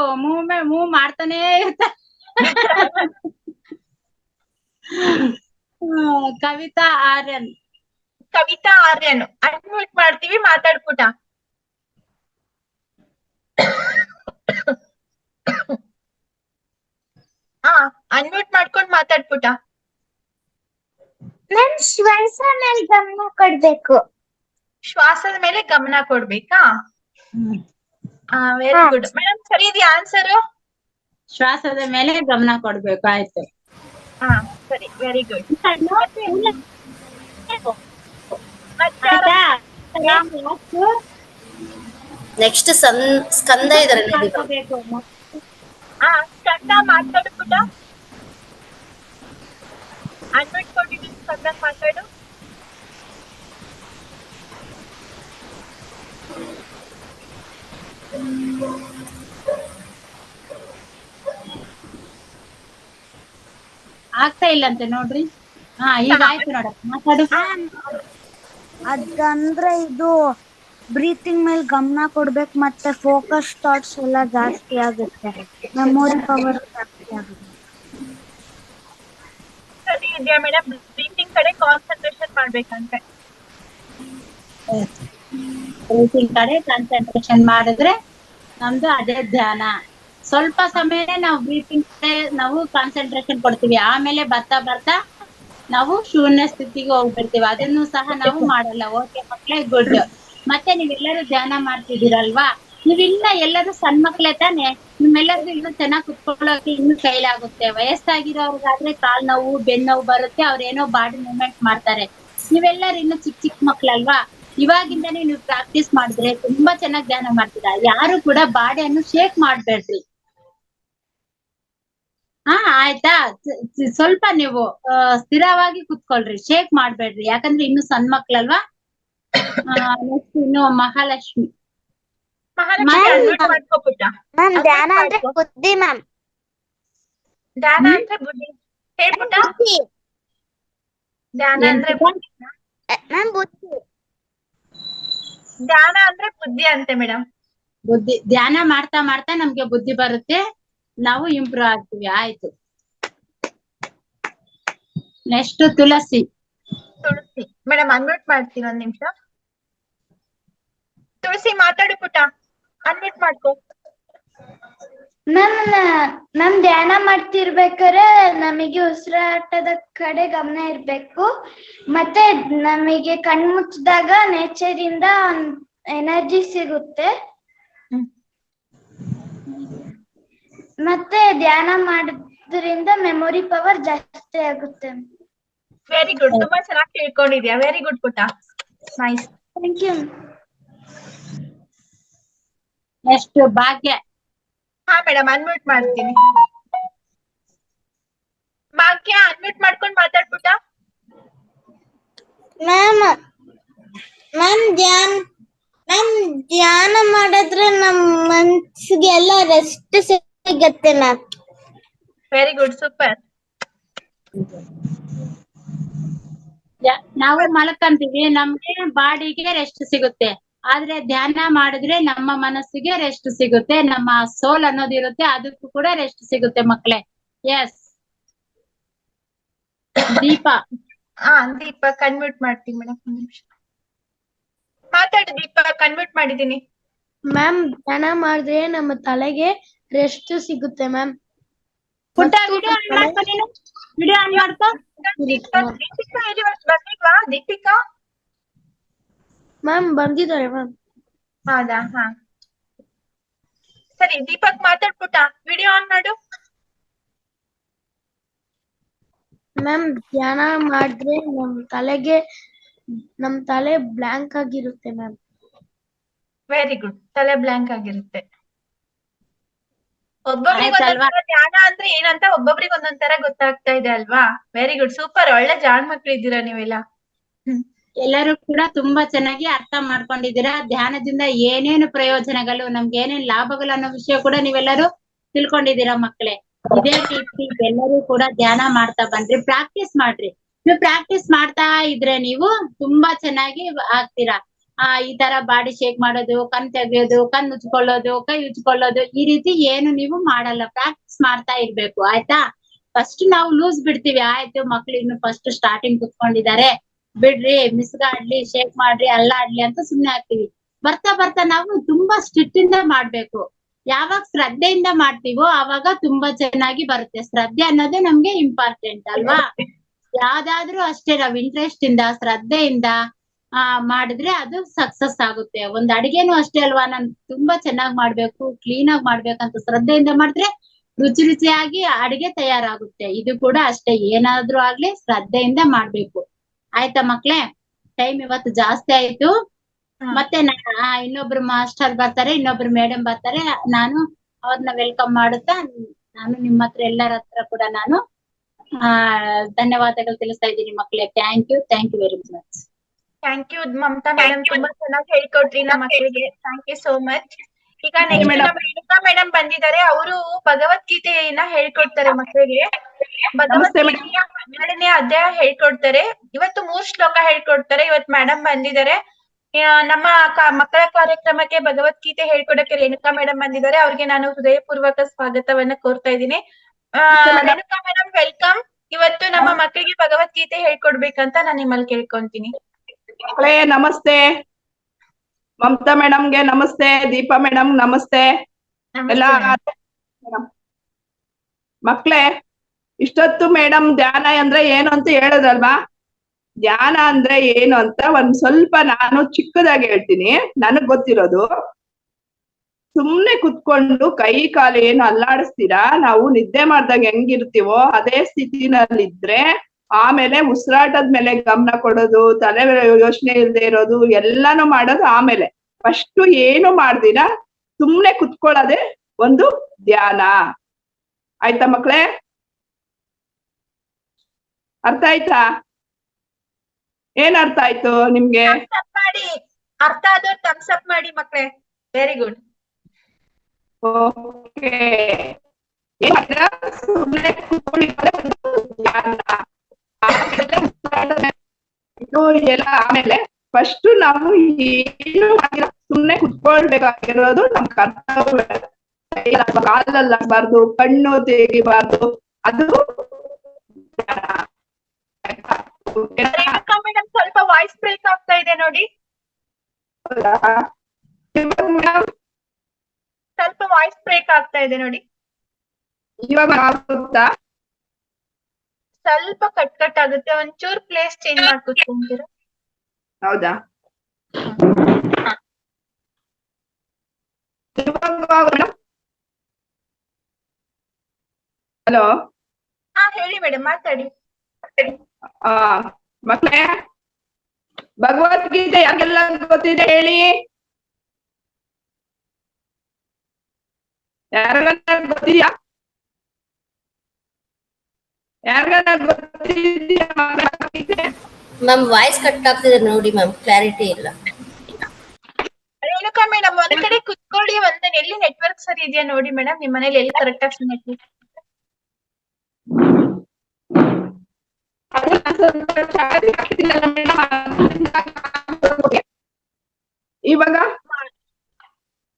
ಮೂವ್ ಮಾಡ್ತಾನೆ ಇರ್ತ. ಕವಿತಾ ಆರ್ಯನ್. ಕವಿತಾ ಆರ್ಯನ್ ಅನ್ಮ್ಯೂಟ್ ಮಾಡ್ತೀವಿ, ಮಾತಾಡ್ಬಿಟ. ಅನ್ಮ್ಯೂಟ್ ಮಾಡ್ಕೊಂಡ್ ಮಾತಾಡ್ಬಿಟ. ನನ್ ಶ್ವಾಸ ಮೇಲೆ ಗಮನ ಕೊಡ್ಬೇಕು. ಶ್ವಾಸದ ಮೇಲೆ ಗಮನ ಕೊಡ್ಬೇಕಾ? Very good madam. ಸರಿ ಇದೆಯಾ ಆನ್ಸರ್? ಶ್ವಾಸದ ಮೇಲೆ ಗಮನ ಕೊಡ್ಬೇಕು. ಆಯ್ತು. ಸರಿ, ವೆರಿ ಗುಡ್. ನೆಕ್ಸ್ಟ್ ಸ್ಕಂದ ಇದಾರೆ ನೋಡಿ. ಸ್ಕಂದ ಮಾತಾಡ್ಬಿಟ. ಅನ್ಮ್ಯೂಟ್ ಕೊಟ್ಟಿದ್ದೀನಿ, ಸ್ಕಂದ ಮಾತಾಡು. ಆಗ್ತಾ ಇಲ್ಲಂತೆ ನೋಡ್ರಿ. ಈಗ ಆಯ್ತು ನೋಡ, ಮಾತಾಡು. ಅದಂದ್ರೆ ಇದು ಬ್ರೀತಿಂಗ್ ಮೇಲೆ ಗಮನ ಕೊಡ್ಬೇಕು, ಮತ್ತೆ ಫೋಕಸ್ ಥಾಟ್ಸ್ ಎಲ್ಲ ಜಾಸ್ತಿ ಆಗುತ್ತೆ, ಮೆಮೊರಿ ಪವರ್ ಜಾಸ್ತಿ ಆಗುತ್ತೆ. ಸರಿ ಇದೆಯಾ ಮೇಡಮ್? ಬ್ರೀತಿಂಗ್ ಕಡೆ ಕಾನ್ಸಂಟ್ರೇಷನ್ ಮಾಡ್ಬೇಕಂತೆ. ಬ್ರೀತಿಂಗ್ ಕಡೆ ಕಾನ್ಸಂಟ್ರೇಷನ್ ಮಾಡಿದ್ರೆ ನಮ್ದು ಅದೇ ಧ್ಯಾನ. ಸ್ವಲ್ಪ ಸಮಯನೇ ನಾವು ಬ್ರೀತಿಂಗ್ ಕಡೆ ನಾವು ಕಾನ್ಸಂಟ್ರೇಷನ್ ಕೊಡ್ತೀವಿ, ಆಮೇಲೆ ಬರ್ತಾ ಬರ್ತಾ ನಾವು ಶೂನ್ಯ ಸ್ಥಿತಿಗೆ ಹೋಗ್ಬಿಡ್ತೀವಿ. ಅದನ್ನು ಸಹ ನಾವು ಮಾಡಲ್ಲ. ಓಕೆ ಮಕ್ಳೇ, ಗುಡ್. ಮತ್ತೆ ನೀವೆಲ್ಲರೂ ಧ್ಯಾನ ಮಾಡ್ತಿದ್ದೀರಲ್ವಾ, ನೀವಿನ್ನ ಎಲ್ಲರೂ ಸಣ್ಣ ಮಕ್ಳೇ ತಾನೆ, ನಿಮ್ಮೆಲ್ಲರಿಗೂ ಇನ್ನು ಚೆನ್ನಾಗಿ ಕುತ್ಕೊಳ್ಳೋಕೆ ಇನ್ನು ಕೈಲಾಗುತ್ತೆ. ವಯಸ್ಸಾಗಿರೋರ್ಗಾದ್ರೆ ಕಾಲ್ ನೋವು, ಬೆನ್ನೋವು ಬರುತ್ತೆ, ಅವ್ರೇನೋ ಬಾಡಿ ಮೂವ್ಮೆಂಟ್ ಮಾಡ್ತಾರೆ. ನೀವೆಲ್ಲರೂ ಇನ್ನು ಚಿಕ್ಕ ಮಕ್ಳಲ್ವಾ, ಇವಾಗಿಂದಾನೇ ನೀವು ಪ್ರಾಕ್ಟೀಸ್ ಮಾಡಿದ್ರೆ ತುಂಬಾ ಚೆನ್ನಾಗಿ ಧ್ಯಾನ ಮಾಡ್ತೀರಾ. ಯಾರು ಕೂಡ ಬಾಡಿಯನ್ನು ಶೇಕ್ ಮಾಡ್ಬೇಡ್ರಿ. ಆಯ್ತಾ? ಸ್ವಲ್ಪ ನೀವು ಸ್ಥಿರವಾಗಿ ಕುತ್ಕೊಳ್ರಿ, ಶೇಕ್ ಮಾಡ್ಬೇಡ್ರಿ. ಯಾಕಂದ್ರೆ ಇನ್ನು ಸಣ್ಣ ಮಕ್ಳಲ್ವಾ. ನೆಕ್ಸ್ಟ್ ಇನ್ನು ಮಹಾಲಕ್ಷ್ಮಿ. ಮ್ಯಾಮ್ ಧ್ಯಾನ ಅಂದ್ರೆ ಬುದ್ಧಿ ಮ್ಯಾಮ್. ಧ್ಯಾನ ಅಂದ್ರೆ ಬುದ್ಧಿ ಹೇಳ್ಬಿಟ್ಟ. ಧ್ಯಾನ ಅಂದ್ರೆ ಮ್ಯಾಮ್ ಬುದ್ಧಿ. ಧ್ಯಾನ ಅಂದ್ರೆ ಬುದ್ಧಿ ಅಂತೆ ಮೇಡಮ್. ಬುದ್ಧಿ. ಧ್ಯಾನ ಮಾಡ್ತಾ ಮಾಡ್ತಾ ನಮ್ಗೆ ಬುದ್ಧಿ ಬರುತ್ತೆ, ನಾವು ಇಂಪ್ರೂವ್ ಆಗ್ತೀವಿ. ಆಯ್ತು. ನೆಕ್ಸ್ಟ್ ತುಳಸಿ. ತುಳಸಿ ಮೇಡಮ್ ಅನ್ಮ್ಯೂಟ್ ಮಾಡ್ತೀನಿ ಒಂದ್ ನಿಮಿಷ. ತುಳಸಿ ಮಾತಾಡು ಪುಟ, ಅನ್ಮ್ಯೂಟ್ ಮಾಡ್ಕೋ. ನಮ್ ಧ್ಯಾನ ಮಾಡ್ತಿರ್ಬೇಕಾದ್ರೆ ನಮಗೆ ಉಸಿರಾಟದ ಕಡೆ ಗಮನ ಇರ್ಬೇಕು, ಮತ್ತೆ ನಮಗೆ ಕಣ್ಮುಚ್ಚಿದಾಗ ನೇಚರ್ ಇಂದ ಎನರ್ಜಿ ಸಿಗುತ್ತೆ, ಮತ್ತೆ ಧ್ಯಾನ ಮಾಡೋದ್ರಿಂದ ಮೆಮೊರಿ ಪವರ್ ಜಾಸ್ತಿ ಆಗುತ್ತೆ. ವೆರಿ ಗುಡ್, ತುಂಬಾ ಚೆನ್ನಾಗಿ ತಿಳ್ಕೊಂಡಿದ್ಯಾ. ವೆರಿ ಗುಡ್ ಪುಟ, nice. Thank you. Next Bhagya. Madam unmute ಮಾಡ್ತೀನಿ. ಭಾಗ್ಯ ಅನ್ಮ್ಯೂಟ್ ಮಾಡ್ಕೊಂಡು ಮಾತಾಡ್ಬಿಟ್ಟ. ಮ್ಯಾಮ್ ಧ್ಯಾನ ಮಾಡಿದ್ರೆ ನಮ್ ಮನ್ಸಿಗೆ ಎಲ್ಲ ರೆಸ್ಟ್ ಸಿಗತ್ತೆ ಮ್ಯಾಮ್. Very good, super. ನಾವು ಮಲ್ಕಂತೀವಿ, ನಮ್ಗೆ ಬಾಡಿಗೆ ರೆಸ್ಟ್ ಸಿಗುತ್ತೆ. ಆದ್ರೆ ಧ್ಯಾನ ಮಾಡಿದ್ರೆ ನಮ್ಮ ಮನಸ್ಸಿಗೆ ರೆಸ್ಟ್ ಸಿಗುತ್ತೆ, ನಮ್ಮ ಸೋಲ್ ಅನ್ನೋದಿರುತ್ತೆ, ಅದಕ್ಕೂ ಕೂಡ ರೆಸ್ಟ್ ಸಿಗುತ್ತೆ ಮಕ್ಳೇ. ಎಸ್. ದೀಪ. ದೀಪ ಕನ್ಮ್ಯೂಟ್ ಮಾಡ್ತೀನಿ ಮೇಡಮ್, ಒಂದ್ ನಿಮಿಷ ಮಾತಾಡಿ. ದೀಪ ಕನ್ಮ್ಯೂಟ್ ಮಾಡಿದೀನಿ. ಮ್ಯಾಮ್ ಧ್ಯಾನ ಮಾಡಿದ್ರೆ ನಮ್ಮ ತಲೆಗೆ ರೆಸ್ಟ್ ಸಿಗುತ್ತೆ ಮ್ಯಾಮ್. ಪುಟ್ಟ ವಿಡಿಯೋ ಆನ್ ಮಾಡ್ಕೊ ನೀನು. ವಿಡಿಯೋ ಆನ್ ಮಾಡ್ಕೊ. ದೀಪಿಕಾ ಇವತ್ತು ಬರ್ಲಿಲ್ವಾ ದೀಪಿಕಾ? ಮ್ಯಾಮ್ ಬಂದಿದ್ದಾರೆ ಮ್ಯಾಮ್. ಹೌದಾ? ಹಾ ಸರಿ ದೀಪಕ್ ಮಾತಾಡ್ಬಿಟ್ಟ ವಿಡಿಯೋ ಆನ್ ಮಾಡು. ಮ್ಯಾಮ್ ಧ್ಯಾನ ಮಾಡಿದ್ರೆ ನಮ್ ತಲೆ ಬ್ಲಾಂಕ್ ಆಗಿರುತ್ತೆ ಮ್ಯಾಮ್. Very good. ತಲೆ ಬ್ಲಾಂಕ್ ಆಗಿರುತ್ತೆ. ಒಬ್ಬೊಬ್ರಿಗೆ ಆಯ್ತಲ್ವಾ? ಒಂದೊಂದ್ ತರ ಧ್ಯಾನ ಅಂದ್ರೆ ಏನಂತ ಒಬ್ಬೊಬ್ರಿಗೆ ಒಂದೊಂದ್ ತರ ಗೊತ್ತಾಗ್ತಾ ಇದೆ ಅಲ್ವಾ? ವೆರಿ ಗುಡ್, ಸೂಪರ್, ಒಳ್ಳೆ ಜಾಣ್ ಮಕ್ಳು ಇದ್ದೀರಾ ನೀವೆಲ್ಲ. ಎಲ್ಲರೂ ಕೂಡ ತುಂಬಾ ಚೆನ್ನಾಗಿ ಅರ್ಥ ಮಾಡ್ಕೊಂಡಿದ್ದೀರಾ. ಧ್ಯಾನದಿಂದ ಏನೇನು ಪ್ರಯೋಜನಗಳು, ನಮ್ಗೆ ಏನೇನ್ ಲಾಭಗಳು ಅನ್ನೋ ವಿಷಯ ಕೂಡ ನೀವೆಲ್ಲರೂ ತಿಳ್ಕೊಂಡಿದ್ದೀರಾ ಮಕ್ಕಳೇ. ಇದೇ ರೀತಿ ಎಲ್ಲರೂ ಕೂಡ ಧ್ಯಾನ ಮಾಡ್ತಾ ಬನ್ರಿ, ಪ್ರಾಕ್ಟೀಸ್ ಮಾಡ್ರಿ. ನೀವು ಪ್ರಾಕ್ಟೀಸ್ ಮಾಡ್ತಾ ಇದ್ರೆ ನೀವು ತುಂಬಾ ಚೆನ್ನಾಗಿ ಆಗ್ತೀರಾ. ಈ ತರ ಬಾಡಿ ಶೇಕ್ ಮಾಡೋದು, ಕಣ್ ತೆಗಿಯೋದು, ಕಣ್ ಉಜ್ಕೊಳ್ಳೋದು, ಕೈ ಉಜ್ಕೊಳ್ಳೋದು, ಈ ರೀತಿ ಏನು ನೀವು ಮಾಡಲ್ಲ. ಪ್ರಾಕ್ಟೀಸ್ ಮಾಡ್ತಾ ಇರ್ಬೇಕು, ಆಯ್ತಾ? ಫಸ್ಟ್ ನಾವು ಲೂಸ್ ಬಿಡ್ತೀವಿ, ಆಯ್ತು ಮಕ್ಳು ಇನ್ನು ಫಸ್ಟ್ ಸ್ಟಾರ್ಟಿಂಗ್ ಕುತ್ಕೊಂಡಿದ್ದಾರೆ ಬಿಡ್ರಿ, ಮಿಸ್ಗಾಡ್ಲಿ, ಶೇಕ್ ಮಾಡ್ರಿ, ಅಲ್ಲಾಡ್ಲಿ ಅಂತ ಸುಮ್ನೆ ಆಗ್ತೀವಿ. ಬರ್ತಾ ಬರ್ತಾ ನಾವು ತುಂಬಾ ಸ್ಟ್ರಿಕ್ಟ್ ಇಂದ ಮಾಡ್ಬೇಕು. ಯಾವಾಗ ಶ್ರದ್ಧೆಯಿಂದ ಮಾಡ್ತೀವೋ ಆವಾಗ ತುಂಬಾ ಚೆನ್ನಾಗಿ ಬರುತ್ತೆ. ಶ್ರದ್ಧೆ ಅನ್ನೋದೇ ನಮ್ಗೆ ಇಂಪಾರ್ಟೆಂಟ್ ಅಲ್ವಾ? ಯಾವ್ದಾದ್ರೂ ಅಷ್ಟೇ, ನಾವ್ ಇಂಟ್ರೆಸ್ಟ್ ಇಂದ ಶ್ರದ್ಧೆಯಿಂದ ಮಾಡಿದ್ರೆ ಅದು ಸಕ್ಸಸ್ ಆಗುತ್ತೆ. ಒಂದ್ ಅಡಿಗೆನೂ ಅಷ್ಟೇ ಅಲ್ವಾ, ನಾನ್ ತುಂಬಾ ಚೆನ್ನಾಗ್ ಮಾಡ್ಬೇಕು, ಕ್ಲೀನ್ ಆಗಿ ಮಾಡ್ಬೇಕಂತ ಶ್ರದ್ಧೆಯಿಂದ ಮಾಡಿದ್ರೆ ರುಚಿ ರುಚಿಯಾಗಿ ಅಡಿಗೆ ತಯಾರಾಗುತ್ತೆ. ಇದು ಕೂಡ ಅಷ್ಟೇ, ಏನಾದ್ರೂ ಆಗ್ಲಿ ಶ್ರದ್ಧೆಯಿಂದ ಮಾಡ್ಬೇಕು. ಆಯ್ತಾ ಮಕ್ಳೇ? ಟೈಮ್ ಇವತ್ತು ಜಾಸ್ತಿ ಆಯ್ತು. ಮತ್ತೆ ಇನ್ನೊಬ್ರು ಮಾಸ್ಟರ್ ಬರ್ತಾರೆ, ಇನ್ನೊಬ್ರು ಮೇಡಮ್ ಬರ್ತಾರೆ. ನಾನು ಅವ್ರನ್ನ ವೆಲ್ಕಮ್ ಮಾಡುತ್ತಾ ನಾನು ನಿಮ್ಮ ಹತ್ರ ಎಲ್ಲರ ಹತ್ರ ಕೂಡ ನಾನು ಧನ್ಯವಾದಗಳು ತಿಳಿಸ್ತಾ ಇದ್ದೀನಿ ಮಕ್ಳೇ. Thank you very much. Thank you Mamata madam, ತುಂಬಾ ಚೆನ್ನಾಗಿ ಹೇಳ್ಕೊಟ್ರಿ ನಮ್ಮ ಮಕ್ಕಳಿಗೆ. Thank you so much. ಈಗ ನೆಕ್ಸ್ಟ್ ನಮ್ಮ ರೇಣುಕಾ ಮೇಡಮ್ ಬಂದಿದ್ದಾರೆ. ಅವರು ಭಗವದ್ಗೀತೆಯನ್ನ ಹೇಳ್ಕೊಡ್ತಾರೆ ಮಕ್ಕಳಿಗೆ. ಭಗವದ್ಗೀತೆಯ 12ನೇ ಅಧ್ಯಾಯ ಹೇಳ್ಕೊಡ್ತಾರೆ. ಇವತ್ತು 3 ಶ್ಲೋಕ ಹೇಳ್ಕೊಡ್ತಾರೆ. ಇವತ್ತು ಮೇಡಮ್ ಬಂದಿದ್ದಾರೆ. ನಮ್ಮ ಮಕ್ಕಳ ಕಾರ್ಯಕ್ರಮಕ್ಕೆ ಭಗವದ್ಗೀತೆ ಹೇಳ್ಕೊಡಕ್ಕೆ ರೇಣುಕಾ ಮೇಡಮ್ ಬಂದಿದ್ದಾರೆ. ಅವ್ರಿಗೆ ನಾನು ಹೃದಯಪೂರ್ವಕ ಸ್ವಾಗತವನ್ನ ಕೋರ್ತಾ ಇದ್ದೀನಿ. Renuka madam welcome. ಇವತ್ತು ನಮ್ಮ ಮಕ್ಕಳಿಗೆ ಭಗವದ್ಗೀತೆ ಹೇಳ್ಕೊಡ್ಬೇಕಂತ ನಾನು ನಿಮ್ಮಲ್ಲಿ ಕೇಳ್ಕೊಂತೀನಿ. ಮಕ್ಕಳೇ ನಮಸ್ತೆ. ಮಮತಾ ಮೇಡಮ್ಗೆ ನಮಸ್ತೆ, ದೀಪಾ ಮೇಡಮ್ ನಮಸ್ತೆ. ಎಲ್ಲ ಮಕ್ಳೇ, ಇಷ್ಟೊತ್ತು ಮೇಡಮ್ ಧ್ಯಾನ ಅಂದ್ರೆ ಏನು ಅಂತ ಹೇಳೋದಲ್ವಾ? ಧ್ಯಾನ ಅಂದ್ರೆ ಏನು ಅಂತ ಒಂದ್ ಸ್ವಲ್ಪ ನಾನು ಚಿಕ್ಕದಾಗಿ ಹೇಳ್ತೀನಿ. ನನಗ್ ಗೊತ್ತಿರೋದು, ಸುಮ್ನೆ ಕುತ್ಕೊಂಡು ಕೈ ಕಾಲು ಏನು ಅಲ್ಲಾಡಿಸ್ತೀರಾ, ನಾವು ನಿದ್ದೆ ಮಾಡ್ದಾಗ ಹೆಂಗಿರ್ತೀವೋ ಅದೇ ಸ್ಥಿತಿನಲ್ಲಿದ್ರೆ ಆಮೇಲೆ ಉಸಿರಾಟದ ಮೇಲೆ ಗಮನ ಕೊಡೋದು, ತಲೆ ಯೋಚನೆ ಇಲ್ಲದೆ ಇರೋದು, ಎಲ್ಲಾನು ಮಾಡೋದು ಆಮೇಲೆ. ಫಸ್ಟ್ ಏನು ಮಾಡ್ದಿರಾ ಸುಮ್ನೆ ಕುತ್ಕೊಳ್ಳೋದೆ ಒಂದು ಧ್ಯಾನ. ಆಯ್ತಾ ಮಕ್ಳೇ? ಅರ್ಥ ಆಯ್ತಾ? ಏನ್ ಅರ್ಥ ಆಯ್ತು ನಿಮ್ಗೆ? ಮಾಡಿ, ಅರ್ಥ ಆದವ್ರು ಥಮ್ಸ್ ಅಪ್ ಮಾಡಿ ಮಕ್ಳೇ. Very good. ಓಕೆ. ಸುಮ್ನೆ ಕುತ್ಕೊಳ್ಳಿ ಎಲ್ಲ ಆಮೇಲೆ. ಫಸ್ಟ್ ನಾವು ಏನು ಮಾಡಿಲ್ಲ, ಸುಮ್ನೆ ಕುತ್ಕೊಳ್ಬೇಕಾಗಿರೋದು ನಮ್ ಕರ್ತವ್ಯ. ಕಾಲಲ್ಲಾಗಬಾರ್ದು, ಕಣ್ಣು ತೆಗಿಬಾರ್ದು, ಅದು ರೇಣುಕಾ ಮೇಡಮ್ ಸ್ವಲ್ಪ ವಾಯ್ಸ್ ಬ್ರೇಕ್ ಆಗ್ತಾ ಇದೆ ನೋಡಿ. ಸ್ವಲ್ಪ ವಾಯ್ಸ್ ಬ್ರೇಕ್ ಆಗ್ತಾ ಇದೆ ನೋಡಿ. ಇವಾಗ ಆಗುತ್ತಾ? ಸ್ವಲ್ಪ ಕಟ್ ಕಟ್ ಆಗುತ್ತೆ. ಒಂಚೂರು ಪ್ಲೇಸ್ ಚೇಂಜ್ ಮಾಡ್ಕೊತೀರಾ? ಹೌದಾ? ಹಲೋ. ಹಾ ಹೇಳಿ ಮೇಡಮ್, ಮಾತಾಡಿ. ಮಕ್ಕಳೇ, ಭಗವದ್ಗೀತೆ ಯಾಕೆಲ್ಲ ಗೊತ್ತಿದೆ ಹೇಳಿ? ಯಾರಿಗನ್ನ ಗೊತ್ತಿದ್ಯಾ? ಯಾರಿಗನ್ನ ಗೊತ್ತಿದ್ಯಾ? ಮ್ಯಾಮ್ ವಾಯ್ಸ್ ಕಟ್ ಆಗ್ತಿದೆ ನೋಡಿ ಮ್ಯಾಮ್, ಕ್ಲಾರಿಟಿ ಇಲ್ಲ. ರೇಣುಕಾ ಮೇಡಮ್ ಒಂದ್ ಕಡೆ ಕುತ್ಕೊಳ್ಳಿ. ಎಲ್ಲಿ ನೆಟ್ವರ್ಕ್ ಸರಿ ಇದೆಯಾ ನೋಡಿ ಮೇಡಮ್. ನಿಮ್ ಮನೇಲಿ ಎಲ್ಲಿ ಕರೆಕ್ಟ್ ಆಗಿ ನೆಟ್ವರ್ಕ್? ಇವಾಗ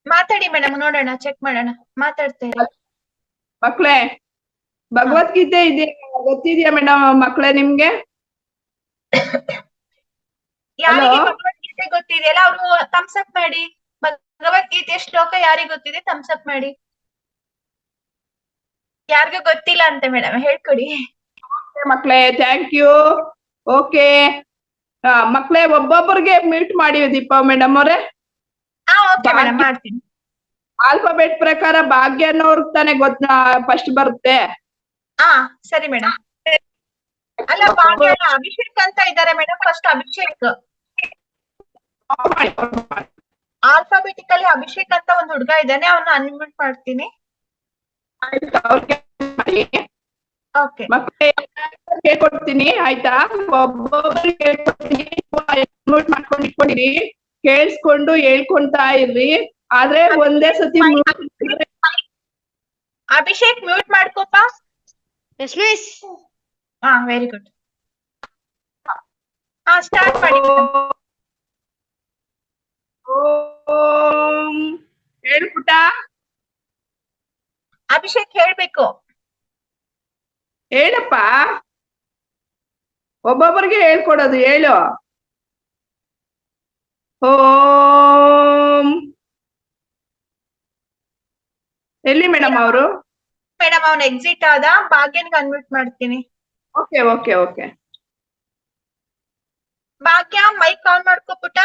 ಮಾತಾಡಿ ಮೇಡಮ್, ನೋಡೋಣ, ಚೆಕ್ ಮಾಡೋಣ. ಮಾತಾಡ್ತಾ ಇರಿ ಮಕ್ಳೇ. ಭಗವದ್ಗೀತೆ ಇದೆ ಗೊತ್ತಿದ್ಯಾ ಮೇಡಮ್ ಮಕ್ಳೇ ನಿಮ್ಗೆ? ಯಾರಿಗೆ ಭಗವದ್ಗೀತೆ ಗೊತ್ತಿದೆಯಲ್ಲ ಅವರು ಥಮ್ಸ್ ಅಪ್ ಮಾಡಿ. ಭಗವದ್ಗೀತೆಯ ಶ್ಲೋಕ ಯಾರಿಗ್ ಗೊತ್ತಿದೆ ಥಮ್ಸ್ ಅಪ್ ಮಾಡಿ. ಯಾರಿಗೂ ಗೊತ್ತಿಲ್ಲ ಅಂತೆ ಮೇಡಮ್, ಹೇಳ್ಕೊಡಿ. ಮಕ್ಳೇ ಥ್ಯಾಂಕ್ ಯು. ಓಕೆ ಮಕ್ಳೇ ಒಬ್ಬೊಬ್ಬರಿಗೆ ಮ್ಯೂಟ್ ಮಾಡಿ ದೀಪಾ ಮೇಡಮ್ ಅವರೇ. ಓಕೆ ಮೇಡಮ್, ಮಾಡ್ತೀನಿ. ಆಲ್ಫಾಬೆಟ್ ಪ್ರಕಾರ ಭಾಗ್ಯ ಅನ್ನೋರ್ಗ್ ತಾನೇ ಫಸ್ಟ್ ಬರುತ್ತೆ. ಸರಿ ಮೇಡಮ್. ಅಲ್ಲ ಭಾಗ್ಯ ಅಲ್ಲ, ಅಭಿಷೇಕ್ ಅಂತ ಇದ್ದಾರೆ madam. First Abhishek. Alphabetically Abhishek ಅಂತ ಒಂದ್ ಹುಡುಗ ಇದ್ದಾನೆ, ಅವನ್ನ ಅನ್ಮ್ಯೂಟ್ ಮಾಡ್ತೀನಿ. ಓಕೆ ಮಕ್ಕಳೇ ಹೇಳ್ಕೊಡ್ತೀನಿ ಆಯ್ತಾ, ಒಬ್ಬೊಬ್ಬರಿಗೆ ಹೇಳ್ಕೊಡ್ತೀನಿ, ಮ್ಯೂಟ್ ಮಾಡ್ಕೊಂಡು ಇಟ್ಕೊಂಡಿರಿ, ಕೇಳಿಸ್ಕೊಂಡು ಹೇಳ್ಕೊಂತಾ ಇರ್ರಿ. ಆದ್ರೆ ಒಂದೇ ಸತಿ ಅಭಿಷೇಕ್ ಮ್ಯೂಟ್ ಮಾಡ್ಕೋಪ. Very good. ಸ್ಟಾರ್ಟ್ ಮಾಡಿ. ಓಂ ಹೇಳ್ಪುಟ. ಅಭಿಷೇಕ್ ಹೇಳ್ಬೇಕು. ಹೇಳಪ್ಪ, ಒಬ್ಬೊಬ್ಬರಿಗೆ ಹೇಳ್ಕೊಡೋದು, ಹೇಳು. ಓಂ. ಎಲ್ಲಿ ಮೇಡಮ್ ಅವರು? ಮೇಡಮ್ ಅವ್ನ ಎಕ್ಸಿಟ್ ಆದ. ಭಾಗ್ಯನ್ಗೆ ಅನ್ಮ್ಯೂಟ್ ಮಾಡ್ತೀನಿ. Okay okay okay. Bhagya mic on ಮಾಡ್ಕೋ ಪುಟ.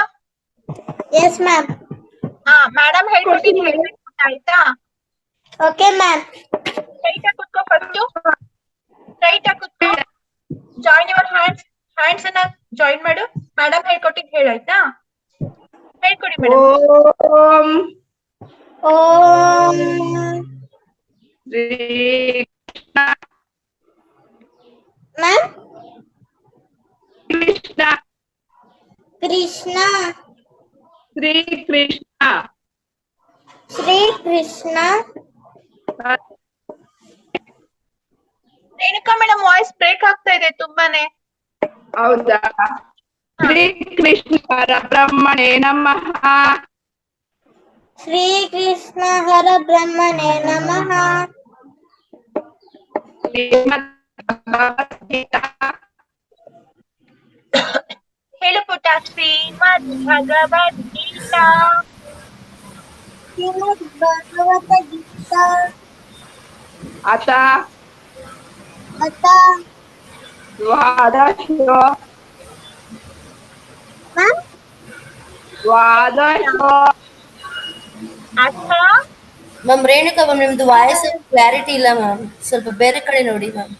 Yes ma'am. ಮೇಡಮ್ ಹೇಳ್ಕೊಟ್ಟಿದ್ದೀನಿ, ಆಯ್ತಾ? Okay ma'am. ಸ್ಟ್ರೈಟ್ ಆಗಿ ಕುತ್ಕೋ. ಫಸ್ಟ್ ಸ್ಟ್ರೈಟ್ ಆಗಿ ಕುತ್ಕೋ. ಜಾಯಿನ್ ಯುವರ್ ಹ್ಯಾಂಡ್ಸ್ ಅನ್ನ ಜಾಯಿನ್ ಮಾಡು. ಮೇಡಮ್ ಹೇಳ್ಕೊಟ್ಟಿದ್ ಹೇಳಾಯ್ತಾ? ಹೇಳ್ಕೊಡಿ ಮೇಡಮ್. ಓಂ ಓಂ Shri Krishna ma'am. Krishna Krishna Shri Krishna Shri Krishna. Renuka madam voice break ಆಗ್ತಾ ಇದೆ ತುಂಬಾನೇ. ಹೌದಾ? ಶ್ರೀ ಕೃಷ್ಣ ಪರಬ್ರಹ್ಮಣೇ ನಮಃ. ಶ್ರೀ ಕೃಷ್ಣ ಹರ ಬ್ರಹ್ಮಣೇ ನಮಃ. ಶ್ರೀಮದ್ ಭಗವದ್ಗೀತಾ. ಹೇಳು ಪುಟ. ಶ್ರೀಮದ್ ಭಗವದ್ಗೀತಾ. ಶ್ರೀಮದ್ ಭಗವದ್ಗೀತಾ. ಅಥ ಅಥ ದ್ವಾದಶೋ ಮ್ಯಾಮ್. ದ್ವಾದಶೋ. ಅಥ ಮ್ಯಾಮ್ ರೇಣುಕಾ ಮ್ಯಾಮ್ ನಿಮ್ದು ವಾಯ್ಸ್ ಕ್ಲಾರಿಟಿ ಇಲ್ಲ ಮ್ಯಾಮ್, ಸ್ವಲ್ಪ ಬೇರೆ ಕಡೆ ನೋಡಿ ಮ್ಯಾಮ್.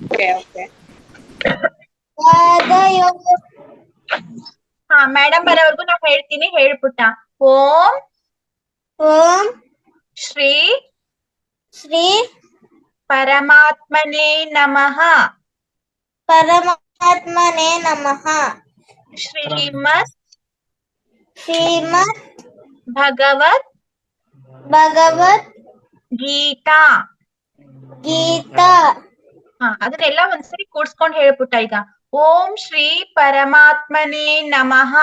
Okay okay. ಮೇಡಮ್ ಬರೋವರೆಗೂ ನಾ ಹೇಳ್ತೀನಿ, ಹೇಳ್ಪುಟ್ಟ. ಓಂ ಓಂ ಶ್ರೀ ಶ್ರೀ ಪರಮಾತ್ಮನೇ ನಮಃ. ಪರಮಾತ್ಮನೇ ನಮಃ. ಶ್ರೀಮದ್ ಶ್ರೀಮದ್ ಭಗವದ್ ಭಗವದ್ ಗೀತಾ. ಗೀತಾ. ಅದನ್ನೆಲ್ಲ ಒಂದ್ಸರಿ ಕೂಡ್ಸ್ಕೊಂಡ್ ಹೇಳ್ಪುಟ್ಟ ಈಗ. ಓಂ ಶ್ರೀ ಪರಮಾತ್ಮನೇ ನಮಃ.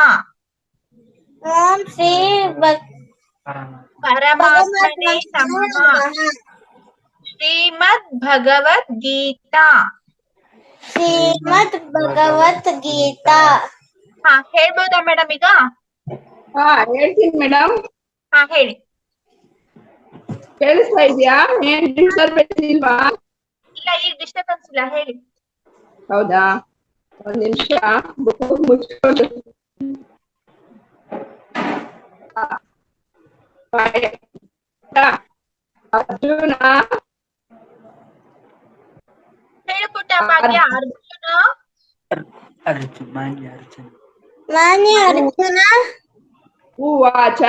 ಓಂ ಶ್ರೀ ಪರಮಾತ್ಮನೇ ನಮಃ. ಶ್ರೀಮದ್ ಭಗವದ್ ಗೀತಾ. ಶ್ರೀಮದ್ ಭಗವತ್ ಗೀತಾ. ಹೇಳ್ಬೋದಾ ಮೇಡಮ್ ಈಗ? ಹೇಳ್ತೀನಿ ಮೇಡಮ್. ಹೇಳಿ. ಕೇಳಿಸ್ತಾ ಇದ್ಯಾ? ಏನ್ ಡಿಸ್ಟರ್ಬೆನ್ಸ್ ಇಲ್ವಾ? ಇಲ್ಲ, ಈಗ ಡಿಸ್ಟರ್ಬೆನ್ಸ್ ಇಲ್ಲ, ಹೇಳಿ. ಹೌದಾ? ಒಂದ್ ನಿಮಿಷ ಬುಕ್ ಮುಚ್ಕೊಂಡು. ಅರ್ಜುನ ಹೇಳು ಪುಟ್ಟ. ಭಾಗ್ಯ. ಮಾನ್ಯ ಅರ್ಜುನ ಉವಾಚ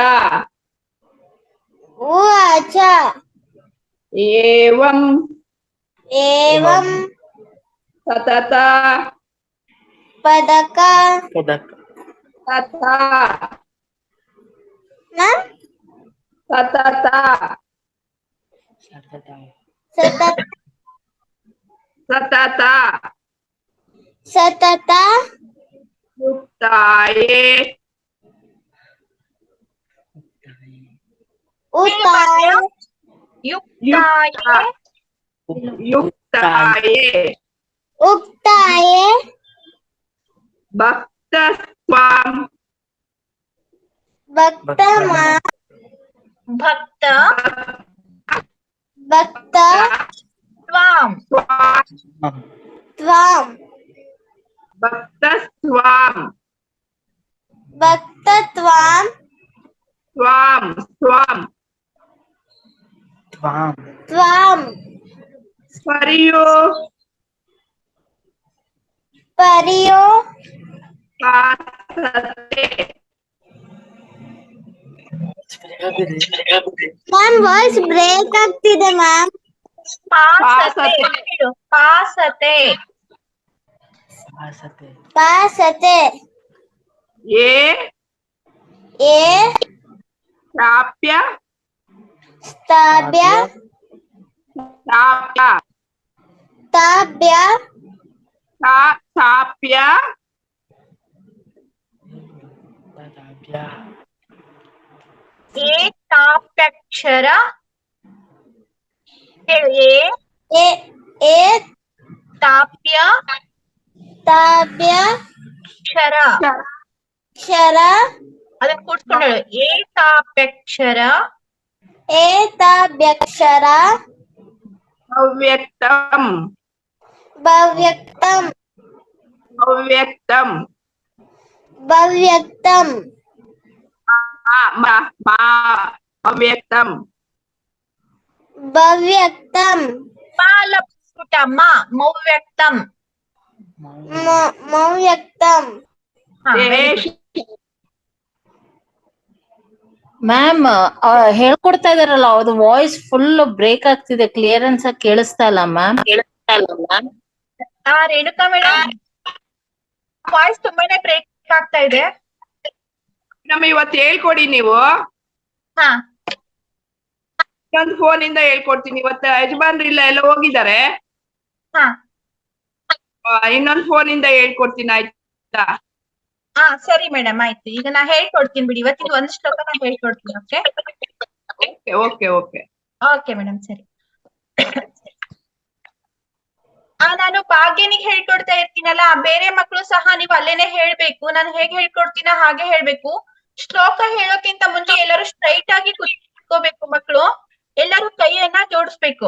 ಉವಾಚ ಏವಂ ಏವಂ ಸತತ ಪದಕ ತಥಾ ಮ್ಯಾಮ್. ಸತತ ಸತತ ಸತತ ಸತತ ಯುಕ್ತಾಯೇ ಉತ್ತಾಯ ಯುಕ್ತಾಯ ಯುಕ್ತಾಯೇ ಉಕ್ತಾಯೇ ಭಕ್ತ ಸ್ವಾಂ ಭಕ್ತ ಭಕ್ತ ಭಕ್ತ ತ್ವಾಂ ತ್ವಾಂ ಭಕ್ತ ಸ್ವಾಂ ಭಕ್ತ ತ್ವಾಂ ಸ್ವಾಂ ಸ್ವಾಂ ತ್ವಾಂ ಪರಿಯೋ ಪರಿಯೋ ಪಾಸತೆ ಮ್ಯಾಮ್ ವಾಯ್ಸ್ ಬ್ರೇಕ್ ಆಗ್ತಿದೆ ಮ್ಯಾಮ್. ಪಾಸತೆ ಹೇಳು. ಪಾಸತೆ ಪಾಸತೆ ಏ ಏ ಪ್ರಾಪ್ಯ ಸ್ಥಾಪ್ಯ ತಾಪ್ಯ ತಾಪ್ಯ ತಾಪ್ಯ ಏತಾಪ್ಯಕ್ಷರ ಹೇಳು. ಏ ಏ ತಾಪ್ಯ ತಾಪ್ಯ ಕ್ಷರ ಕ್ಷರ ಅದನ್ನ ಕೂಡ್ಸ್ಕೊಂಡು ಹೇಳು. ಏತಾಪ್ಯಕ್ಷರ ಏತಾಭ್ಯಕ್ಷರ ಅವ್ಯಕ್ತಂ ಭವ್ಯಕ್ತಂ ಅವ್ಯಕ್ತಂ ಭವ್ಯಕ್ತಂ ಅವ್ಯಕ್ತಂ ಭವ್ಯಕ್ತಂ ಮಾಲಪುಟ ಮೌವ್ಯಕ್ತಂ. ಮೌವ್ಯಕ್ತಂ ಹಾ, ಮ್ಯಾಮ್ ಹೇಳ್ಕೊಡ್ತಾ ಇದಾರಲ್ಲ ಅದು ವಾಯ್ಸ್ ಫುಲ್ ಬ್ರೇಕ್ ಆಗ್ತಿದೆ, ಕ್ಲಿಯರೆನ್ಸ್ ಆಗಿ ಕೇಳಿಸ್ತಾ ಇಲ್ಲ ಮ್ಯಾಮ್. ರೇಣುಕಾ ಮೇಡಮ್ ವಾಯ್ಸ್ ತುಂಬಾನೇ ಬ್ರೇಕ್ ಆಗ್ತಾ ಇದೆ. ನಮ್ಮ ಇವತ್ತು ಹೇಳ್ಕೊಡಿ ನೀವು. ಹಾ ಇನ್ನೊಂದು ಫೋನ್ ಇಂದ ಹೇಳ್ಕೊಡ್ತೀನಿ. ಇವತ್ತು ಯಜಮಾನ್ರು ಇಲ್ಲ, ಎಲ್ಲ ಹೋಗಿದ್ದಾರೆ. ಹಾ ಇನ್ನೊಂದು ಫೋನ್ ಇಂದ ಹೇಳ್ಕೊಡ್ತೀನಿ, ಆಯ್ತಾ? ಹಾ ಸರಿ ಮೇಡಮ್, ಆಯ್ತು. ಈಗ ನಾ ಹೇಳ್ಕೊಡ್ತೀನಿ ಬಿಡಿ. ಇವತ್ತಿನ ಒಂದು ಶ್ಲೋಕ ನಾ ಹೇಳ್ಕೊಡ್ತೀನಿ. Okay okay okay okay madam, ಸರಿ. ನಾನು ಭಾಗ್ಯನಿಗೆ ಹೇಳ್ಕೊಡ್ತಾ ಇರ್ತೀನಲ್ಲ, ಬೇರೆ ಮಕ್ಕಳು ಸಹ ನೀವು ಅಲ್ಲೇನೆ ಹೇಳ್ಬೇಕು. ನಾನು ಹೇಗೆ ಹೇಳ್ಕೊಡ್ತೀನ ಹಾಗೆ ಹೇಳ್ಬೇಕು. ಶ್ಲೋಕ ಹೇಳೋಕ್ಕಿಂತ ಮುಂಚೆ ಎಲ್ಲರೂ ಸ್ಟ್ರೈಟ್ ಆಗಿ ಕುತ್ಕೋಬೇಕು ಮಕ್ಕಳು. ಎಲ್ಲರೂ ಕೈಯನ್ನ ಜೋಡಿಸ್ಬೇಕು.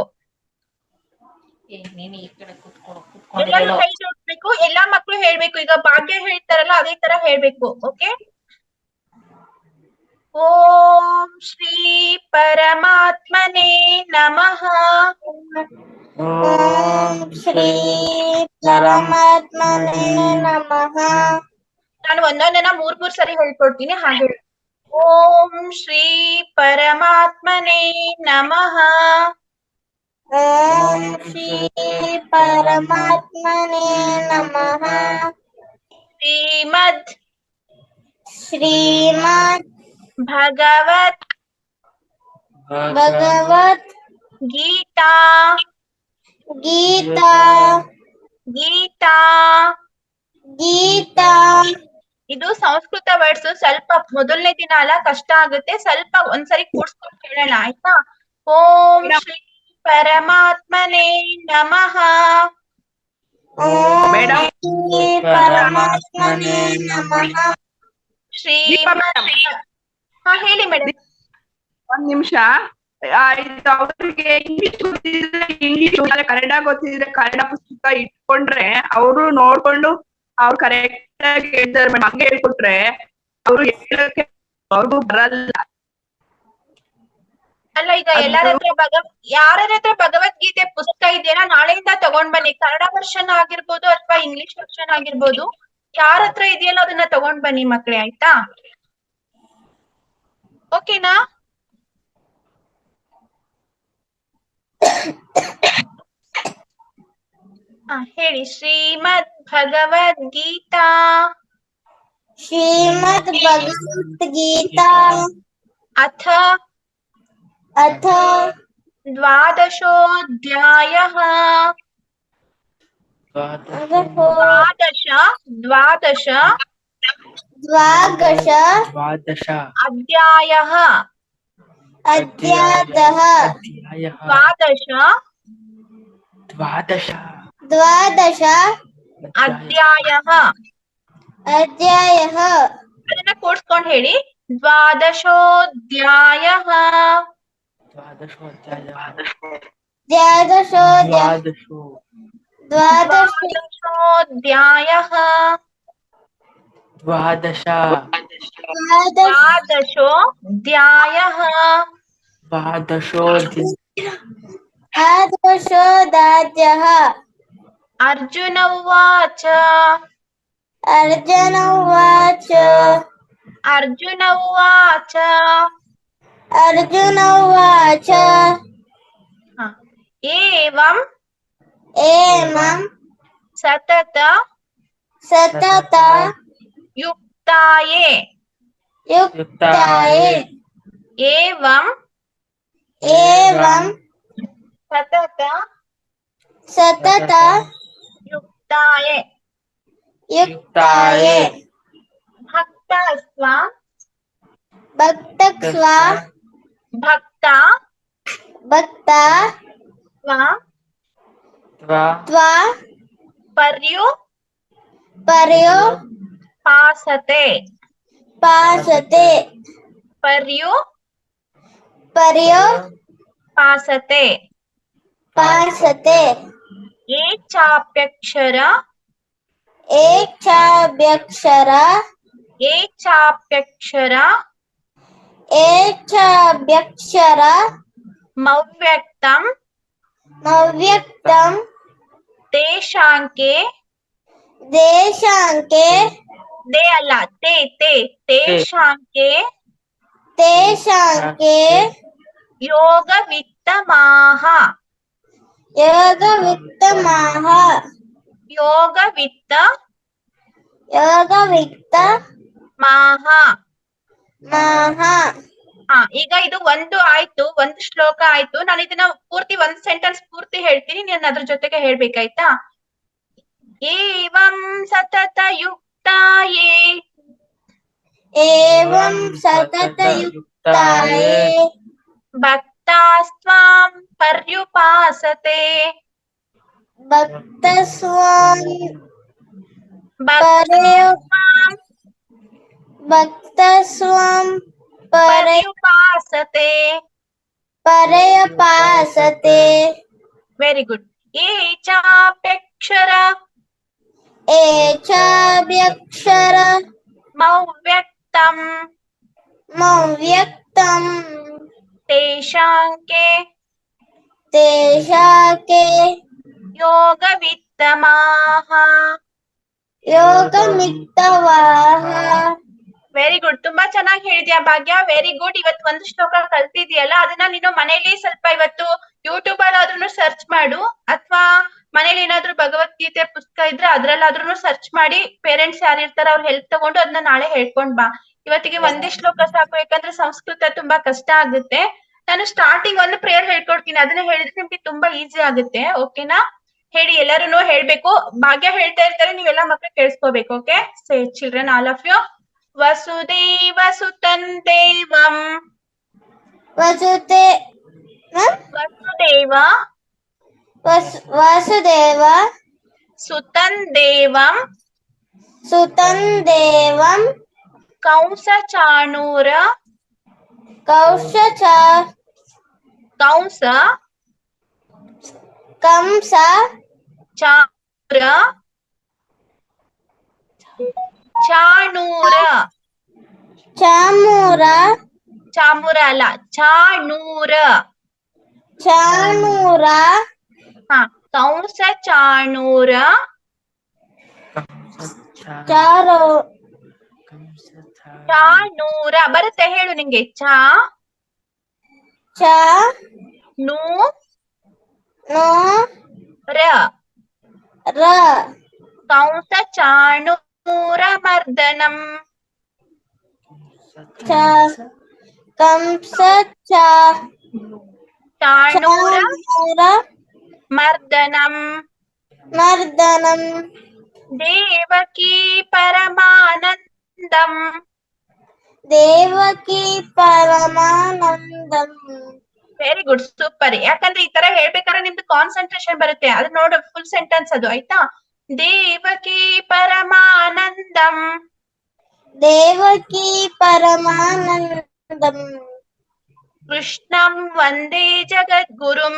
ಎಲ್ಲರೂ ಕೈ ಜೋಡಿಸ್ಬೇಕು. ಎಲ್ಲಾ ಮಕ್ಕಳು ಹೇಳ್ಬೇಕು. ಈಗ ಭಾಗ್ಯ ಹೇಳ್ತಾರಲ್ಲ ಅದೇ ತರ ಹೇಳ್ಬೇಕು. ಓಕೆ. ಓಂ ಶ್ರೀ ಪರಮಾತ್ಮನೇ ನಮಃ. ಓಂ ಶ್ರೀ ಪರಮಾತ್ಮನೇ ನಮಃ. ನಾನು ಒಂದೊಂದನ್ನ ಮೂರ್ ಸರಿ ಹೇಳ್ಕೊಡ್ತೀನಿ, ಹಾಗೆ. ಓಂ ಶ್ರೀ ಪರಮಾತ್ಮನೇ ನಮಃ. ಓಂ ಶ್ರೀ ಪರಮಾತ್ಮನೇ ನಮಃ. ಶ್ರೀಮದ್ ಶ್ರೀಮದ್ ಭಗವತ್ ಭಗವತ್ ಗೀತಾ ಗೀತಾ ಗೀತಾ ಗೀತಾ. ಇದು ಸಂಸ್ಕೃತ ವರ್ಡ್ಸ್. ಸ್ವಲ್ಪ ಮೊದಲನೇ ದಿನ ಅಲ್ಲ, ಕಷ್ಟ ಆಗುತ್ತೆ. ಸ್ವಲ್ಪ ಒಂದ್ಸರಿ ಕೂಡ್ಸ್ಕೊಂಡು ಹೇಳೋಣ, ಆಯ್ತಾ? ಓಂ ಶ್ರೀ ಪರಮಾತ್ಮನೇ ನಮಃ. ಓಂ ಮೇಡಮ್ ಶ್ರೀ ಪರಮಾತ್ಮನೇ ನಮಃ. ಶ್ರೀಮದ್. ಹಾ ಹೇಳಿ ಮೇಡಮ್. ಒಂದ್ ನಿಮಿಷ. ಅವ್ರಿಗೆ ಇಂಗ್ಲಿಷ್ ಗೊತ್ತಿದ್ರೆ ಇಂಗ್ಲಿಷ್, ಕನ್ನಡ ಗೊತ್ತಿದ್ರೆ ಕನ್ನಡ ಪುಸ್ತಕ ಇಟ್ಕೊಂಡ್ರೆ ಅವರು ನೋಡ್ಕೊಂಡು ಅವ್ರು ಕರೆಕ್ಟ್ ಆಗಿ ಹೇಳ್ತಾರೆ ಮೇಡಮ್. ಹಂಗೆ ಹೇಳ್ಕೊಟ್ರೆ ಅವ್ರು ಹೇಳಕ್ಕೆ ಅವ್ರಿಗೂ ಬರಲ್ಲ. ಅಲ್ಲ, ಈಗ ಎಲ್ಲಾರ ಹತ್ರ ಯಾರ ಹತ್ರ ಭಗವದ್ಗೀತೆ ಪುಸ್ತಕ ಇದೆಯಲ್ಲ, ನಾಳೆಯಿಂದ ತಗೊಂಡ್ ಬನ್ನಿ. ಕನ್ನಡ ವರ್ಷನ್ ಆಗಿರ್ಬೋದು ಅಥವಾ ಇಂಗ್ಲಿಷ್ ವರ್ಷನ್ ಆಗಿರ್ಬೋದು. ಯಾರ ಹತ್ರ ಇದೆಯಲ್ಲ ಅದನ್ನ ತಗೊಂಡ್ ಬನ್ನಿ ಮಕ್ಳೇ, ಆಯ್ತಾ? ಓಕೆನಾ? ಹೇಳಿ. ಶ್ರೀಮದ್ ಭಗವದ್ಗೀತಾ ಶ್ರೀಮದ್ ಭಗವದ್ಗೀತಾ ಅಥ ಅಥ ದ್ವಾದಶೋऽಧ್ಯಾಯಃ. ದ್ವಾದಶ ಅಧ್ಯಾಯಃ. ಅಧ್ಯಾಯಃ. ದ್ವಾದಶ ಅಧ್ಯಾಯಃ. ಅಧ್ಯಾಯಃ. ಅದನ್ನ ಕೂಡ್ಸ್ಕೊಂಡ್ ಹೇಳಿ. द्वादशोऽध्यायः द्वादशोऽध्यायः द्वादशोऽध्यायः द्वादशोऽध्यायः अर्जुन उवाच अर्जुन उवाच अर्जुन उवाच अर्जुन उवाच हा, एवं सतत युक्ताये युक्ताये एवं सतत युक्ताये युक्ताये भक्तस्व भक्ता त्वा पर्युपासते पासते ये चाप्यक्षर मव्यक्तं तेषांके दे अಲ್ಲ तेषांके योगवित्तमाह ಈಗ ಇದು ಒಂದು ಆಯ್ತು, ಒಂದು ಶ್ಲೋಕ ಆಯ್ತು. ನಾನು ಇದನ್ನ ಪೂರ್ತಿ ಒಂದ್ ಸೆಂಟೆನ್ಸ್ ಪೂರ್ತಿ ಹೇಳ್ತೀನಿ, ನೀನ್ ಅದ್ರ ಜೊತೆಗೆ ಹೇಳ್ಬೇಕಾಯ್ತಾ? ಏವಂ ಸತತ ಯುಕ್ತಾಯೇ ಭಕ್ತಾಸ್ತ್ವಾಂ ಪರ್ಯುಪಾಸತೆ पर्युपासते ವೆರಿ ಗುಡ್. ಏ ಚಾಪ್ಯಕ್ಷರ ಮವ್ಯಕ್ತಂ ತೇಷಾಂಕೆ ಯೋಗವಿತ್ತಮಾಹ ವೆರಿ ಗುಡ್. ತುಂಬಾ ಚೆನ್ನಾಗಿ ಹೇಳಿದ್ಯಾ ಭಾಗ್ಯ, ವೆರಿ ಗುಡ್. ಇವತ್ತು ಒಂದು ಶ್ಲೋಕ ಕಲ್ತಿದ್ಯಲ್ಲ, ಅದನ್ನ ನೀನು ಮನೇಲಿ ಸ್ವಲ್ಪ ಇವತ್ತು ಯೂಟ್ಯೂಬ್ ಅಲ್ಲಾದ್ರೂ ಸರ್ಚ್ ಮಾಡು, ಅಥವಾ ಮನೇಲಿ ಏನಾದ್ರೂ ಭಗವದ್ಗೀತೆ ಪುಸ್ತಕ ಇದ್ರೆ ಅದ್ರಲ್ಲಾದ್ರೂ ಸರ್ಚ್ ಮಾಡಿ ಪೇರೆಂಟ್ಸ್ ಯಾರಿರ್ತಾರ ಅವ್ರ ಹೆಲ್ಪ್ ತಗೊಂಡು ಅದನ್ನ ನಾಳೆ ಹೇಳ್ಕೊಂಡ್ ಬಾ. ಇವತ್ತಿಗೆ ಒಂದೇ ಶ್ಲೋಕ ಸಾಕು, ಯಾಕಂದ್ರೆ ಸಂಸ್ಕೃತ ತುಂಬಾ ಕಷ್ಟ ಆಗುತ್ತೆ. ನಾನು ಸ್ಟಾರ್ಟಿಂಗ್ ಒಂದು ಪ್ರೇಯರ್ ಹೇಳ್ಕೊಡ್ತೀನಿ, ಅದನ್ನ ಹೇಳಿದ್ರೆ ನಿಮ್ಗೆ ತುಂಬಾ ಈಸಿ ಆಗುತ್ತೆ. ಓಕೆನಾ? ಹೇಳಿ, ಎಲ್ಲರೂ ಹೇಳ್ಬೇಕು. ಭಾಗ್ಯ ಹೇಳ್ತಾ ಇರ್ತಾರೆ, ನೀವೆಲ್ಲ ಮಕ್ಳು ಕೇಳಿಸ್ಕೋಬೇಕು. Okay, say children all of you. Vasudeva ಸುತಂ ದೇವಂ ವಾಸುದೇವ ಸುತಂ ದೇವಂ ಕಂಸ ಚಾಣೂರ ಚಾಮೂರ ಅಲ್ಲ, ಚಾಣೂರ. ಹಾ, ಕಂಸ ಚಾಣೂರ ಚಾಣೂರ ಬರುತ್ತೆ, ಹೇಳು ನಿಂಗೆ. ಕಂಸ ಚಾಣೂರ ಮರ್ದನಂ ಚಾಣೂರ ಮರ್ದನಂ ದೇವಕೀ ಪರಮಾನಂದಂ ವೆರಿ ಗುಡ್, ಸೂಪರ್. ಯಾಕಂದ್ರೆ ಈ ತರ ಹೇಳ್ಬೇಕಾದ್ರೆ ನಿಮ್ದು ಕಾನ್ಸಂಟ್ರೇಷನ್ ಬರುತ್ತೆ. ಅದು ನೋಡು, ಫುಲ್ ಸೆಂಟೆನ್ಸ್ ಅದು, ಆಯ್ತಾ? ದೇವಕಿ ಪರಮಾನಂದಂ ದೇವಕಿ ಪರಮಾನಂದಂ ಕೃಷ್ಣಂ ವಂದೇ ಜಗದ್ಗುರುಂ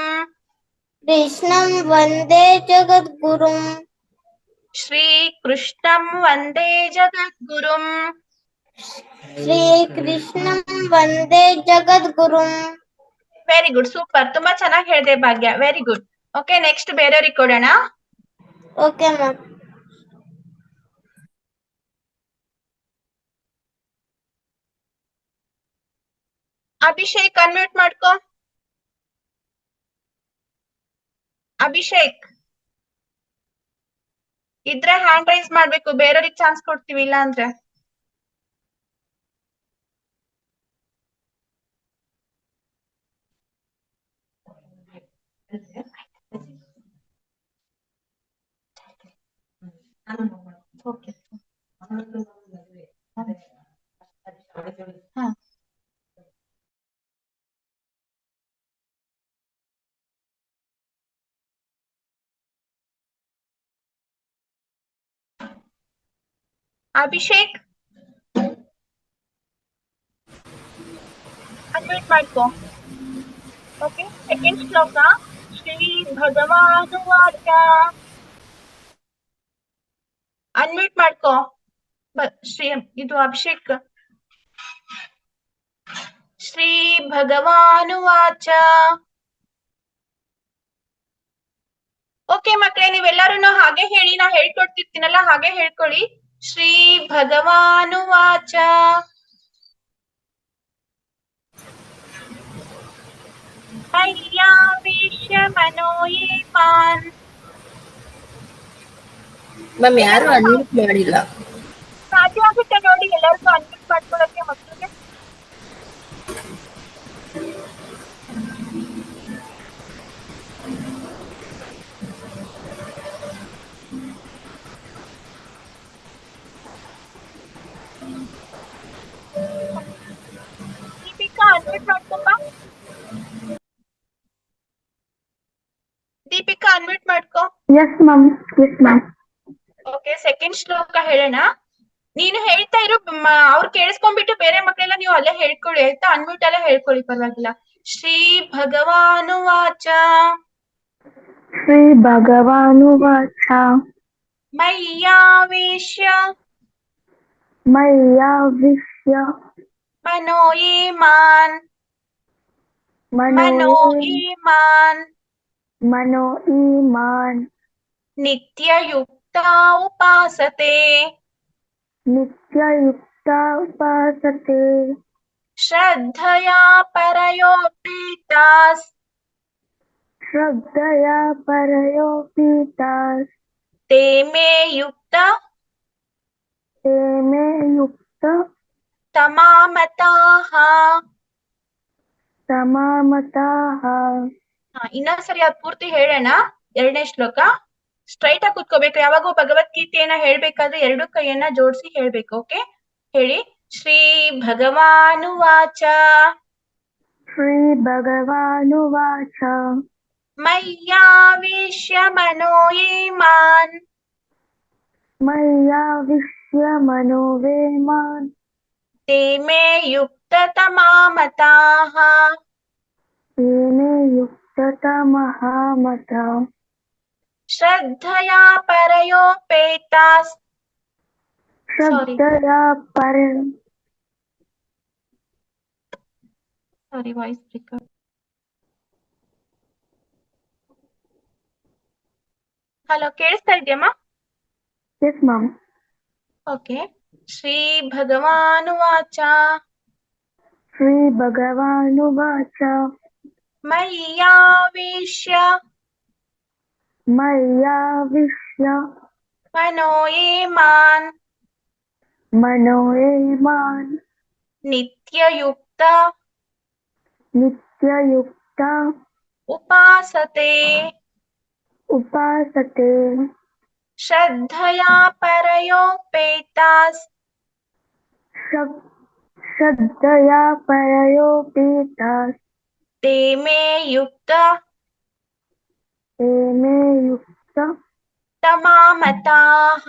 ಕೃಷ್ಣಂ Vande ಜಗದ್ಗುರುಂ ಶ್ರೀಕೃಷ್ಣಂ Vande ಜಗದ್ಗುರುಂ. ಶ್ರೀಕೃಷ್ಣಂ Vande ಜಗದ್ಗುರುಂ. Very good, super, ತುಂಬಾ ಚೆನ್ನಾಗಿ ಹೇಳಿದೆ ಭಾಗ್ಯ, ವೆರಿ ಗುಡ್. ಓಕೆ, ನೆಕ್ಸ್ಟ್ ಬೇರೆಯವ್ರಿಗೆ ಕೊಡೋಣ. Okay ma'am. ಅಭಿಷೇಕ್ ಅನ್ಮ್ಯೂಟ್ ಮಾಡ್ಕೋ. ಅಭಿಷೇಕ್ ಇದ್ರೆ ಹ್ಯಾಂಡ್ ರೈಸ್ ಮಾಡ್ಬೇಕು, ಬೇರೆಯವ್ರಿಗೆ ಚಾನ್ಸ್ ಕೊಡ್ತೀವಿ, ಇಲ್ಲ ಅಂದ್ರೆ. ಹಾ, ಅಭಿಷೇಕ್ ಅನ್ಮ್ಯೂಟ್ ಮಾಡ್ಕೋ. ಓಕೆ, ಸೆಕೆಂಡ್ ಶ್ಲೋಕ. ಶ್ರೀ ಭಗವಾನುವಾಚ. ಅನ್ಮ್ಯೂಟ್ ಮಾಡ್ಕೋ. ಶ್ರೀ ಇದು ಅಭಿಷೇಕ್. ಶ್ರೀ ಭಗವಾನುವಾಚ. ಓಕೆ ಮಕ್ಕಳೇ, ನೀವೆಲ್ಲರೂ ಹಾಗೆ ಹೇಳಿ, ನಾ ಹೇಳ್ಕೊಡ್ತಿರ್ತೀನಲ್ಲ ಹಾಗೆ ಹೇಳ್ಕೊಳ್ಳಿ. ಶ್ರೀ ಭಗವಾನುವಾಚ. ಮಯ್ಯಾವೇಶ್ಯ ಮನೋ ಯೇ ಮಾನ್. ಮ್ಯಾಮ್ ಯಾರು ಅನ್ಮ್ಯೂಟ್ ಮಾಡಿಲ್ಲ. ಸಾಧ್ಯ ಆಗುತ್ತೆ ನೋಡಿ ಎಲ್ಲರಿಗೂ ಅನ್ಮ್ಯೂಟ್ ಮಾಡ್ಕೊಳ್ಳೋಕೆ ಮಕ್ಕಳಿಗೆ. ದೀಪಿಕಾ ಅನ್ಮ್ಯೂಟ್ ಮಾಡ್ಕೊಪ್ಪ. ದೀಪಿಕಾ ಅನ್ಮ್ಯೂಟ್ ಮಾಡ್ಕೋ. Yes ma'am. S ma'am. Okay, second ಶ್ಲೋಕ ಹೇಳೋಣ. ನೀನು ಹೇಳ್ತಾ ಇರು, ಅವ್ರು ಕೇಳಿಸ್ಕೊಂಡ್ಬಿಟ್ಟು ಬೇರೆ ಮಕ್ಕಳೆಲ್ಲ ನೀವು ಅಲ್ಲೇ ಹೇಳ್ಕೊಳ್ಳಿ ಆಯ್ತಾ, ಅನ್ಮ್ಯೂಟ್ ಅಲ್ಲೇ ಹೇಳ್ಕೊಳ್ಳಿ, ಪರವಾಗಿಲ್ಲ. ಶ್ರೀ ಭಗವಾನುವಾಚ. ಶ್ರೀ ಭಗವಾನುವಾಚ. ಮಯ್ಯಾವೇಶ್ಯ ಮಯ್ಯಾವಿಶ್ಯ ಮನೋ ಯೇ ಮಾನ್. ಮನೋ ಯೇ ಮಾನ್. ಮನೋ ಈಮಾನ್. ನಿತ್ಯಯುಕ್ತ ಉಪಾಸತೆ. ನಿತ್ಯಯುಕ್ತ ಉಪಾಸತೆ. ಶ್ರದ್ಧಯಾ ಪರಯೋಪೇತಾಸ್. ಶ್ರದ್ಧಯ ಪರಯೋಪಿತಾಸ್. ತೇ ಮೇ ಯುಕ್ತ ತೇ ಮೇ ಯುಕ್ತ ತಮಾಮತಾಃ. ತಮಾಮತಾಃ. ಇನ್ನೊಂದ್ಸರಿ ಅದು ಪೂರ್ತಿ ಹೇಳೋಣ. ಎರಡನೇ ಶ್ಲೋಕ ಸ್ಟ್ರೈಟ್ ಆಗಿ ಕುತ್ಕೋಬೇಕು. ಯಾವಾಗೂ ಭಗವದ್ಗೀತೆಯನ್ನ ಹೇಳ್ಬೇಕಾದ್ರೆ ಎರಡು ಕೈಯನ್ನ ಜೋಡಿಸಿ ಹೇಳ್ಬೇಕು. ಓಕೆ, ಹೇಳಿ. ಶ್ರೀ ಭಗವಾನುವಾಚ. ಶ್ರೀ ಭಗವಾನುವಾಚ. ಮಯ್ಯಾವೇಶ್ಯ ಮನೋ ಯೇ ಮಾನ್. ಮಯ್ಯಾವಿಶ್ಯ ಮನೋ ವೇ ಮಾನ್. ತೇ ಮೇ ಯುಕ್ತ ತಮಾಮತಾಃ. ತೇ ಮೇ ಯುಕ್ತ ತಮಃ ಮತಃ. ಶ್ರದ್ಧಯಾ ಪರಯೋಪೇತಾಸ್. ಶ್ರದ್ಧಯ ಸಾರಿ, ವಾಯ್ಸ್ ಬ್ರೇಕ್. ಹಲೋ, ಕೇಳಿಸ್ತಾ ಇದೆಯಮ್ಮ? Yes ma'am. ಓಕೆ. ಶ್ರೀ ಭಗವಾನುವಾಚ. ಶ್ರೀ ಭಗವಾನುವಾಚ. ಮಯ್ಯಾವೇಶ್ಯ ಮಯ್ಯಾವಿಶ್ಯ ಮನೋ ಯೇ ಮಾನ್. ಮನೋ ಈಮಾನ್. ನಿತ್ಯಯುಕ್ತ ನಿತ್ಯಯುಕ್ತ ಉಪಾಸತೆ. ಉಪಾಸತೆ. ಶ್ರದ್ಧಯಾ ಪರಯೋಪೇತಾಸ್. ಶ್ರದ್ಧಯ ಪರಯೋಪಿತಾಸ್. ತೇ ಮೇ ಯುಕ್ತ ತೇ ಮೇ ಯುಕ್ತ ತಮಾಮತಾಃ.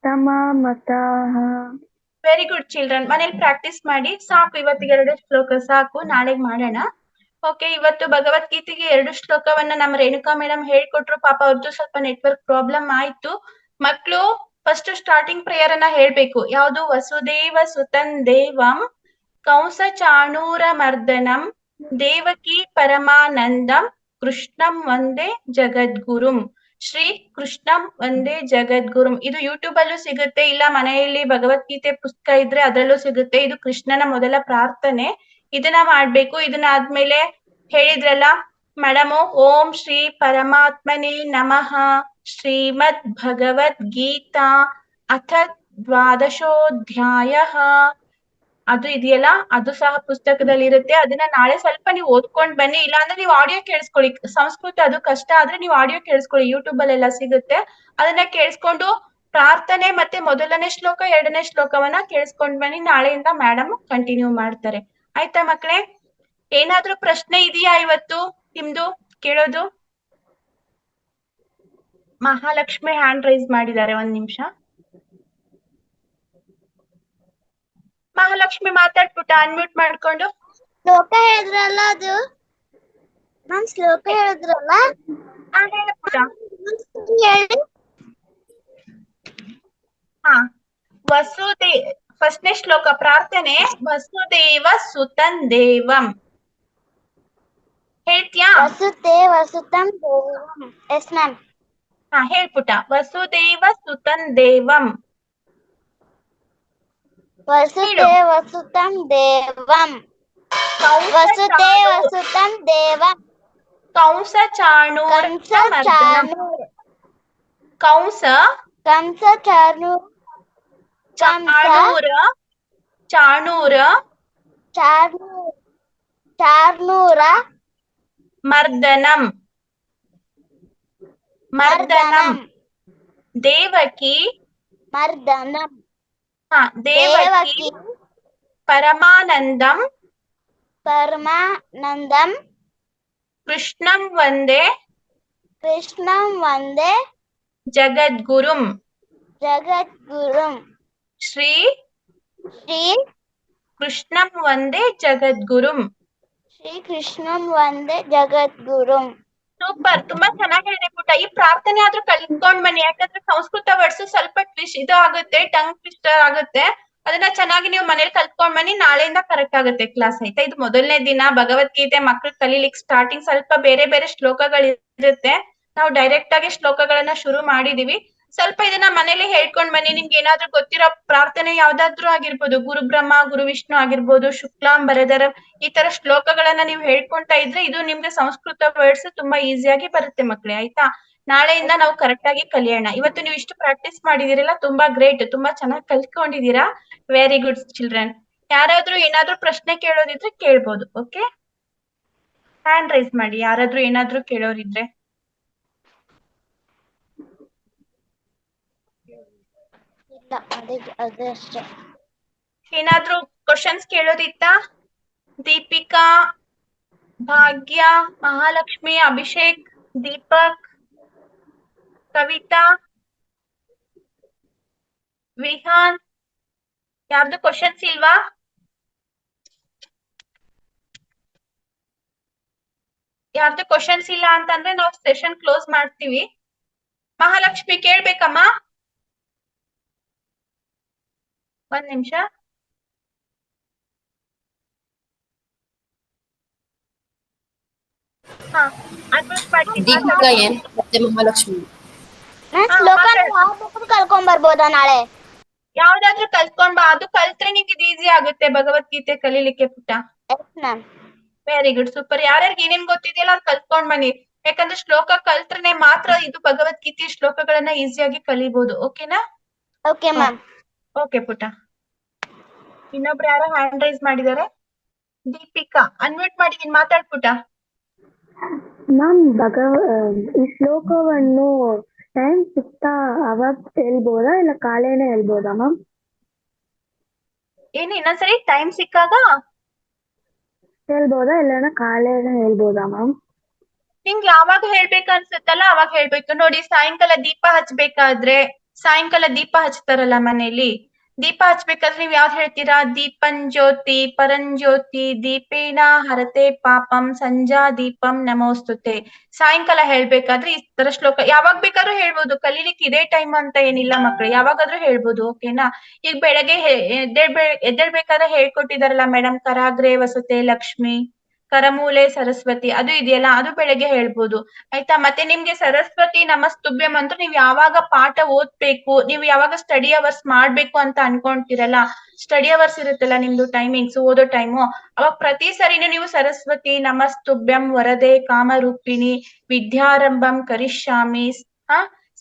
ಉತ್ತಮ ಮತಃ. Very good children. ಮನೇಲಿ ಪ್ರಾಕ್ಟೀಸ್ ಮಾಡಿ. ಸಾಕು, ಇವತ್ತಿಗೆ 2 ಶ್ಲೋಕ ಸಾಕು, ನಾಳೆಗ್ ಮಾಡೋಣ. ಓಕೆ, ಇವತ್ತು ಭಗವದ್ಗೀತೆಗೆ 2 ಶ್ಲೋಕವನ್ನ ನಮ್ಮ ರೇಣುಕಾ ಮೇಡಮ್ ಹೇಳ್ಕೊಟ್ರು. ಪಾಪ ಅವ್ರದ್ದು ಸ್ವಲ್ಪ ನೆಟ್ವರ್ಕ್ ಪ್ರಾಬ್ಲಮ್ ಆಯ್ತು. ಮಕ್ಳು ಫಸ್ಟ್ ಸ್ಟಾರ್ಟಿಂಗ್ ಪ್ರೇಯರ್ ಅನ್ನ ಹೇಳ್ಬೇಕು. ಯಾವುದು? ವಸುದೇವ ಸುತಂ ದೇವಂ ಕಂಸ ಚಾಣೂರ ಮರ್ದನಂ ದೇವಕಿ ಪರಮಾನಂದಂ ಕೃಷ್ಣಂ ವಂದೇ ಜಗದ್ಗುರುಂ. ಶ್ರೀ ಕೃಷ್ಣಂ ವಂದೇ ಜಗದ್ಗುರುಂ. ಇದು ಯೂಟ್ಯೂಬ್ ಅಲ್ಲೂ ಸಿಗುತ್ತೆ, ಇಲ್ಲ ಮನೆಯಲ್ಲಿ ಭಗವದ್ಗೀತೆ ಪುಸ್ತಕ ಇದ್ರೆ ಅದರಲ್ಲೂ ಸಿಗುತ್ತೆ. ಇದು ಕೃಷ್ಣನ ಮೊದಲ ಪ್ರಾರ್ಥನೆ. ಇದನ್ನ ಮಾಡ್ಬೇಕು. ಇದನ್ನ ಆದ್ಮೇಲೆ ಹೇಳಿದ್ರಲ್ಲ ಮೇಡಮು, ಓಂ ಶ್ರೀ ಪರಮಾತ್ಮನೇ ನಮಃ ಶ್ರೀಮದ್ ಭಗವದ್ಗೀತಾ ಅಥ 12ೋಧ್ಯಾಯ. ಅದು ಇದೆಯಲ್ಲ, ಅದು ಸಹ ಪುಸ್ತಕದಲ್ಲಿ ಇರುತ್ತೆ. ಅದನ್ನ ನಾಳೆ ಸ್ವಲ್ಪ ನೀವು ಓದ್ಕೊಂಡ್ ಬನ್ನಿ. ಇಲ್ಲಾಂದ್ರೆ ನೀವು ಆಡಿಯೋ ಕೇಳಿಸ್ಕೊಳ್ಳಿ. ಸಂಸ್ಕೃತ ಅದು ಕಷ್ಟ ಆದ್ರೆ ನೀವು ಆಡಿಯೋ ಕೇಳಿಸ್ಕೊಳ್ಳಿ, ಯೂಟ್ಯೂಬ್ ಅಲ್ಲೆಲ್ಲ ಸಿಗುತ್ತೆ. ಅದನ್ನ ಕೇಳಿಸ್ಕೊಂಡು ಪ್ರಾರ್ಥನೆ ಮತ್ತೆ 1ನೇ ಶ್ಲೋಕ 2ನೇ ಶ್ಲೋಕವನ್ನ ಕೇಳಿಸ್ಕೊಂಡ್ ಬನ್ನಿ. ನಾಳೆಯಿಂದ ಮೇಡಮ್ ಕಂಟಿನ್ಯೂ ಮಾಡ್ತಾರೆ. ಆಯ್ತಾ ಮಕ್ಳೇ? ಏನಾದ್ರೂ ಪ್ರಶ್ನೆ ಇದೆಯಾ ಇವತ್ತು ನಿಮ್ದು ಕೇಳೋದು? ಮಹಾಲಕ್ಷ್ಮಿ ಹ್ಯಾಂಡ್ ರೈಸ್ ಮಾಡಿದ್ದಾರೆ, 1 ನಿಮಿಷ. ಮಹಾಲಕ್ಷ್ಮಿ ಮಾತಾಡ್ಬಿಟ್ಟ ಅನ್ಮ್ಯೂಟ್ ಮಾಡ್ಕೊಂಡು. ಶ್ಲೋಕ ಹೇಳಿದ್ರಲ್ಲ ಅದು ಮ್ಯಾಮ್, ಶ್ಲೋಕ ಹೇಳಿದ್ರಲ್ಲ ಹೇಳ್ಬಿಟ್ಟ. ಹೇಳಿ. ಹಾ, ಫಸ್ಟ್ನೇ ಶ್ಲೋಕ ಪ್ರಾರ್ಥನೆ. ವಸುದೇವ ಸುತಂ ದೇವಂ ಹೇಳ್ತೀಯಾ? ವಸುದೇವ ಸುತಂ ದೇವಂ. Yes ma'am. ಹಾ, ಹೇಳ್ಬಿಟ್ಟ. ವಸುದೇವ ಸುತಂ ದೇವಂ. ವಸುದೇವ ಸುತಂ ದೇವಂ. ವಸುದೇವ ಸುತಂ ದೇವಂ. ಕಂಸ ಚಾಣೂರ ಕಂಸ ಚಾಣೂರ. ಕಂಸ ಕಂಸ ಚಾಣೂರ. ಚಾಣೂರ ಚಾಣೂರ ಚಾರ್ನೂರ. ಮರ್ದನಂ ಮರ್ದನಂ. ದೇವಕಿ ಮರ್ದನಂ. ಹಾ, ದೇವಕಿ ಪರಮಾನಂದಂ ಪರಮಾನಂದಂ ಕೃಷ್ಣಂ ವಂದೇ ಕೃಷ್ಣಂ ವಂದೇ ಜಗದ್ಗುರುಂ. ಜಗದ್ಗುರುಂ. ಶ್ರೀ ಶ್ರೀ ಕೃಷ್ಣಂ ವಂದೇ ಜಗದ್ಗುರುಂ. ಶ್ರೀ ಕೃಷ್ಣಂ ವಂದೇ ಜಗದ್ಗುರುಂ. ಸೂಪರ್, ತುಂಬಾ ಚೆನ್ನಾಗಿ ಹೇಳಿದೆ ಪುಟ್ಟ. ಈ ಪ್ರಾರ್ಥನೆ ಆದ್ರೂ ಕಲಿತ್ಕೊಂಡ್ ಬನ್ನಿ, ಯಾಕಂದ್ರೆ ಸಂಸ್ಕೃತ ವರ್ಡ್ಸ್ ಸ್ವಲ್ಪ ಇದು ಆಗುತ್ತೆ, ಟಂಗ್ ಟ್ವಿಸ್ಟರ್ ಆಗುತ್ತೆ. ಅದನ್ನ ಚೆನ್ನಾಗಿ ನೀವು ಮನೇಲಿ ಕಲ್ತ್ಕೊಂಡ್ ಬನ್ನಿ. ನಾಳೆಯಿಂದ ಕರೆಕ್ಟ್ ಆಗುತ್ತೆ ಕ್ಲಾಸ್. ಆಯ್ತಾ? ಇದು 1ನೇ ದಿನ ಭಗವದ್ಗೀತೆ ಮಕ್ಳು ಕಲೀಲಿಕ್ಕೆ ಸ್ಟಾರ್ಟಿಂಗ್ ಸ್ವಲ್ಪ ಬೇರೆ ಬೇರೆ ಶ್ಲೋಕಗಳಿರುತ್ತೆ. ನಾವು ಡೈರೆಕ್ಟ್ ಆಗಿ ಶ್ಲೋಕಗಳನ್ನ ಶುರು ಮಾಡಿದೀವಿ. ಸ್ವಲ್ಪ ಇದನ್ನ ಮನೇಲಿ ಹೇಳ್ಕೊಂಡ್ ಬನ್ನಿ. ನಿಮ್ಗೆ ಏನಾದ್ರೂ ಗೊತ್ತಿರೋ ಪ್ರಾರ್ಥನೆ ಯಾವ್ದಾದ್ರು ಆಗಿರ್ಬೋದು, ಗುರು ಬ್ರಹ್ಮ ಗುರು ವಿಷ್ಣು ಆಗಿರ್ಬೋದು, ಶುಕ್ಲಾಂ ಬರದರಂ, ಈ ತರ ಶ್ಲೋಕಗಳನ್ನ ನೀವು ಹೇಳ್ಕೊಂತಾ ಇದ್ರೆ ಇದು ನಿಮ್ಗೆ ಸಂಸ್ಕೃತ ವರ್ಡ್ಸ್ ತುಂಬಾ ಈಸಿಯಾಗಿ ಬರುತ್ತೆ ಮಕ್ಳೇ. ಆಯ್ತಾ? ನಾಳೆಯಿಂದ ನಾವು ಕರೆಕ್ಟ್ ಆಗಿ ಕಲಿಯೋಣ. ಇವತ್ತು ನೀವು ಇಷ್ಟು ಪ್ರಾಕ್ಟೀಸ್ ಮಾಡಿದಿರಲ್ಲ, ತುಂಬಾ ಗ್ರೇಟ್, ತುಂಬಾ ಚೆನ್ನಾಗಿ ಕಲ್ತ್ಕೊಂಡಿದೀರಾ. Very good children. ಯಾರಾದ್ರೂ ಏನಾದ್ರೂ ಪ್ರಶ್ನೆ ಕೇಳೋದಿದ್ರೆ ಕೇಳ್ಬೋದು. ಓಕೆ, ಹ್ಯಾಂಡ್ ರೈಸ್ ಮಾಡಿ ಯಾರಾದ್ರೂ ಏನಾದ್ರೂ ಕೇಳೋರಿದ್ರೆ. ಇಲ್ಲ, ಅದೇ ಅಷ್ಟೇ. ಏನಾದ್ರೂ ಕ್ವಶನ್ಸ್ ಕೇಳೋದಿತ್ತಾ? ದೀಪಿಕಾ, ಭಾಗ್ಯ, ಮಹಾಲಕ್ಷ್ಮಿ, ಅಭಿಷೇಕ್, ದೀಪಕ್, ಕವಿತಾ, ವಿಹಾನ್, ಯಾರ್ದು ಕ್ವಶನ್ಸ್ ಇಲ್ವಾ? ಯಾರ್ದು ಕ್ವಶನ್ಸ್ ಇಲ್ಲ ಅಂತಂದ್ರೆ ನಾವು ಸೆಷನ್ ಕ್ಲೋಸ್ ಮಾಡ್ತೀವಿ. ಮಹಾಲಕ್ಷ್ಮಿ ಕೇಳ್ಬೇಕಮ್ಮ? 1 ನಿಮಿಷ. ಹಾ, ಅನ್ಮ್ಯೂಟ್ ಮಾಡ್ತೀನಿ. ದೀಪಿಕಾ ಏನ್ ಮತ್ತೆ ಮಹಾಲಕ್ಷ್ಮಿ. ಶ್ಲೋಕ ಯಾವ್ದಾದ್ರು ಕಲ್ಕೊಂಡ್ ಬರ್ಬೋದಾ ನಾಳೆ? ಯಾವ್ದಾದ್ರು ಕಲ್ತ್ಕೊಂಡ್ ಬಾ. ಅದು ಕಲ್ತ್ರೆ ನಿಂಗೆ ಇದು ಈಸಿ ಆಗುತ್ತೆ ಭಗವದ್ಗೀತೆ ಕಲೀಲಿಕ್ಕೆ ಪುಟ್ಟ. Yes ma'am. Very good, super. ಯಾರ್ಯಾರಿಗೆ ಏನೇನ್ ಗೊತ್ತಿದೆಯಲ್ಲ ಅದು ಕಲ್ತ್ಕೊಂಡ್ ಬನ್ನಿ. ಯಾಕಂದ್ರೆ ಶ್ಲೋಕ ಕಲ್ತ್ರೆ ಮಾತ್ರ ಇದು ಭಗವದ್ಗೀತೆ ಶ್ಲೋಕಗಳನ್ನ ಈಸಿಯಾಗಿ ಕಲಿಬಹುದು. ಓಕೆನಾ? Okay ma'am. ಓಕೆ ಪುಟ್ಟ. ಇನ್ನೊಬ್ರು ಯಾರೋ ಹ್ಯಾಂಡ್ ರೈಸ್ ಮಾಡಿದ್ದಾರೆ. ದೀಪಿಕಾ, ಅನ್ಮ್ಯೂಟ್ ಮಾಡಿದೀನಿ, ಮಾತಾಡ್ಪುಟ್ಟ. ಮ್ಯಾಮ್, ಈ ಶ್ಲೋಕವನ್ನು ಟೈಮ್ ಸಿಗ್ತಾ ಅವಾಗ ಹೇಳ್ಬೋದಾ ಇಲ್ಲ ಕಾಲೇನೆ ಹೇಳ್ಬೋದಾ ಮ್ಯಾಮ್? ಏನು ಇನ್ನೊಂದ್ಸರಿ ಟೈಮ್ ಸಿಕ್ಕಾಗ ಹೇಳ್ಬೋದಾ ಇಲ್ಲ ಕಾಲೇನೆ ಹೇಳ್ಬೋದಾ ಮ್ಯಾಮ್? ನಿಂಗ್ ಯಾವಾಗ ಹೇಳ್ಬೇಕು ಅನ್ಸುತ್ತಲ್ಲ ಅವಾಗ ಹೇಳ್ಬೇಕು. ನೋಡಿ, ಸಾಯಂಕಾಲ ದೀಪ ಹಚ್ಬೇಕಾದ್ರೆ, ಸಾಯಂಕಾಲ ದೀಪ ಹಚ್ತಾರಲ್ಲ ಮನೆಯಲ್ಲಿ, ದೀಪ ಹಚ್ಬೇಕಾದ್ರೆ ನೀವ್ ಯಾವ್ದು ಹೇಳ್ತೀರಾ? ದೀಪಂ ಜ್ಯೋತಿ ಪರಂಜ್ಯೋತಿ ದೀಪೇನ ಹರತೆ ಪಾಪಂ ಸಂಜಾ ದೀಪಂ ನಮೋಸ್ತುತೆ. ಸಾಯಂಕಾಲ ಹೇಳ್ಬೇಕಾದ್ರೆ ಈ ತರ ಶ್ಲೋಕ ಯಾವಾಗ ಬೇಕಾದ್ರೂ ಹೇಳ್ಬೋದು, ಕಲೀಲಿಕ್ಕೆ ಇದೇ ಟೈಮ್ ಅಂತ ಏನಿಲ್ಲ ಮಕ್ಳು, ಯಾವಾಗಾದ್ರೂ ಹೇಳ್ಬೋದು. ಓಕೆನಾ? ಈಗ ಬೆಳಗ್ಗೆ ಎದ್ದೇಳ್ಬೇಕಾದ್ರೆ ಹೇಳ್ಕೊಟ್ಟಿದಾರಲ್ಲ ಮೇಡಮ್, ಕರಾಗ್ರೆ ವಸತೆ ಲಕ್ಷ್ಮಿ ಕರಮೂಲೆ ಸರಸ್ವತಿ, ಅದು ಇದೆಯಲ್ಲ, ಅದು ಬೆಳಗ್ಗೆ ಹೇಳ್ಬೋದು. ಆಯ್ತಾ? ಮತ್ತೆ ನಿಮ್ಗೆ ಸರಸ್ವತಿ ನಮಸ್ತುಭ್ಯಂ ಅಂತ ನೀವ್ ಯಾವಾಗ ಪಾಠ ಓದ್ಬೇಕು, ನೀವು ಯಾವಾಗ ಸ್ಟಡಿ ಅವರ್ಸ್ ಮಾಡ್ಬೇಕು ಅಂತ ಅನ್ಕೊಂತೀರಲ್ಲ, ಸ್ಟಡಿ ಅವರ್ಸ್ ಇರುತ್ತಲ್ಲ ನಿಮ್ದು ಟೈಮಿಂಗ್ಸ್, ಓದೋ ಟೈಮು, ಅವಾಗ ಪ್ರತಿ ಸರಿನೂ ನೀವು ಸರಸ್ವತಿ ನಮಸ್ತುಭ್ಯಂ ವರದೆ ಕಾಮರೂಪಿಣಿ ವಿದ್ಯಾರಂಭಂ ಕರಿಷ್ಯಾಮಿ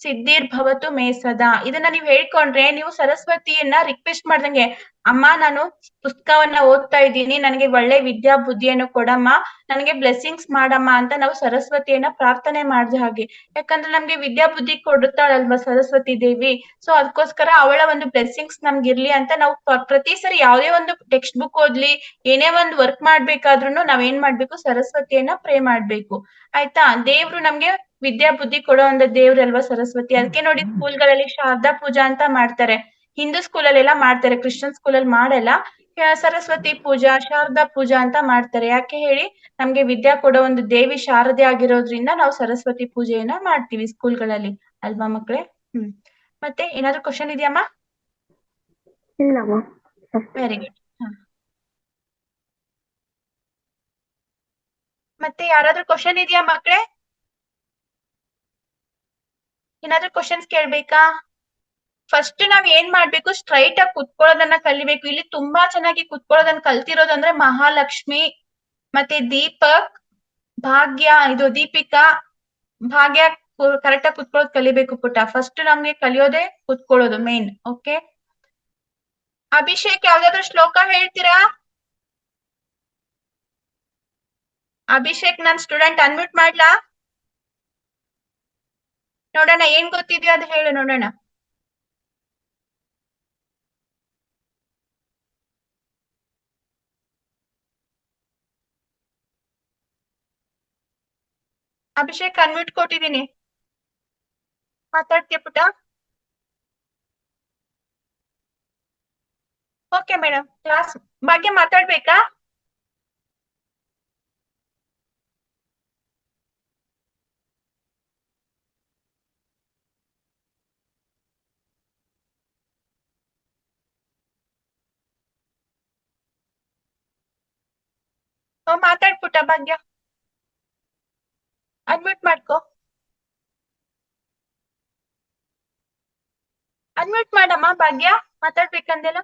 ಸಿದ್ಧಿರ್ಭವತು ಮೇ ಸದಾ, ಇದನ್ನ ನೀವ್ ಹೇಳ್ಕೊಂಡ್ರೆ ನೀವು ಸರಸ್ವತಿಯನ್ನ ರಿಕ್ವೆಸ್ಟ್ ಮಾಡ್ದಂಗೆ, ಅಮ್ಮ ನಾನು ಪುಸ್ತಕವನ್ನ ಓದ್ತಾ ಇದ್ದೀನಿ, ನನಗೆ ಒಳ್ಳೆ ವಿದ್ಯಾ ಬುದ್ಧಿಯನ್ನು ಕೊಡಮ್ಮ, ನನಗೆ ಬ್ಲೆಸ್ಸಿಂಗ್ಸ್ ಮಾಡಮ್ಮ ಅಂತ ನಾವು ಸರಸ್ವತಿಯನ್ನ ಪ್ರಾರ್ಥನೆ ಮಾಡ್ದ ಹಾಗೆ. ಯಾಕಂದ್ರೆ ನಮ್ಗೆ ವಿದ್ಯಾ ಬುದ್ಧಿ ಕೊಡುತ್ತಾಳಲ್ವಾ ಸರಸ್ವತಿ ದೇವಿ, ಸೊ ಅದಕ್ಕೋಸ್ಕರ ಅವಳ ಒಂದು ಬ್ಲೆಸ್ಸಿಂಗ್ಸ್ ನಮ್ಗೆ ಇರ್ಲಿ ಅಂತ ನಾವು ಪ್ರತಿ ಸರಿ ಯಾವುದೇ ಒಂದು ಟೆಕ್ಸ್ಟ್ ಬುಕ್ ಓದ್ಲಿ, ಏನೇ ಒಂದು ವರ್ಕ್ ಮಾಡ್ಬೇಕಾದ್ರೂ ನಾವೇನ್ ಮಾಡ್ಬೇಕು? ಸರಸ್ವತಿಯನ್ನ ಪ್ರೇ ಮಾಡ್ಬೇಕು. ಆಯ್ತಾ? ದೇವ್ರು ನಮ್ಗೆ ವಿದ್ಯಾ ಬುದ್ಧಿ ಕೊಡೋ ಒಂದು ದೇವ್ರಲ್ವಾ ಸರಸ್ವತಿ. ಅದಕ್ಕೆ ನೋಡಿ ಸ್ಕೂಲ್ಗಳಲ್ಲಿ ಶಾರದಾ ಪೂಜಾ ಅಂತ ಮಾಡ್ತಾರೆ, ಹಿಂದೂ ಸ್ಕೂಲಲ್ಲೆಲ್ಲ ಮಾಡ್ತಾರೆ, ಕ್ರಿಶ್ಚಿಯನ್ ಸ್ಕೂಲಲ್ಲಿ ಮಾಡಲ್ಲ. ಸರಸ್ವತಿ ಪೂಜಾ ಶಾರದಾ ಪೂಜಾ ಅಂತ ಮಾಡ್ತಾರೆ. ಯಾಕೆ ಹೇಳಿ? ನಮ್ಗೆ ವಿದ್ಯಾ ಕೊಡೋ ಒಂದು ದೇವಿ ಶಾರದೆ ಆಗಿರೋದ್ರಿಂದ ನಾವು ಸರಸ್ವತಿ ಪೂಜೆಯನ್ನ ಮಾಡ್ತೀವಿ ಸ್ಕೂಲ್ಗಳಲ್ಲಿ, ಅಲ್ವಾ ಮಕ್ಳೇ? ಮತ್ತೆ ಏನಾದ್ರು ಕ್ವಶನ್ ಇದೆಯಮ್ಮ? Very good. ಮತ್ತೆ ಯಾರಾದ್ರೂ ಕ್ವಶನ್ ಇದೆಯಾ ಮಕ್ಳೇ? ಏನಾದ್ರೂ ಕ್ವಶನ್ಸ್ ಕೇಳ್ಬೇಕಾ? ಫಸ್ಟ್ ನಾವ್ ಏನ್ ಮಾಡ್ಬೇಕು? ಸ್ಟ್ರೈಟ್ ಆಗಿ ಕುತ್ಕೊಳ್ಳೋದನ್ನ ಕಲಿಬೇಕು. ಇಲ್ಲಿ ತುಂಬಾ ಚೆನ್ನಾಗಿ ಕುತ್ಕೊಳ್ಳೋದನ್ನ ಕಲ್ತಿರೋದಂದ್ರೆ ಮಹಾಲಕ್ಷ್ಮಿ, ಮತ್ತೆ ದೀಪಕ್, ಭಾಗ್ಯ, ಇದು ದೀಪಿಕಾ, ಭಾಗ್ಯ ಕರೆಕ್ಟ್ ಆಗಿ ಕುತ್ಕೊಳ್ಳೋದು ಕಲಿಬೇಕು ಪುಟ್ಟ. ಫಸ್ಟ್ ನಮ್ಗೆ ಕಲಿಯೋದೇ ಕುತ್ಕೊಳ್ಳೋದು ಮೇನ್. ಓಕೆ, ಅಭಿಷೇಕ್ ಯಾವ್ದಾದ್ರು ಶ್ಲೋಕ ಹೇಳ್ತೀರಾ? ಅಭಿಷೇಕ್ ನನ್ ಸ್ಟೂಡೆಂಟ್, ಅನ್ಮ್ಯೂಟ್ ಮಾಡ್ಲಾ? ನೋಡೋಣ ಏನ್ ಗೊತ್ತಿದ್ಯೋ ಅದು ಹೇಳು ನೋಡೋಣ. ಅಭಿಷೇಕ್ ಅನ್ಮ್ಯೂಟ್ ಕೊಟ್ಟಿದ್ದೀನಿ, ಮಾತಾಡ್ತೀಯ ಪುಟ? ಓಕೆ ಮೇಡಮ್, ಕ್ಲಾಸ್ ಬಗ್ಗೆ ಮಾತಾಡ್ಬೇಕಾ? ಮಾತಾಡ್ ಪುಟ, ಭಾಗ್ಯ ಅನ್ಮ್ಯೂಟ್ ಮಾಡ್ಕೋ, ಅನ್ಮ್ಯೂಟ್ ಮಾಡಮ್ಮ ಭಾಗ್ಯ, ಮಾತಾಡ್ಬೇಕಂದೆಲ್ಲ.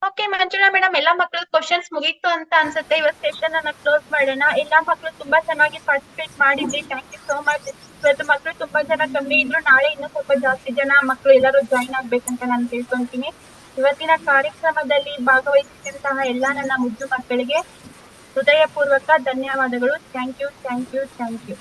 ಓಕೆ ಮಂಜುಳಾ ಮೇಡಮ್, ಎಲ್ಲಾ ಮಕ್ಳ ಕ್ವಶನ್ಸ್ ಮುಗೀತು ಅಂತ ಅನ್ಸುತ್ತೆ. ಇವತ್ತು ಸೆಷನ್ ಅನ್ನ ಕ್ಲೋಸ್ ಮಾಡೋಣ. ಎಲ್ಲಾ ಮಕ್ಳು ತುಂಬಾ ಚೆನ್ನಾಗಿ ಪಾರ್ಟಿಸಿಪೇಟ್ ಮಾಡಿದ್ರಿ, ಥ್ಯಾಂಕ್ ಯು ಸೋ ಮಚ್. ಇವತ್ತು ಮಕ್ಳು ತುಂಬಾ ಜನ ಕಮ್ಮಿ ಇದ್ರು, ನಾಳೆ ಇನ್ನೂ ಸ್ವಲ್ಪ ಜಾಸ್ತಿ ಜನ ಮಕ್ಳು ಎಲ್ಲರೂ ಜಾಯಿನ್ ಆಗ್ಬೇಕಂತ ನಾನು ತಿಳ್ಕೊಂತೀನಿ. ಇವತ್ತಿನ ಕಾರ್ಯಕ್ರಮದಲ್ಲಿ ಭಾಗವಹಿಸಿದಂತಹ ಎಲ್ಲಾ ನನ್ನ ಮುದ್ದು ಮಕ್ಕಳಿಗೆ ಹೃದಯಪೂರ್ವಕ ಧನ್ಯವಾದಗಳು. Thank you, thank you, thank you.